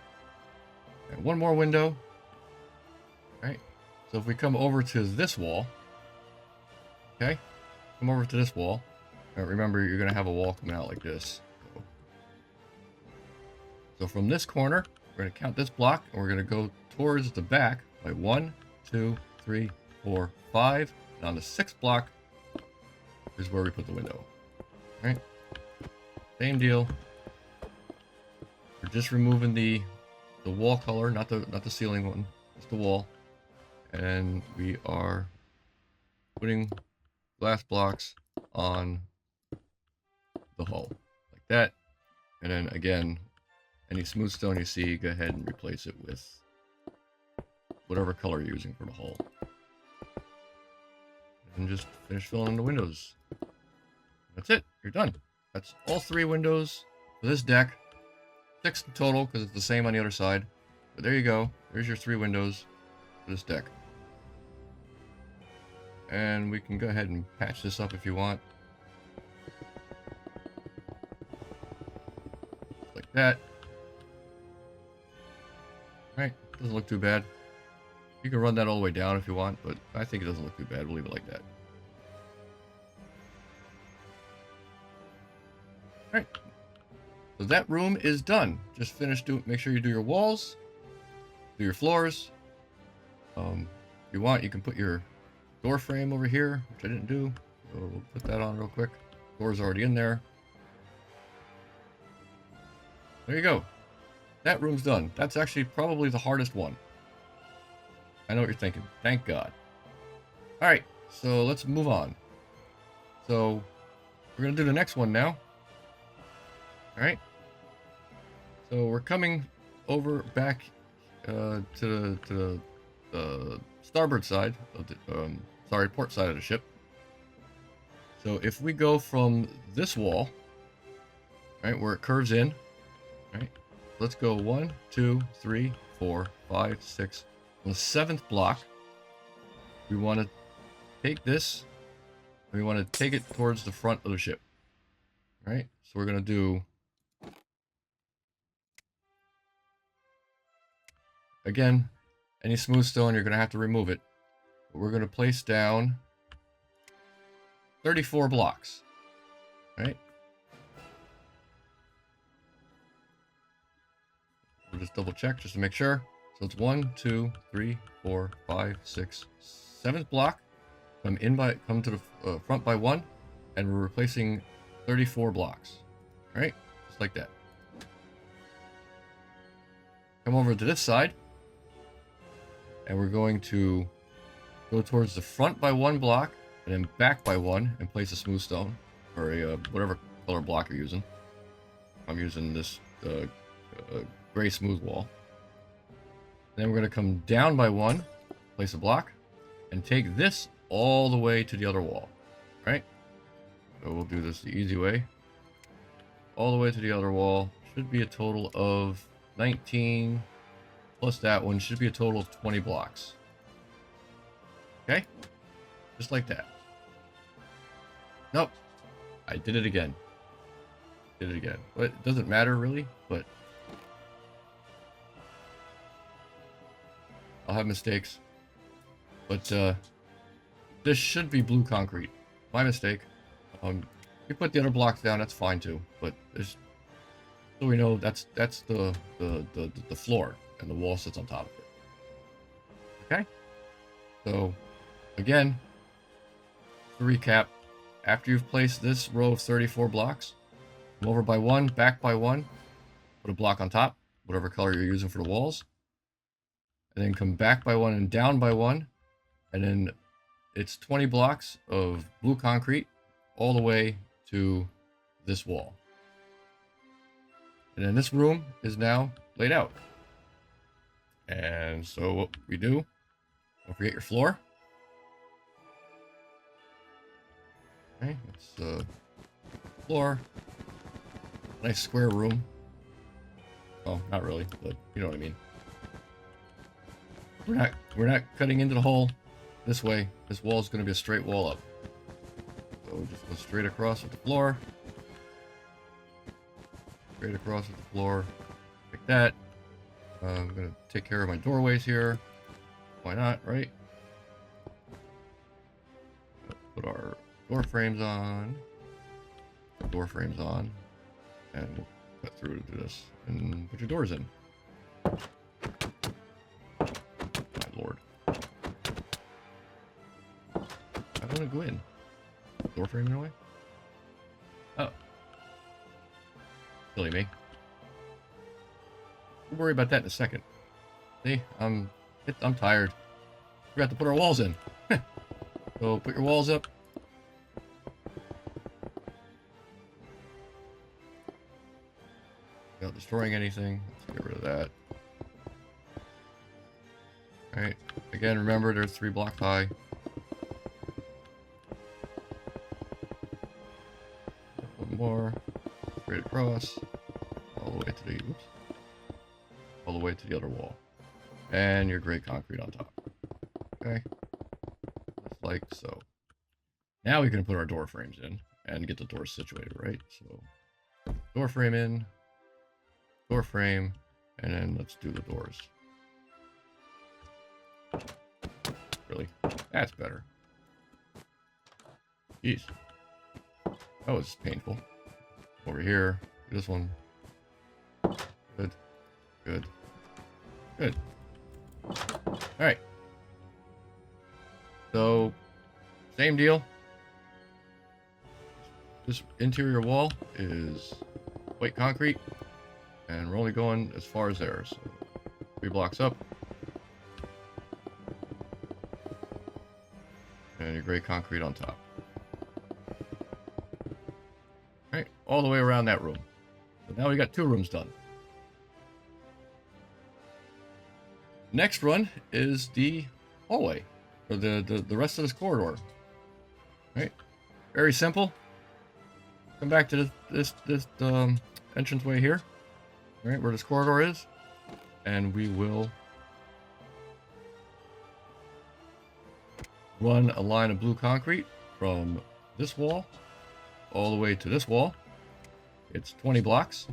And one more window. All right. So if we come over to this wall, okay, come over to this wall. Now remember, you're going to have a wall coming out like this. So from this corner, we're going to count this block, and we're going to go towards the back by 1, 2, 3, 4, 5. And on the 6th block is where we put the window. All right. Same deal. We're just removing the wall color, not the ceiling one, just the wall. And we are putting glass blocks on the hull like that. And then again, any smooth stone you see, go ahead and replace it with whatever color you're using for the hull. And just finish filling in the windows. That's it. You're done. That's all 3 windows for this deck. 6 in total because it's the same on the other side. But there you go. There's your 3 windows for this deck. And we can go ahead and patch this up if you want. Like that. Right. Doesn't look too bad. You can run that all the way down if you want, but I think it doesn't look too bad. We'll leave it like that. Alright. So that room is done. Just make sure you do your walls, do your floors. If you want, you can put your door frame over here, which I didn't do. So we'll put that on real quick. Door's already in there. There you go. That room's done. That's actually probably the hardest one. I know what you're thinking. Thank God. Alright, so let's move on. So we're going to do the next one now. Alright. So we're coming over back to the starboard side of the port side of the ship. So if we go from this wall, right, where it curves in, right, let's go 1, 2, 3, 4, 5, 6. On the 7th block, we want to take this, and we want to take it towards the front of the ship. Right? So we're going to do, again, any smooth stone, you're going to have to remove it. But we're going to place down 34 blocks. Right? We'll just double check just to make sure. So it's 1, 2, 3, 4, 5, 6, 7th block. Come to the front by 1, and we're replacing 34 blocks. All right, just like that. Come over to this side, and we're going to go towards the front by 1 block, and then back by 1, and place a smooth stone or a whatever color block you're using. I'm using this gray smooth wall. Then we're going to come down by 1, place a block, and take this all the way to the other wall. Right? So we'll do this the easy way. All the way to the other wall. Should be a total of 19, plus that one should be a total of 20 blocks. Okay? Just like that. Nope. I did it again. Did it again. But it doesn't matter really, but I'll have mistakes, but this should be blue concrete. My mistake. You put the other blocks down, that's fine too. But so we know that's the floor, and the wall sits on top of it. Okay. So again, to recap, after you've placed this row of 34 blocks, come over by 1, back by 1, put a block on top, whatever color you're using for the walls. And then come back by 1 and down by 1. And then it's 20 blocks of blue concrete all the way to this wall. And then this room is now laid out. And so what we do, don't forget your floor. Okay, it's floor. Nice square room. Oh, not really, but you know what I mean. We're not cutting into the hole this way. This wall is going to be a straight wall up. So we'll just go straight across with the floor. straight across with the floor, like that. I'm gonna take care of my doorways here. Why not, right? Put our door frames on. And we'll cut through to do this. And put your doors in. My lord. I want to go in. Door frame in the way? Oh. Silly me. We'll worry about that in a second. See, I'm tired. Forgot to put our walls in. So put your walls up. Without destroying anything. Let's get rid of that. Alright. Again, remember there's 3 blocks high. One more. Straight across. All the way to the oops. All the way to the other wall. And your gray concrete on top. Okay. Just like so. Now we can put our door frames in and get the doors situated, right? So door frame in, door frame, and then let's do the doors. Really? That's better. Jeez. That was painful. Over here, this one. Good. Good. Good. Alright. So, same deal. This interior wall is white concrete, and we're only going as far as there. So, 3 blocks up. And your gray concrete on top. Alright, all the way around that room. So now we got 2 rooms done. Next run is the hallway, or the rest of this corridor. Right, very simple. Come back to this entranceway here, right where this corridor is, and we will run a line of blue concrete from this wall all the way to this wall. It's 20 blocks.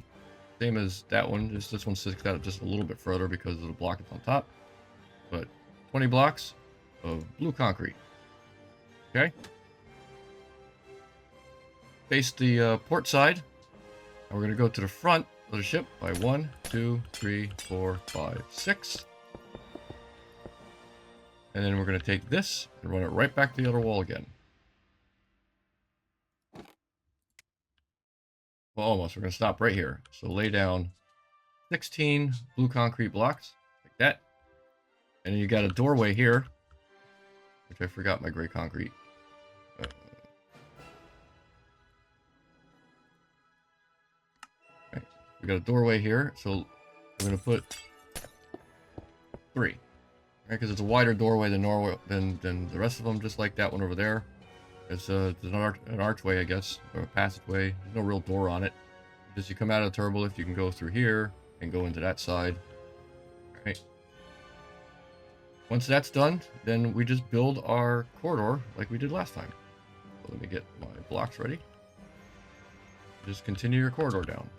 Same as that one, just this one sticks out just a little bit further because of the block that's on top. But 20 blocks of blue concrete. Okay. Face the port side. And we're going to go to the front of the ship by 1, 2, 3, 4, 5, 6. And then we're going to take this and run it right back to the other wall again. Well, almost. We're going to stop right here. So lay down 16 blue concrete blocks, like that. And then you got a doorway here, which I forgot my gray concrete. Right. We got a doorway here, so we're going to put 3. Right, because it's a wider doorway than the rest of them, just like that one over there. It's an archway, I guess, or a passageway. There's no real door on it. Just you come out of the turbolift, you can go through here and go into that side. All right. Once that's done, then we just build our corridor like we did last time. So let me get my blocks ready. Just continue your corridor down.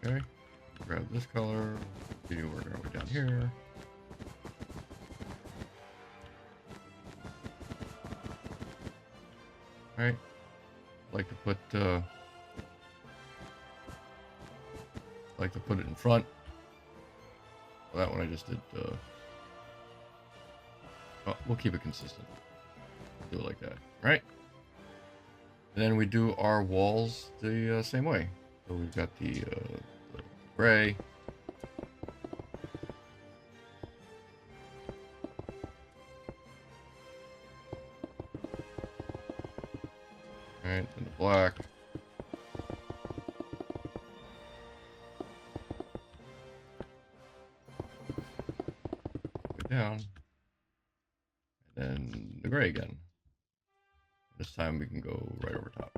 Okay. Grab this color, continue working our way down here. Alright. Like to put it in front. Well, that one I just did oh, we'll keep it consistent. Do it like that. Right? And then we do our walls the same way. So we've got the gray. Alright, and the black. Go down. And then the gray again. This time we can go right over top.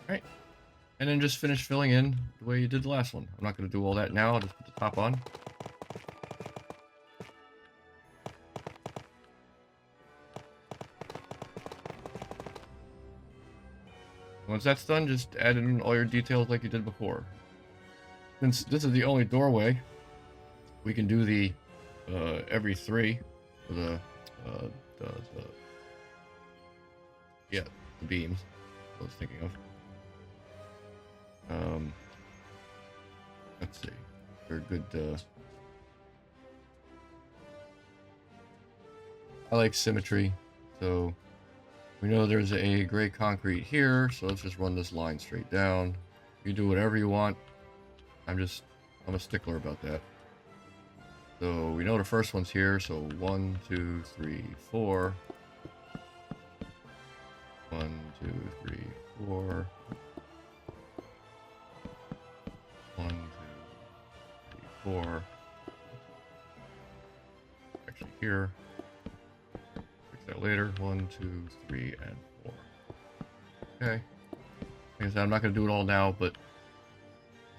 Right. And then just finish filling in the way you did the last one. I'm not going to do all that now. I'll just put the top on. Once that's done, just add in all your details like you did before. Since this is the only doorway, we can do the every 3 for the beams I was thinking of. Let's see. They're good. I like symmetry, so we know there's a gray concrete here, so let's just run this line straight down. You do whatever you want. I'm a stickler about that. So we know the first one's here, so 1, 2, 3, 4. 1, 2, 3, 4. 1, 2, 3, 4. Actually here. Fix that later. 1, 2, 3, and 4. Okay. Like I said, I'm not going to do it all now, but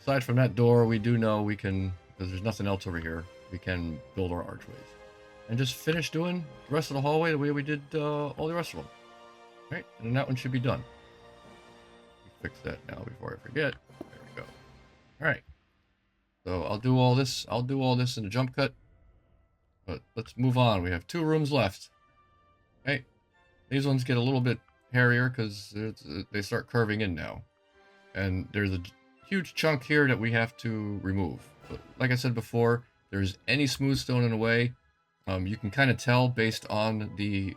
aside from that door, we do know we can, because there's nothing else over here, we can build our archways. And just finish doing the rest of the hallway the way we did all the rest of them. Right? And then that one should be done. Fix that now before I forget. There we go. Alright. So I'll do all this in a jump cut. But let's move on. We have 2 rooms left. Right? These ones get a little bit hairier because they start curving in now. And there's a huge chunk here that we have to remove. But like I said before, there's any smooth stone in the way. You can kind of tell based on the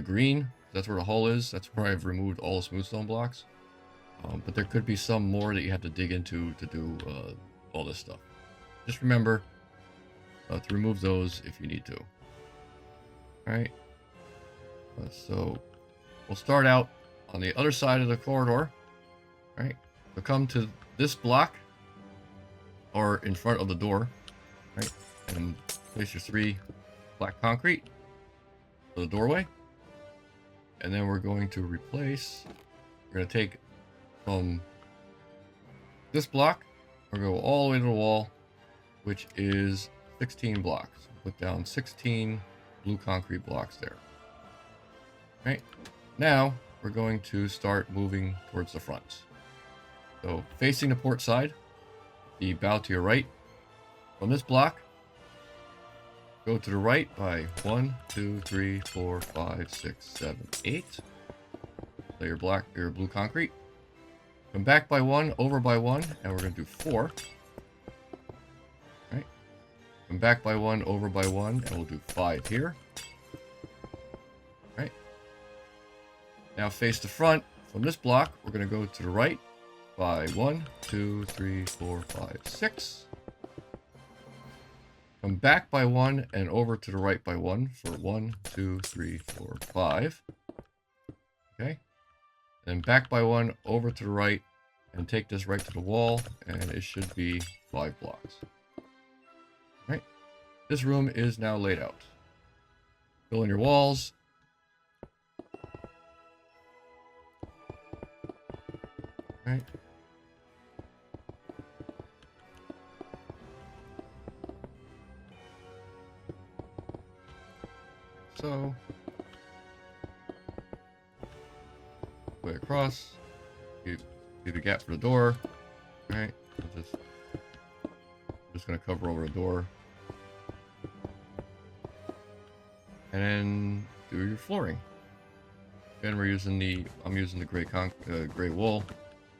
green. That's where the hole is. That's where I've removed all the smooth stone blocks. But there could be some more that you have to dig into to do all this stuff. Just remember to remove those if you need to. Alright. So we'll start out on the other side of the corridor. Right? So come to this block, or in front of the door, right? And place your 3 black concrete for the doorway. And then we're going to replace, we're going to take from this block, we're going to go all the way to the wall, which is 16 blocks. Put down 16 blue concrete blocks there. Right? Now, we're going to start moving towards the front. So, facing the port side, the bow to your right. From this block, go to the right by 1, 2, 3, 4, 5, 6, 7, 8. Lay your blue concrete. Come back by 1, over by 1, and we're going to do 4. Right. Come back by 1, over by 1, and we'll do 5 here. Right. Now face the front. From this block, we're going to go to the right by 1, 2, 3, 4, 5, 6. Come back by 1 and over to the right by 1 for 1, 2, 3, 4, 5. Okay. Then back by 1 over to the right and take this right to the wall, and it should be 5 blocks. Right. This room is now laid out. Fill in your walls. Right. So, way across, leave a gap for the door. All right, I'm just gonna cover over the door, and then do your flooring. Again, I'm using the gray wool.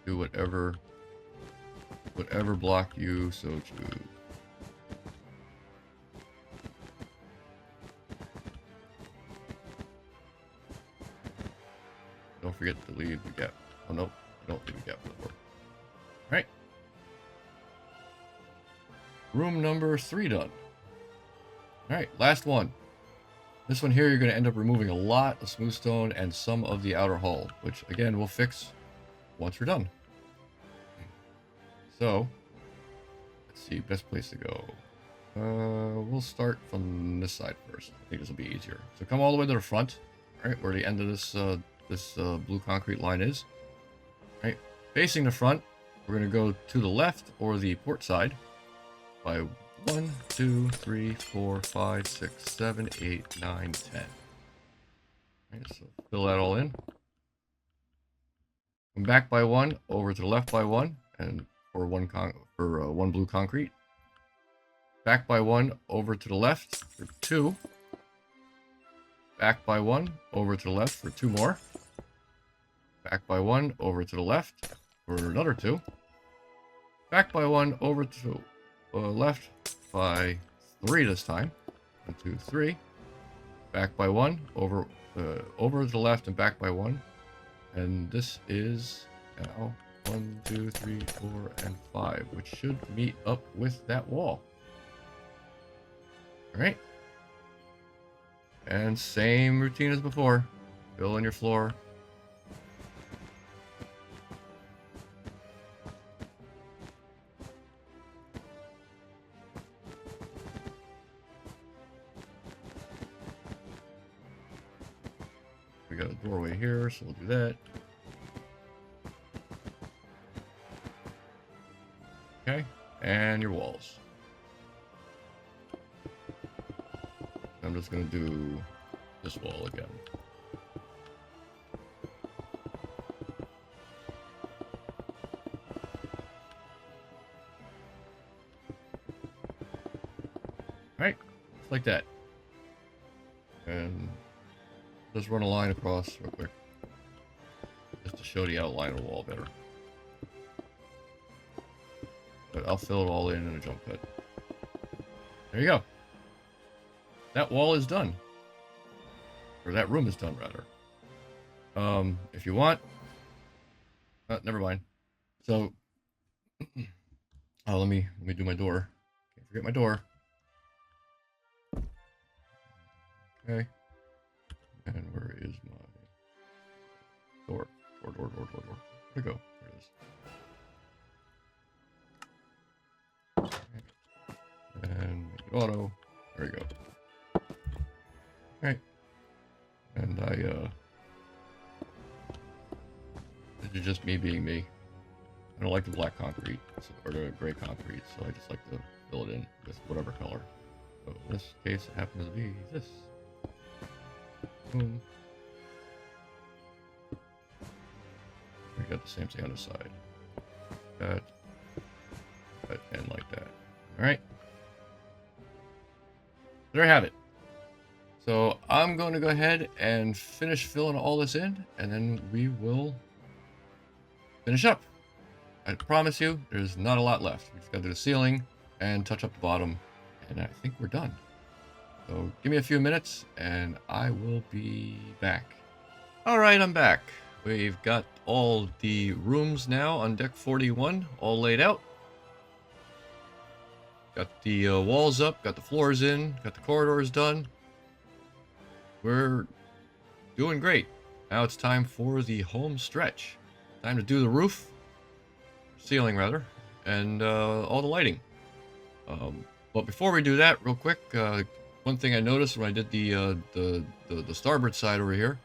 Do whatever block you so choose. Don't forget to leave the gap. Oh no, don't leave the gap for the door. Alright. Room number 3 done. Alright, last one. This one here, you're going to end up removing a lot of smooth stone and some of the outer hull, which again we'll fix once we're done. So, let's see, best place to go. We'll start from this side first. I think this will be easier. So come all the way to the front, right, where the end of this blue concrete line is. Right, Facing the front, we're going to go to the left or the port side by 1, 2, 3, 4, 5, 6, 7, 8, 9, 10. Right, so fill that all in. Come back by 1, over to the left by 1, and for one blue concrete. Back by 1, over to the left for 2. Back by 1, over to the left for 2 more. Back by 1, over to the left for another 2. Back by 1, over to the left by 3 this time. 1, 2, 3. Back by 1, over to the left and back by 1. And this is now 1, 2, 3, 4, and 5, which should meet up with that wall. Alright. And same routine as before. Fill in your floor. We got a doorway here, so we'll do that. Okay, and your walls. I'm just going to do this wall again. Alright, just like that. And just run a line across real quick, just to show the outline of the wall better. But I'll fill it all in a jump cut. There you go. That wall is done. Or that room is done, rather. If you want... never mind. So... oh, let me do my door. Can't forget my door. Okay. And where is my... door? Door. Where'd it go? There it is. And auto. There you go. Right. And this is just me being me. I don't like the black concrete or the gray concrete, so I just like to fill it in with whatever color. So in this case, it happens to be this. Boom. We got the same thing on the side. That, and like that. Alright. There I have it. So I'm going to go ahead and finish filling all this in, and then we will finish up. I promise you, there's not a lot left. We just got to do the ceiling and touch up the bottom, and I think we're done. So give me a few minutes, and I will be back. Alright, I'm back. We've got all the rooms now on deck 41 all laid out. Got the walls up, got the floors in, got the corridors done. We're doing great. Now it's time for the home stretch. Time to do the roof, ceiling rather, and all the lighting. But before we do that, real quick, one thing I noticed when I did the starboard side over here,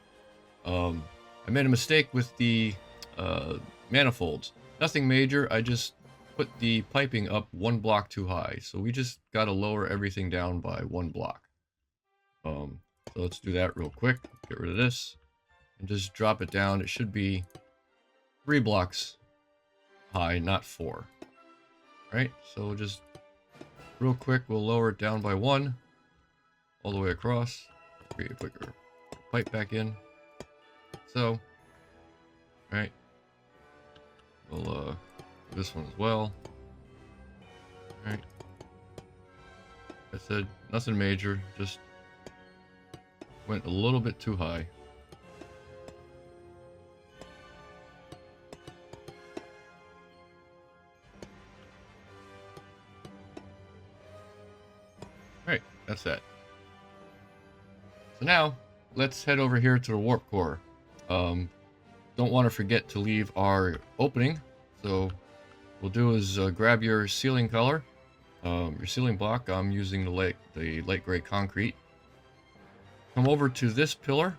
I made a mistake with the manifolds. Nothing major. I just put the piping up 1 block too high, so we just got to lower everything down by 1 block. So let's do that real quick. Get rid of this and just drop it down. It should be 3 blocks high, not 4. Right? So just real quick, we'll lower it down by 1 all the way across. Create a quicker pipe back in. So, right. We'll do this one as well. Right. I said nothing major, just went a little bit too high. Alright, that's that. So now, let's head over here to the warp core. Don't want to forget to leave our opening. So, what we'll do is grab your ceiling color, your ceiling block. I'm using the light gray concrete. Come over to this pillar.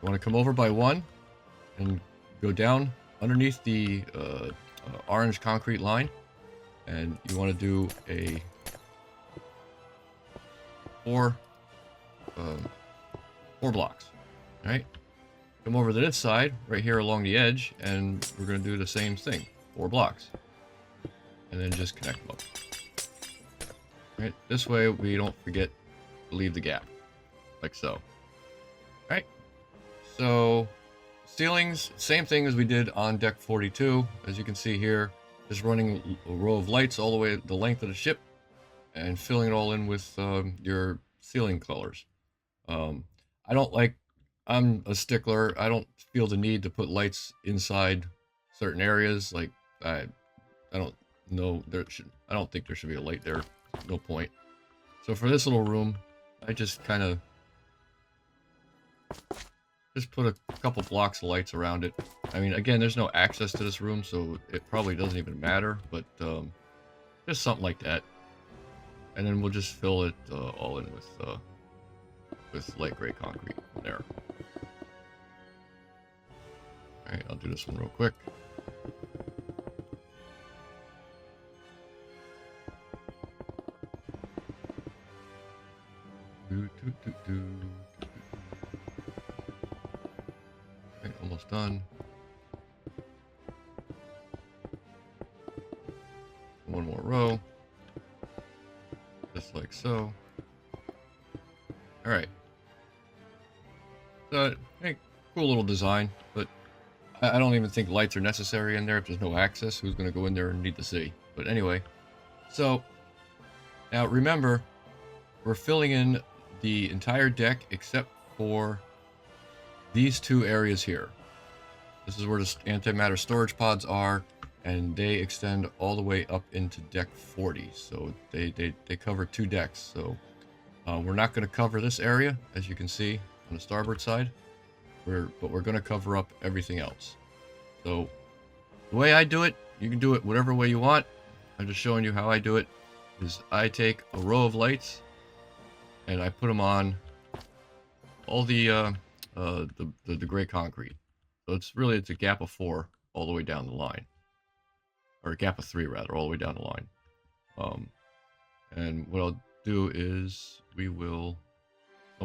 You want to come over by 1 and go down underneath the orange concrete line, and you want to do a four blocks. All right, come over to this side right here along the edge, and we're going to do the same thing, 4 blocks, and then just connect them up. All right, this way we don't forget to leave the gap, like so. All right, so ceilings, same thing as we did on deck 42. As you can see here, just running a row of lights all the way the length of the ship and filling it all in with your ceiling colors. I'm a stickler. I don't feel the need to put lights inside certain areas. Like I don't know, I don't think there should be a light there. No point. So for this little room, I just kind of put a couple blocks of lights around it. I mean, again, there's no access to this room, so it probably doesn't even matter, but just something like that. And then we'll just fill it all in with light gray concrete there. All right, I'll do this one real quick. Okay, almost done. One more row, just like so. All right. So, hey, cool little design, but I don't even think lights are necessary in there if there's no access. Who's going to go in there and need to see? But anyway, so now remember, we're filling in the entire deck except for these 2 areas here. This is where the antimatter storage pods are, and they extend all the way up into deck 40. So they cover 2 decks. So we're not going to cover this area, as you can see on the starboard side. But we're going to cover up everything else. So the way I do it, you can do it whatever way you want. I'm just showing you how I do it. Is I take a row of lights and I put them on all the gray concrete. So it's a gap of 4 all the way down the line, or a gap of 3 rather, all the way down the line. And what I'll do is don't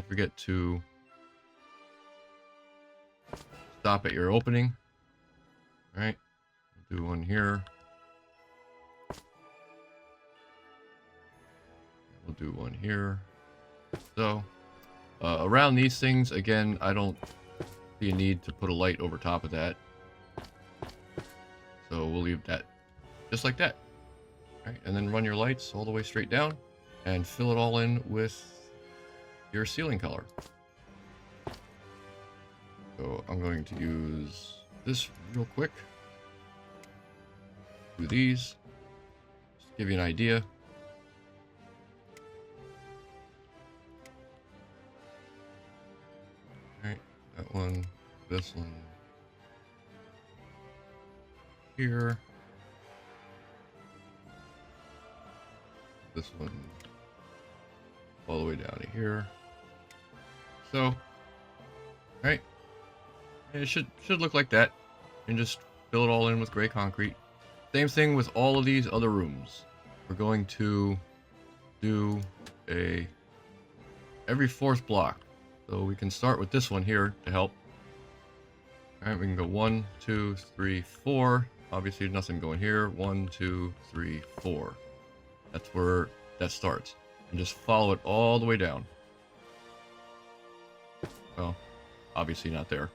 forget to stop at your opening. All right, we'll do one here. We'll do one here. So around these things, again, I don't see a need to put a light over top of that. So we'll leave that just like that. All right, and then run your lights all the way straight down and fill it all in with your ceiling color. So I'm going to use this real quick. Do these. Just to give you an idea. Alright, that one, this one here. This one all the way down to here. So, alright. It should look like that, and just fill it all in with gray concrete. Same thing with all of these other rooms. We're going to do every 4th block. So we can start with this one here to help. All right, we can go 1, 2, 3, 4. Obviously, nothing going here. 1, 2, 3, 4. That's where that starts, and just follow it all the way down. Well, obviously not there.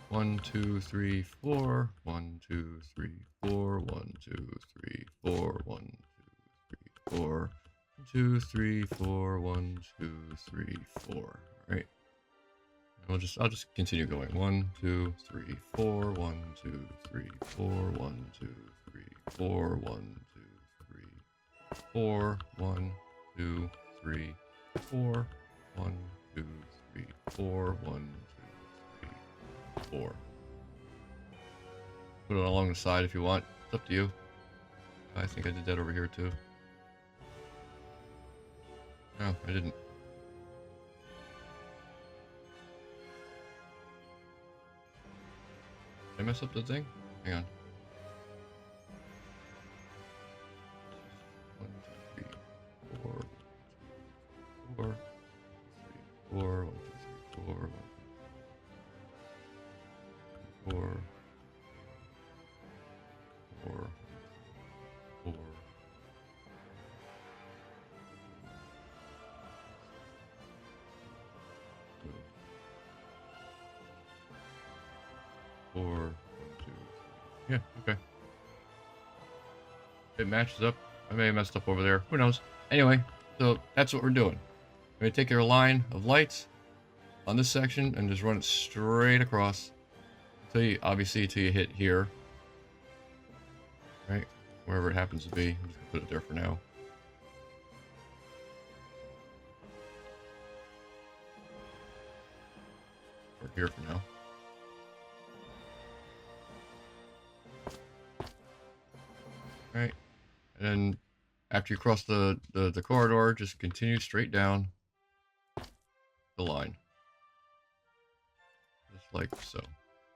1, 2, 3, 4. 1, 2, 3, 4. 1, 2, 3, 4. 1, 2, 3, 4. 2, 3, 4. 1, 2, 3, 4. All right. I'll just continue going. 1, 2, 3, 4. 1, 2, 3, 4. 1, 2, 3, 4. 1, 2, 3, 4. 1, 2, 3, 4. 1, 2, 3, 4. 1, 2, 3, 4. Put it along the side if you want. It's up to you. I think I did that over here too. No, I didn't. Did I mess up the thing? Hang on. 1, 2, 3, 4, 4, 3, 4, 1, 2, 3, 4, 1, 4, 4, 4. 4, 1, 2. Yeah, okay. It matches up. I may have messed up over there. Who knows? Anyway, so that's what we're doing. We're going to take your line of lights on this section and just run it straight across until you, obviously, until you hit here. Right? Wherever it happens to be. I'm just going to put it there for now. Or here for now. Right, and then after you cross the corridor, just continue straight down the line, just like so.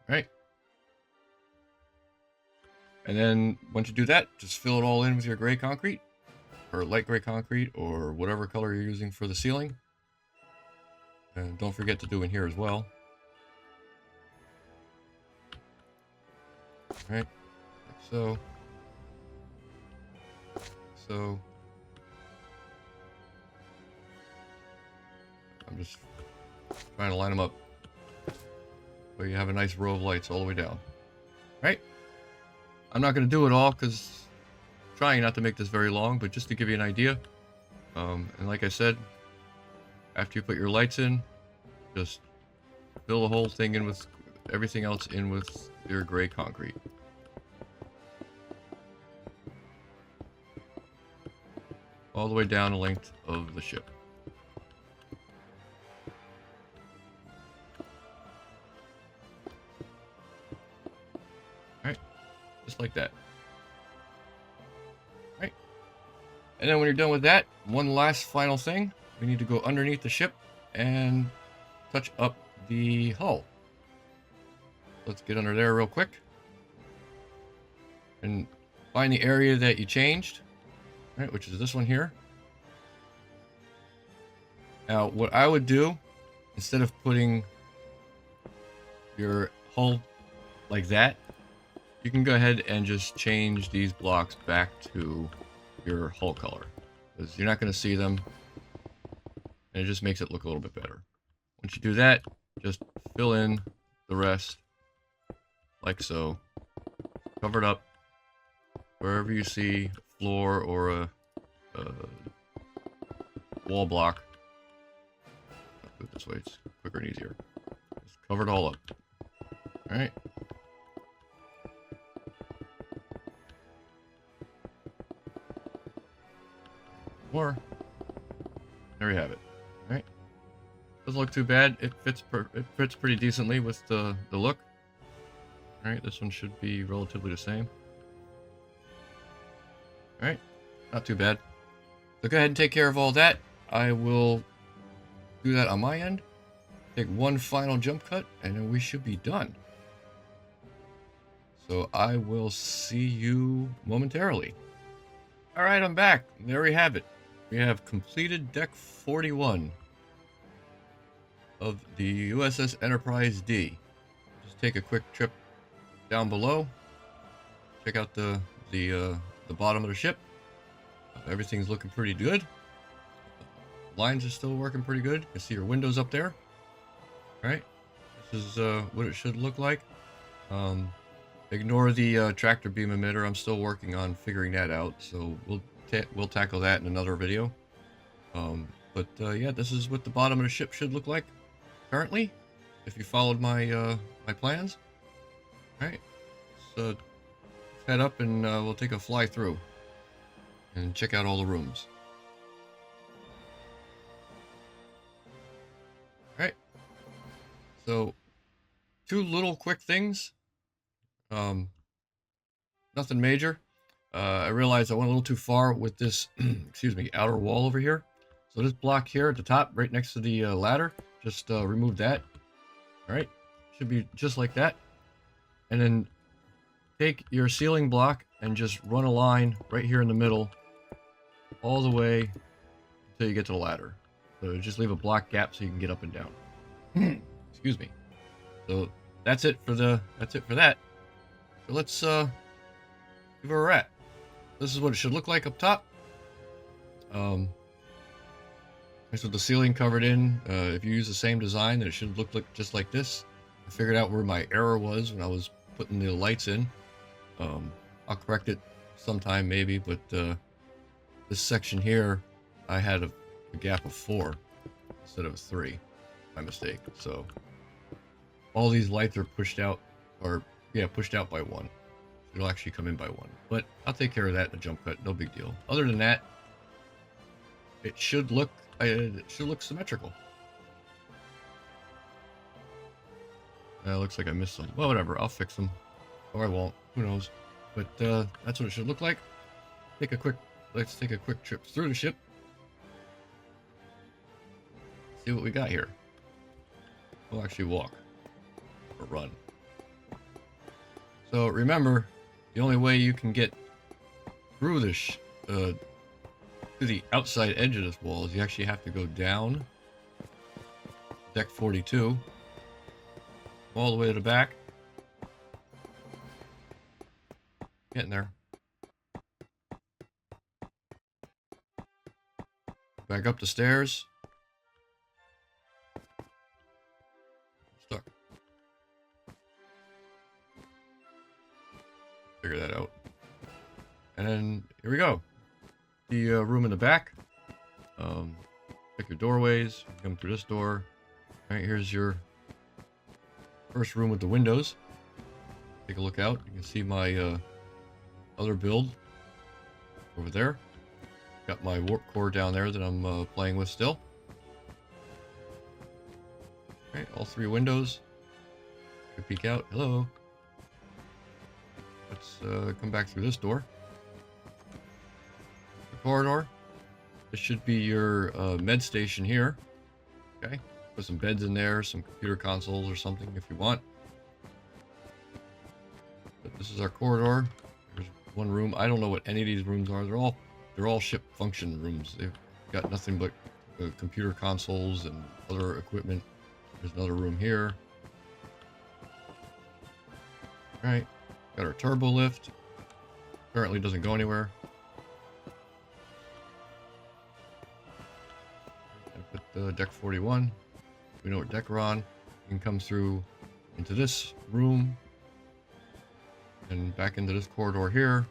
Right, and then once you do that, just fill it all in with your gray concrete or light gray concrete or whatever color you're using for the ceiling, and don't forget to do in here as well. All right, like so. So I'm just trying to line them up so you have a nice row of lights all the way down. Right? I'm not going to do it all because I'm trying not to make this very long, but just to give you an idea. And like I said, after you put your lights in, just fill the whole thing in with everything else in with your gray concrete. All the way down the length of the ship. Alright, just like that. Alright, and then when you're done with that, one last final thing, we need to go underneath the ship and touch up the hull. Let's get under there real quick and find the area that you changed. Right, which is this one here. Now, what I would do, instead of putting your hull like that, you can go ahead and just change these blocks back to your hull color, because you're not going to see them, and it just makes it look a little bit better. Once you do that, just fill in the rest like so. Cover it up wherever you see floor or a wall block. I'll do it this way, it's quicker and easier. Just cover it all up. Alright. More. There you have it. Alright. Doesn't look too bad. It fits pretty decently with the look. Alright, this one should be relatively the same. Alright, not too bad. So go ahead and take care of all that. I will do that on my end. Take one final jump cut, and then we should be done. So I will see you momentarily. Alright, I'm back. There we have it. We have completed Deck 41 of the USS Enterprise D. Just take a quick trip down below. Check out the bottom of the ship. Everything's looking pretty good. Lines are still working pretty good. You can see your windows up there. Right? This is what it should look like. Ignore the tractor beam emitter. I'm still working on figuring that out, so we'll tackle that in another video. Yeah, this is what the bottom of the ship should look like currently, if you followed my my plans. All right, so head up and we'll take a fly through and check out all the rooms. All right, so two little quick things. Nothing major. I realized I went a little too far with this, excuse me, outer wall over here. So this block here at the top, right next to the ladder, just remove that. All right, should be just like that. and then take your ceiling block and just run a line right here in the middle all the way until you get to the ladder. So just leave a block gap so you can get up and down. Excuse me. So that's it for that. So let's see where we're at. This is what it should look like up top. Here's with the ceiling covered in. If you use the same design, then it should look like just like this. I figured out where my error was when I was putting the lights in. I'll correct it sometime maybe, but this section here, I had a gap of 4 instead of 3. My mistake. So all these lights are pushed out, pushed out by 1. It'll actually come in by 1, but I'll take care of that in a jump cut. No big deal. Other than that, it should look symmetrical. Looks like I missed some. Well, whatever. I'll fix them, or I won't. Who knows? But that's what it should look like. Let's take a quick trip through the ship. See what we got here. We'll actually walk or run. So remember, the only way you can get through this to the outside edge of this wall is you actually have to go down deck 42 all the way to the back. Getting there. Back up the stairs. Stuck. Figure that out. And then here we go. The room in the back. Pick your doorways. Come through this door. All right, here's your first room with the windows. Take a look out. You can see my other build over there. Got my warp core down there that I'm playing with still. All right, all 3 windows. Take a peek out. Hello. Let's come back through this door. The corridor. This should be your med station here. Okay. Put some beds in there, some computer consoles or something if you want. But this is our corridor. There's one room. I don't know what any of these rooms are. They're all ship function rooms. They've got nothing but computer consoles and other equipment. There's another room here. All right. Got our turbo lift. Currently doesn't go anywhere. I put deck 41. We know what deck we're on. You can come through into this room and back into this corridor here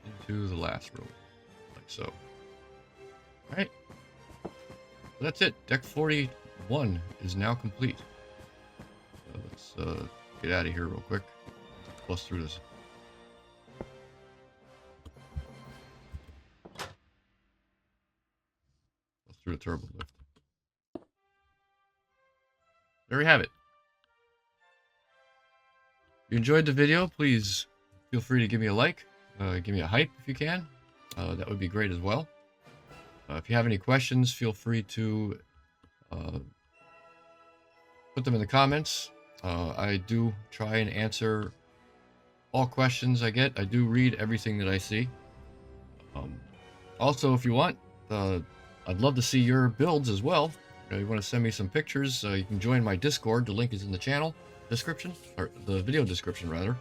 into the last room, like so. All right. So that's it. Deck 41 is now complete. Let's get out of here real quick. Bust through this. Bust through the turbo lift. There we have it. If you enjoyed the video, please feel free to give me a like. Give me a hype if you can. That would be great as well. If you have any questions, feel free to put them in the comments. I do try and answer all questions I get. I do read everything that I see. Also, if you want, I'd love to see your builds as well. You want to send me some pictures, you can join my Discord. The link is in the channel description, or the video description rather.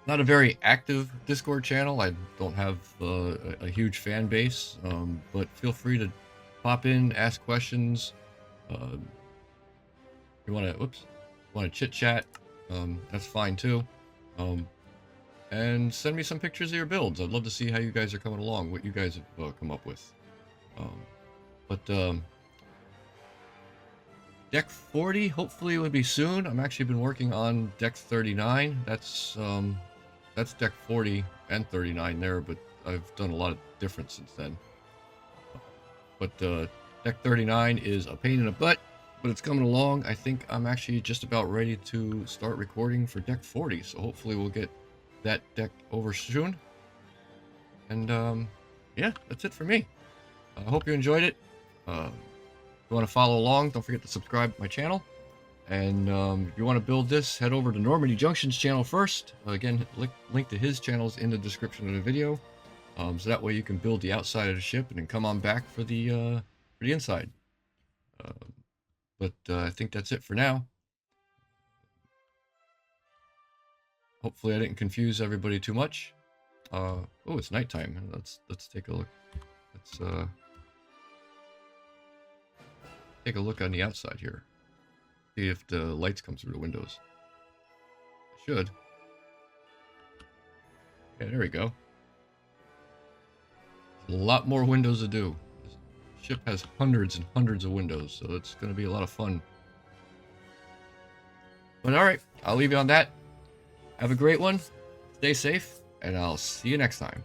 Not a very active Discord channel. I don't have a huge fan base, but feel free to pop in, ask questions. You want to chit chat, that's fine too. And send me some pictures of your builds. I'd love to see how you guys are coming along, what you guys have come up with. Deck 40 hopefully would be soon. I'm actually been working on deck 39. That's deck 40 and 39 there, but I've done a lot of different since then. But deck 39 is a pain in the butt, but it's coming along. I think I'm actually just about ready to start recording for deck 40, so hopefully we'll get that deck over soon. And yeah, that's it for me. I hope you enjoyed it. If you want to follow along, don't forget to subscribe to my channel. And if you want to build this, head over to Normandie Junction's channel first. Again, link to his channels in the description of the video. So that way you can build the outside of the ship and then come on back for the inside. But I think that's it for now. Hopefully I didn't confuse everybody too much. Oh, it's nighttime. Let's take a look. Let's take a look on the outside here. See if the lights come through the windows. It should. Yeah, there we go. A lot more windows to do. This ship has hundreds and hundreds of windows, so it's going to be a lot of fun. But alright, I'll leave you on that. Have a great one. Stay safe, and I'll see you next time.